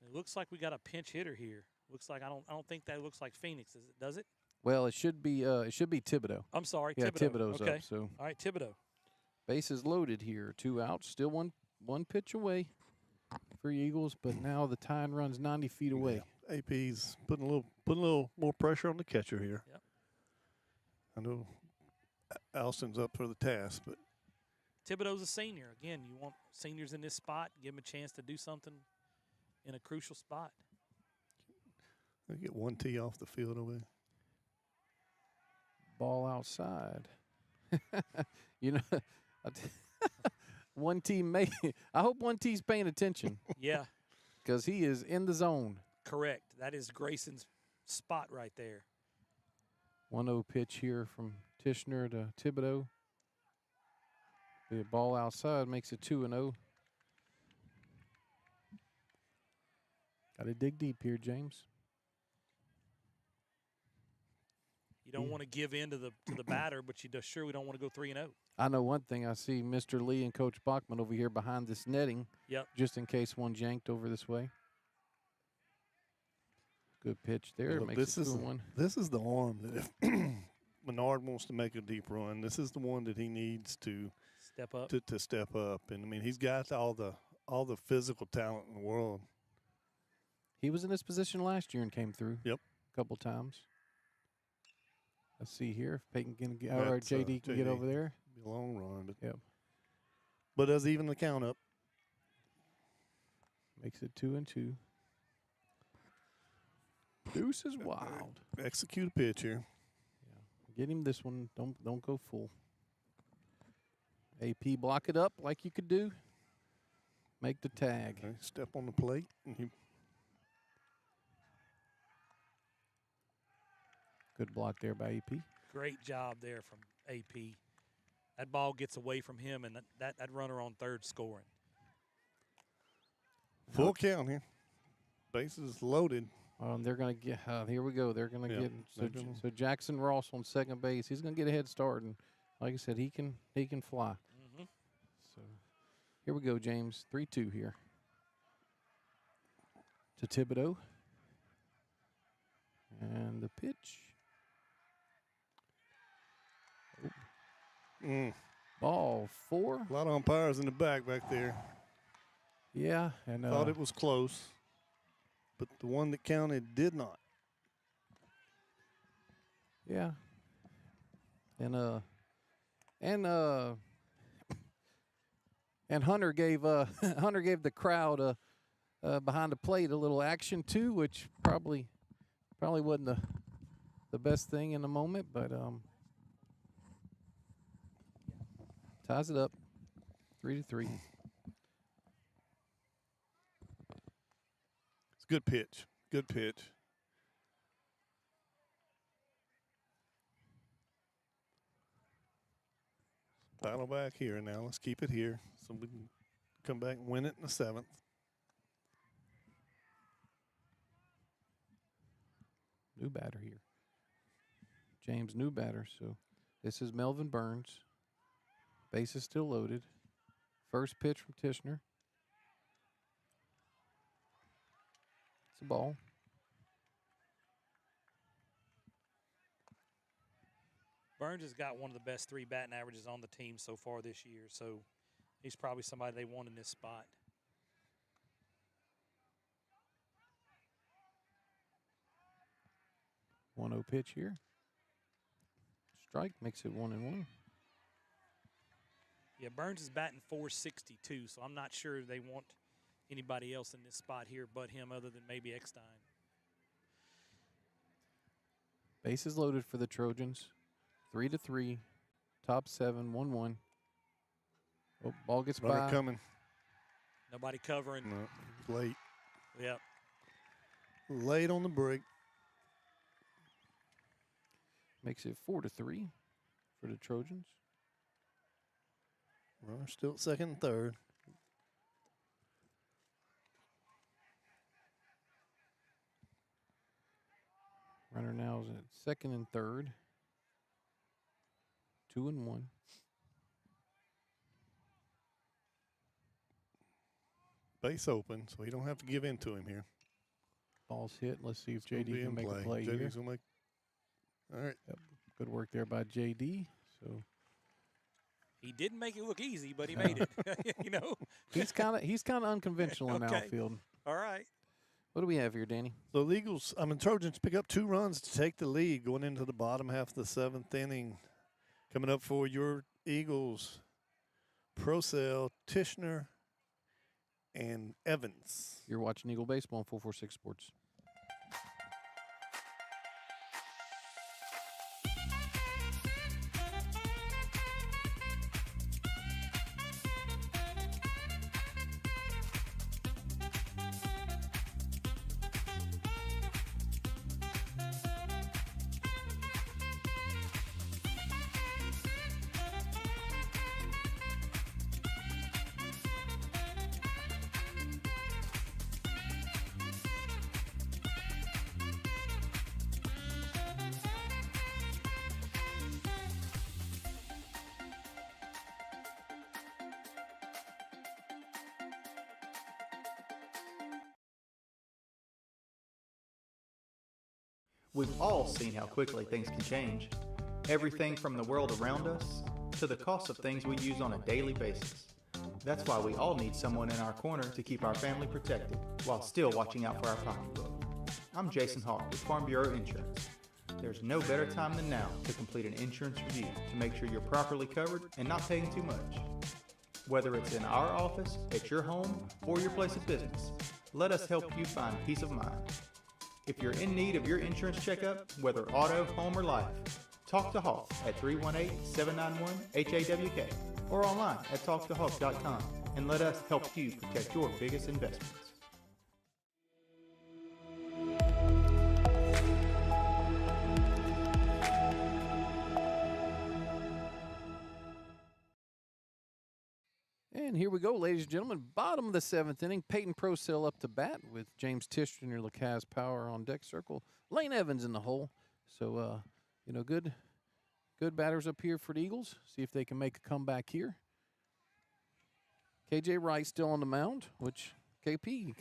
It looks like we got a pinch hitter here. Looks like I don't think that looks like Phoenix, does it? Well, it should be Thibodeau. I'm sorry, yeah, Thibodeau. Thibodeau's okay. up. So all right, Thibodeau. Bases loaded here. 2 outs. Still one pitch away for Eagles, but now the tying run's 90 feet away. Yeah. AP's putting a little more pressure on the catcher here. Yep. I know Alston's up for the task, but Thibodeau's a senior. Again, you want seniors in this spot, give them a chance to do something in a crucial spot. they get 1 tee off the field away. Ball outside. One team may. I hope 1T's paying attention. Yeah. Because he is in the zone. Correct. That is Grayson's spot right there. 1-0 pitch here from Tishner to Thibodeau. The ball outside makes it 2-0. Got to dig deep here, James. You don't want to give in to the batter, but you surely don't want to go 3-0. I know one thing. I see Mr. Lee and Coach Bachman over here behind this netting. Yep. Just in case one's yanked over this way. Good pitch there. Look, makes it 2-1. This is the arm that if Menard wants to make a deep run, this is the one that he needs to step up. To step up. And I mean, he's got all the physical talent in the world. He was in this position last year and came through. Yep. A couple times. Let's see here if Peyton can get, or JD can get over there. Be a long run, but yep. But does even the count up. Makes it 2-2. Deuce is wild. Execute a pitch here. Yeah. Get him this one. Don't go full. AP block it up like you could do. Make the tag. Okay, step on the plate. And good block there by AP. Great job there from AP. that ball gets away from him, and that runner on third scoring. Full count here. Bases loaded. They're going to get here we go. They're going to Yeah, get so Jackson Ross on second base. He's going to get a head start, and like I said, he can fly. Mm-hmm. So here we go, James. 3-2 here to Thibodeau, and the pitch. Ball 4. A lot of umpires in the back there. Yeah, and Thought it was close, but the one that counted did not. Yeah. And Hunter gave the crowd behind the plate a little action too, which probably wasn't the best thing in the moment, but ties it up 3-3. It's a good pitch. Good pitch. Battle back here now. Let's keep it here so we can come back and win it in the 7th. New batter here. James, new batter. So this is Melvin Burns. Base is still loaded. First pitch from Tishner. It's a ball. Burns has got one of the best 3 batting averages on the team so far this year, so he's probably somebody they want in this spot. One-0 pitch here. Strike makes it 1-1. Yeah, Burns is batting .462, so I'm not sure they want anybody else in this spot here but him other than maybe Eckstein. Bases loaded for the Trojans. 3-3. Top 7, 1-1. Oh, ball gets Runner by. coming. Nobody covering. No, late. Yep. Late on the break. Makes it 4-3 for the Trojans. Runner still at second and third. Runner now is at second and third. 2-1. Base open, so you don't have to give in to him here. Ball's hit. Let's see if It's gonna JD be can in make a play here. JD's gonna make. All right. Yep. Good work there by JD. So He didn't make it look easy, but he made it. You know, he's kind of unconventional in Okay. outfield. All right. What do we have here, Danny? So the Eagles, Trojans pick up 2 runs to take the lead going into the bottom half of the 7th inning. Coming up for your Eagles, Procell, Tishner, and Evans. You're watching Eagle Baseball on 446 Sports. We've all seen how quickly things can change. Everything from the world around us to the cost of things we use on a daily basis. That's why we all need someone in our corner to keep our family protected while still watching out for our pocketbook. I'm Jason Hawk with Farm Bureau Insurance. There's no better time than now to complete an insurance review to make sure you're properly covered and not paying too much. Whether it's in our office, at your home, or your place of business, let us help you find peace of mind. If you're in need of your insurance checkup, whether auto, home, or life, talk to Hawk at 318-791-HAWK or online at talktohawk.com and let us help you protect your biggest investments. And here we go, ladies and gentlemen. Bottom of the 7th inning. Peyton Procell up to bat with James Tish Jr. LaCaz Power on deck circle. Lane Evans in the hole. So, good batters up here for the Eagles. See if they can make a comeback here. KJ Wright still on the mound, which KP, you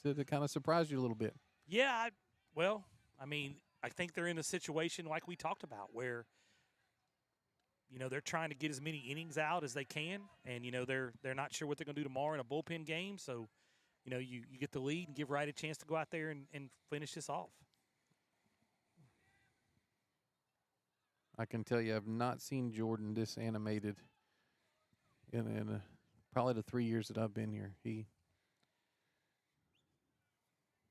said it kind of surprised you a little bit. Yeah, I think they're in a situation like we talked about where, they're trying to get as many innings out as they can, and, they're not sure what they're going to do tomorrow in a bullpen game. So, you get the lead and give Wright a chance to go out there and finish this off. I can tell you I've not seen Jordan this animated in probably the 3 years that I've been here.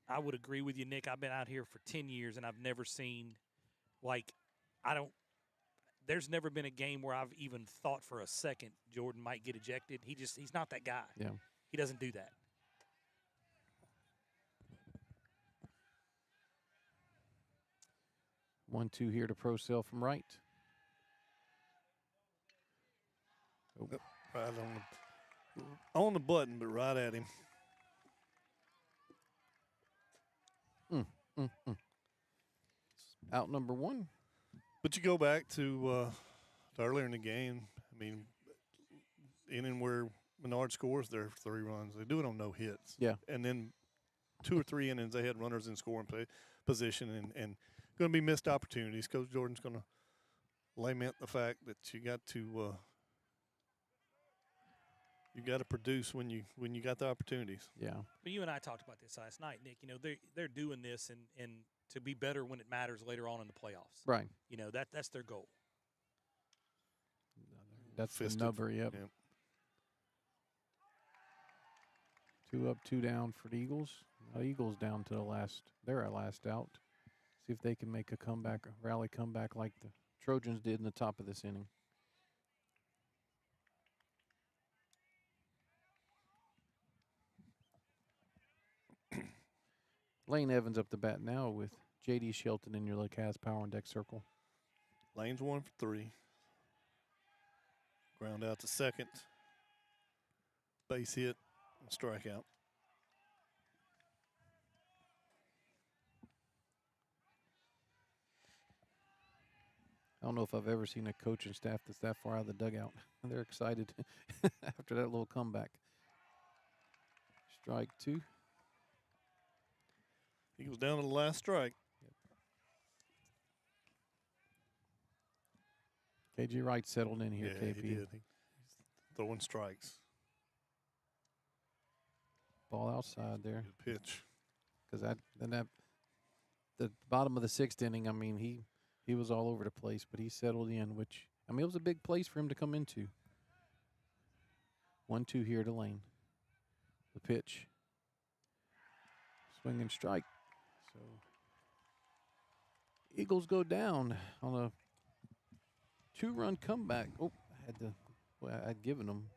I would agree with you, Nick. I've been out here for 10 years, and I've never seen, there's never been a game where I've even thought for a second Jordan might get ejected. He's not that guy. Yeah. He doesn't do that. 1-2 here to Procell from right. Oh. Right on the button, but right at him. Out number 1. But you go back to earlier in the game. Inning where Menard scores their 3 runs, they do it on no hits. Yeah. And then 2 or 3 innings, they had runners in scoring position and going to be missed opportunities. Coach Jordan's going to lament the fact that you got to produce when you got the opportunities. Yeah. But you and I talked about this last night, Nick. They're doing this and to be better when it matters later on in the playoffs. Right. That's their goal. That's the number, yep. 2 up, 2 down for the Eagles. Eagles down to they're our last out. See if they can make a rally comeback like the Trojans did in the top of this inning. Lane Evans up the bat now with J.D. Shelton in your LaCaz Power on deck circle. Lane's 1 for 3. Ground out to second. Base hit, strikeout. I don't know if I've ever seen a coaching staff that's that far out of the dugout. They're excited after that little comeback. Strike 2. He was down to the last strike. KJ Wright settled in here, Yeah, KP. he did. He's throwing strikes. Ball outside there. Good pitch. Because the bottom of the 6th inning, he was all over the place, but he settled in, which, it was a big place for him to come into. 1-2 here to Lane. The pitch. Swing and strike. So Eagles go down on a 2-run comeback. Oh, I'd given them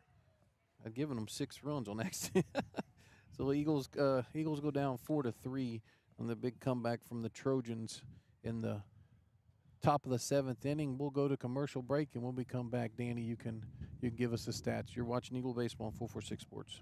6 runs on accident. So Eagles go down 4-3 on the big comeback from the Trojans in the top of the 7th inning. We'll go to commercial break, and when we come back, Danny, you can give us the stats. You're watching Eagle Baseball on 446 Sports.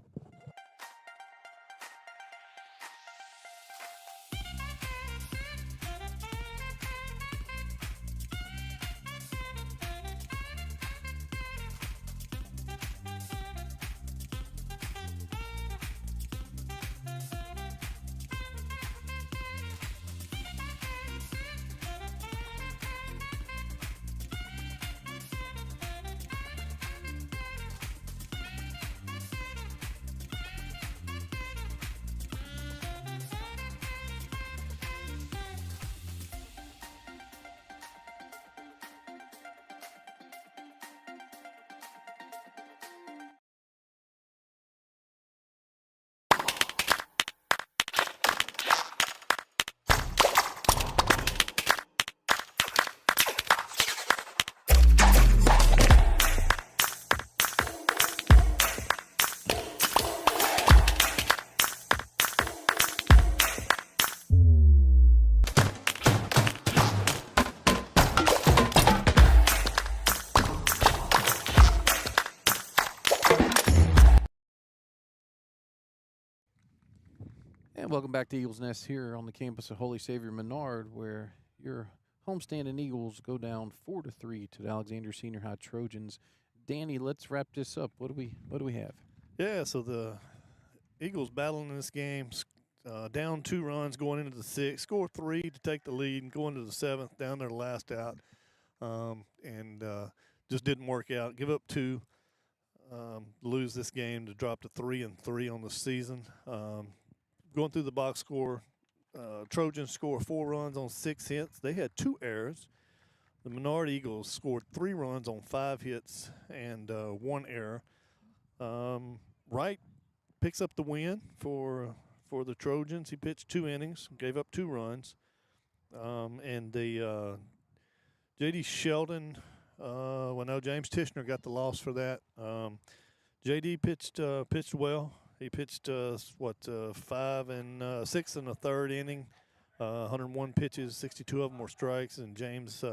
Welcome back to Eagles Nest here on the campus of Holy Savior Menard, where your homestanding Eagles go down 4-3 to the Alexandria Senior High Trojans. Danny, let's wrap this up. What do we have? Yeah, so the Eagles battling in this game, down 2 runs going into the 6th, score 3 to take the lead, and going to the 7th, down their last out, and just didn't work out. Give up 2, lose this game to drop to 3-3 on the season. Going through the box score, Trojans score 4 runs on 6 hits. They had 2 errors. The Menard Eagles scored 3 runs on 5 hits and 1 error. Wright picks up the win for the Trojans. He pitched 2 innings, gave up 2 runs. And the J.D. Sheldon, James Tishner got the loss for that. J.D. pitched well. He pitched 5 and 6 in the 3rd inning, 101 pitches, 62 of them were strikes, and James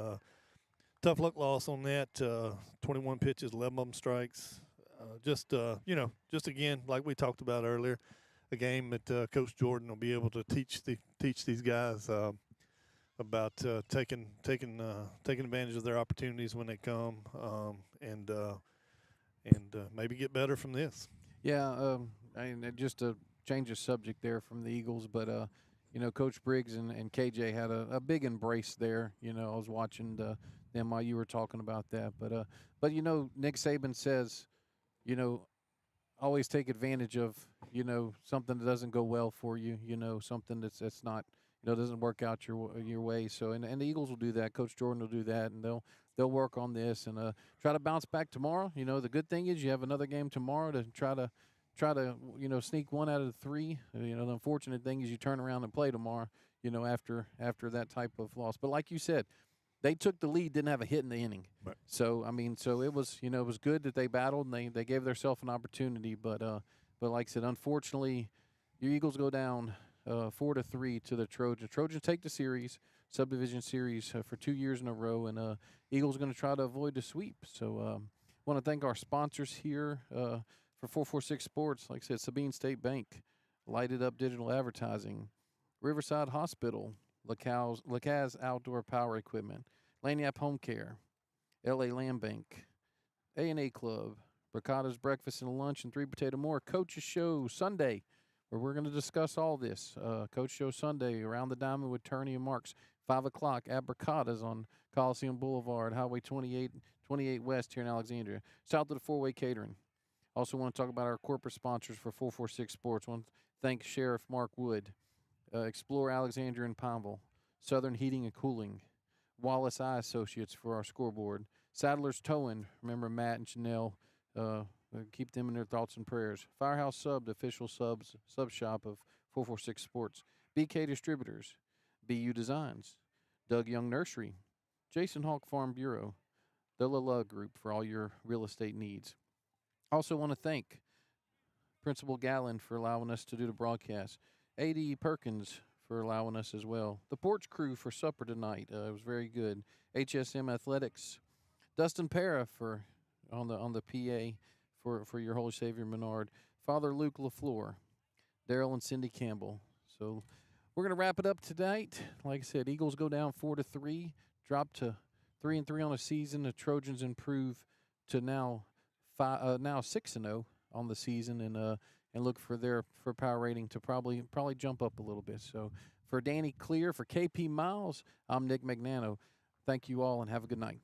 tough luck loss on that. 21 pitches, 11 of them strikes. Just again, like we talked about earlier, a game that Coach Jordan will be able to teach these guys about taking advantage of their opportunities when they come, and maybe get better from this. Yeah, just to change the subject there from the Eagles, but Coach Briggs and KJ had a big embrace there. I was watching them while you were talking about that, but Nick Saban says, always take advantage of something that doesn't go well for you. Something that's not doesn't work out your way. So and the Eagles will do that. Coach Jordan will do that, and they'll work on this and try to bounce back tomorrow. The good thing is you have another game tomorrow to try to sneak 1 out of the 3. The unfortunate thing is you turn around and play tomorrow. After that type of loss. But like you said, they took the lead, didn't have a hit in the inning. Right. So it was it was good that they battled and they gave themselves an opportunity. But like I said, unfortunately, your Eagles go down 4-3 to the Trojans. Trojans take the series, Subdivision series, for 2 years in a row, and Eagles going to try to avoid the sweep. So want to thank our sponsors here for 446 Sports. Like I said, Sabine State Bank, Lighted Up Digital Advertising, Riverside Hospital, Lacaz Outdoor Power Equipment, Lanyap Home Care, LA Land Bank, A&A Club, Bricadas Breakfast and Lunch, and 3 Potato More. Coach's Show Sunday, where we're going to discuss all this. Coach Show Sunday, Around the Diamond with Turney and Marks, 5 o'clock at Bricadas on Coliseum Boulevard, Highway 28 West here in Alexandria. South of the 4-Way Catering. Also want to talk about our corporate sponsors for 446 Sports. Want to thank Sheriff Mark Wood, Explore Alexandria and Pineville, Southern Heating and Cooling, Wallace Eye Associates for our scoreboard, Sadler's Towing. Remember Matt and Chanel. Keep them in their thoughts and prayers. Firehouse Sub, the official sub shop of 446 Sports. BK Distributors, BU Designs, Doug Young Nursery, Jason Hawk Farm Bureau, the LaLa Group for all your real estate needs. Also want to thank Principal Gallen for allowing us to do the broadcast. A.D. Perkins for allowing us as well. The Porch Crew for supper tonight. It was very good. HSM Athletics. Dustin Para on the PA for your Holy Savior Menard. Father Luke LaFleur. Daryl and Cindy Campbell. So we're going to wrap it up tonight. Like I said, Eagles go down 4-3, drop to 3-3 on the season. The Trojans improve to now 6-0 on the season, and look for power rating to probably jump up a little bit. So for Danny Clear, for KP Miles, I'm Nick Magnano. Thank you all and have a good night.